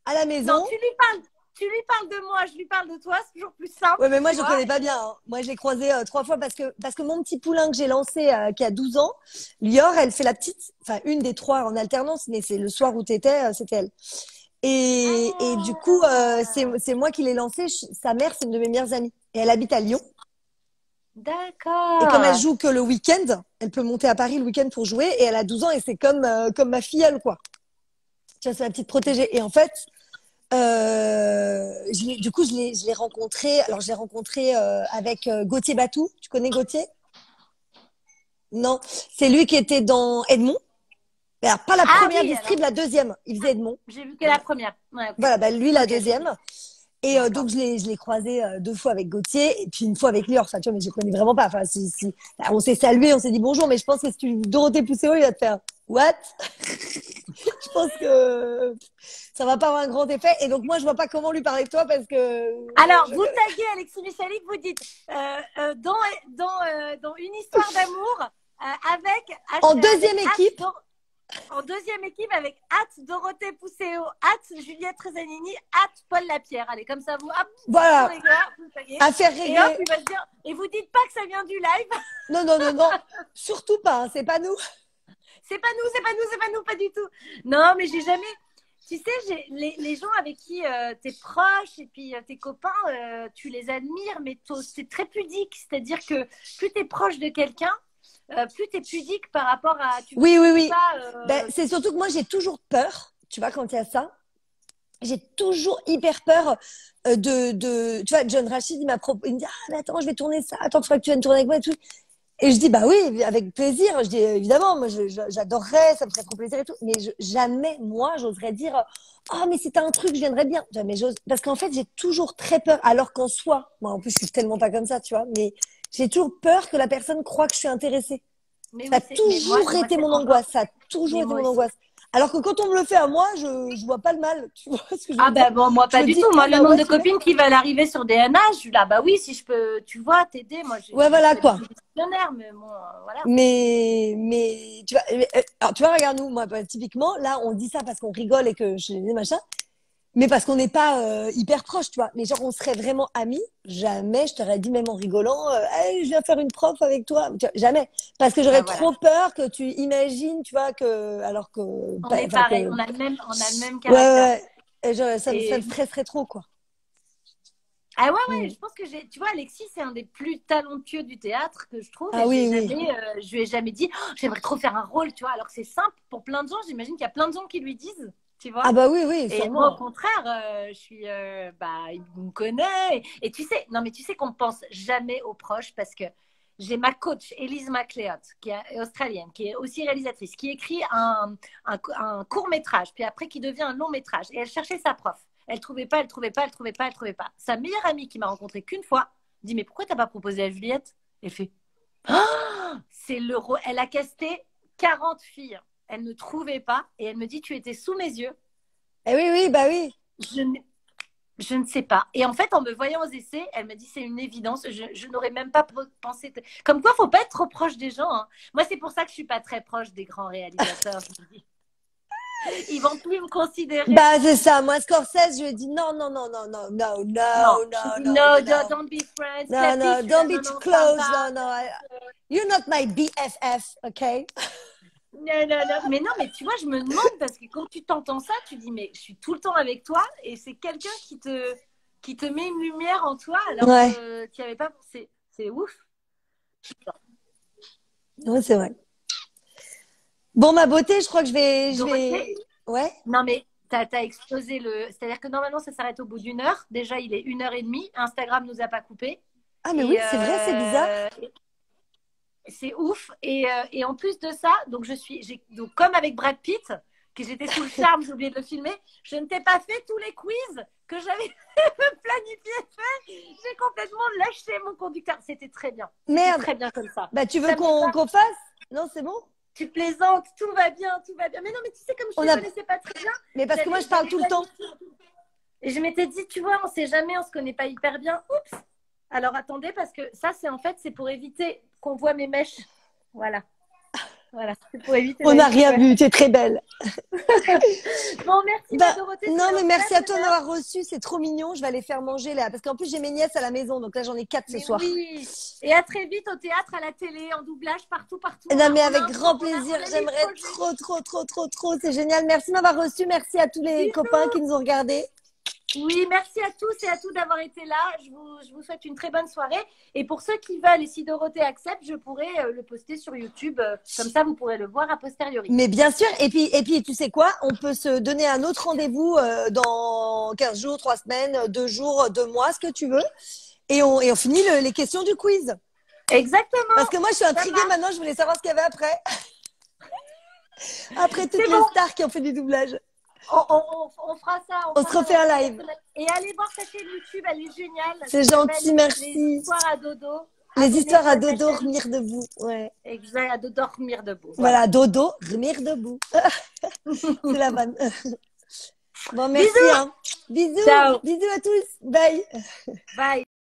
à la maison. Non, tu lui parles de moi, je lui parle de toi, c'est toujours plus simple. Ouais, mais moi je connais pas bien, hein. Moi j'ai croisé 3 fois parce que mon petit poulain que j'ai lancé qui a 12 ans, Lior, elle fait la petite, enfin une des 3 en alternance, mais c'est le soir où t'étais, c'était elle. Et du coup, c'est moi qui l'ai lancé. Sa mère, c'est une de mes meilleures amies et elle habite à Lyon. Et comme elle D'accord. joue que le week-end, elle peut monter à Paris le week-end pour jouer. Et elle a 12 ans et c'est comme ma filleule, quoi. Tu vois, c'est ma petite protégée. Et en fait, du coup, je l'ai rencontré. Alors, je l'ai rencontré avec Gauthier Batou. Tu connais Gauthier? Non, c'est lui qui était dans Edmond. Mais alors, pas la Ah première oui, alors, distrib, la deuxième. Il faisait Edmond. j'ai vu que la première. Ouais, ok. Voilà, bah, lui, la Ok, deuxième. Et d'accord. donc, je l'ai croisé 2 fois avec Gauthier et puis une fois avec Lior. Enfin, tu vois, mais je ne connais vraiment pas. Enfin, on s'est salué, on s'est dit bonjour, mais je pense que si tu Dorothée Pousseau, il va te faire What? Je pense que ça va pas avoir un grand effet. Et donc, moi, je vois pas comment lui parler de toi parce que Alors, je vous connais. taguez Alexis Michalik, vous dites dans une histoire d'amour avec En avec deuxième équipe, en deuxième équipe avec Dorothée Pousseau, Juliette Rezanini, Paul Lapierre. Allez, comme ça, vous, hop, voilà, les gars, vous taguez. affaire Et hop, réglée. il va se dire, et vous dites pas que ça vient du live. Non, non, non, non, surtout pas. Hein, c'est pas nous. C'est pas nous, c'est pas nous, c'est pas nous, pas du tout. Non, mais j'ai jamais. Tu sais, les gens avec qui tu es proche et puis tes copains, tu les admires, mais c'est très pudique. C'est-à-dire que plus tu es proche de quelqu'un, plus tu es pudique par rapport à. Tu Oui, oui, veux oui. pas. Ben, c'est surtout que moi, j'ai toujours peur. Tu vois, quand il y a ça, j'ai toujours hyper peur tu vois, John Rachid, il me dit, ah, mais attends, je vais tourner ça. Attends, il faudrait que tu viennes tourner avec moi et tout. Et je dis, bah oui, avec plaisir. Je dis, évidemment, moi, j'adorerais, ça me ferait trop plaisir et tout. Mais jamais, moi, j'oserais dire, oh, mais c'était un truc, je viendrais bien. Jamais j'ose. Parce qu'en fait, j'ai toujours très peur. Alors qu'en soi, moi, en plus, je suis tellement pas comme ça, tu vois. Mais j'ai toujours peur que la personne croie que je suis intéressée. Mais Ça a oui, mais toujours moi été c'est mon encore. angoisse. Ça a toujours Mais été moi mon aussi. angoisse. Alors que quand on me le fait à moi, je vois pas le mal. Tu vois ce que je Ah veux dire? ben bon, moi Je pas me du dis, tout. ah Moi, le bah nombre ouais, de super. copines qui veulent arriver sur DNA, je suis là, bah oui, si je peux, tu vois, t'aider. Moi, Ouais, je voilà serais quoi. décisionnaire, mais bon, voilà. Mais tu vois, alors tu vois, regarde nous, moi, bah, typiquement, là, on dit ça parce qu'on rigole et que je dis machin, mais parce qu'on n'est pas hyper proches, tu vois. Mais genre, on serait vraiment amis, jamais je t'aurais dit, même en rigolant, hey, je viens faire une prof avec toi. Tu vois, jamais. Parce que Ben j'aurais voilà. trop peur que tu imagines, tu vois, alors que, On est enfin, pareil, que, on a le même ouais, caractère. ouais. Et ça me Et stresserait trop, quoi. ah ouais, ouais, Mm. je pense que tu vois, Alexis, c'est un des plus talentueux du théâtre que je trouve, Ah et oui, oui. je lui ai jamais dit, oh, j'aimerais trop faire un rôle, tu vois, alors que c'est simple pour plein de gens. J'imagine qu'il y a plein de gens qui lui disent, tu Ah vois. bah oui, oui, Et moi, au sûrement. contraire, je suis, bah, il me connaît. Et tu sais, non, mais tu sais qu'on pense jamais aux proches parce que j'ai ma coach, Elise MacLeod, qui est australienne, qui est aussi réalisatrice, qui écrit un court-métrage, puis après qui devient un long-métrage. Et elle cherchait sa prof. Elle trouvait pas, elle trouvait pas, elle trouvait pas, elle trouvait pas. Sa meilleure amie qui m'a rencontrée qu'une fois dit, mais pourquoi t'as pas proposé à Juliette? Elle fait, c'est l'euro. Elle a casté 40 filles. Elle ne trouvait pas. Et elle me dit, tu étais sous mes yeux. Eh oui, oui, bah oui. Je, je ne sais pas. Et en fait, en me voyant aux essais, elle m'a dit c'est une évidence. Je n'aurais même pas pensé. Comme quoi, faut pas être trop proche des gens. Hein. Moi, c'est pour ça que je suis pas très proche des grands réalisateurs. Je me dis. Ils vont plus me considérer. Bah, c'est ça. Moi, Scorsese, je lui ai dit non, non, non, non, non, no, Non, no, je no, dis no, no, you know. don't be friends. No, Clapy, no, je suis là, don't be non, too non, ça me close. No, parle. no. You're not my BFF, okay? Non, non, non. Mais non, mais tu vois, je me demande parce que quand tu t'entends ça, tu dis mais je suis tout le temps avec toi et c'est quelqu'un qui te met une lumière en toi alors Ouais, que tu n'y avais pas pensé. C'est ouf. ouais, c'est vrai. Bon, ma beauté, je crois que Dorothée, ouais. non, mais t'as explosé le. C'est-à-dire que normalement, ça s'arrête au bout d'une heure. Déjà, il est 1 heure et demie. Instagram nous a pas coupé. Ah, mais oui, Et c'est vrai, c'est bizarre. c'est ouf. Et en plus de ça, donc donc comme avec Brad Pitt, que j'étais sous le charme, j'ai oublié de le filmer, je ne t'ai pas fait tous les quiz que j'avais planifié faire. J'ai complètement lâché mon conducteur. C'était très bien. C'était Merde. très bien comme ça. Bah, tu veux Ça m'est pas. qu'on fasse? Non, c'est bon? Tu plaisantes, tout va bien, tout va bien. Mais non, mais tu sais, comme je On ne te a... connaissais pas très bien, Mais parce que moi, je parle j'avais tout le temps. planifié. Et je m'étais dit, tu vois, on sait jamais, on se connaît pas hyper bien. Oups. Alors attendez, parce que ça, c'est pour éviter qu'on voit mes mèches. Voilà. Voilà. C'est pour éviter On la n'a rien ouais. vu, tu es très belle. Bon, merci, ma Bah, Dorothée. non, C'était mais un merci à vrai toi de bonheur. m'avoir reçu, c'est trop mignon. Je vais aller faire manger là. Parce qu'en plus, j'ai mes nièces à la maison, donc là, j'en ai 4 ce Mais soir. oui. Et à très vite au théâtre, à la télé, en doublage, partout, partout. Non, mais On a avec un grand pro- plaisir, on a des j'aimerais projets. trop, trop, trop, trop, trop. C'est génial. Merci de m'avoir reçu. Merci à tous les copains qui nous ont regardés. Oui, merci à tous et à toutes d'avoir été là. Je vous souhaite une très bonne soirée. Et pour ceux qui veulent, et si Dorothée accepte, je pourrai le poster sur YouTube. Comme ça, vous pourrez le voir a posteriori. Mais bien sûr. Et puis, tu sais quoi? On peut se donner un autre rendez-vous dans 15 jours, 3 semaines, 2 jours, 2 mois, ce que tu veux. Et on finit les questions du quiz. Exactement. Parce que moi, je suis intriguée maintenant. Je voulais savoir ce qu'il y avait après. Après toutes les stars qui ont fait du doublage. On fera ça. On se refait un live. Et allez voir sa chaîne YouTube, elle est géniale. C'est gentil, merci. Les histoires à dodo. Les histoires à dodo, dormir debout. Ouais. Exact, à dormir debout. Voilà, dodo, dormir debout. C'est la vanne. Bon, merci. Bisous. Hein. Bisous. Ciao. Bisous à tous. Bye. Bye.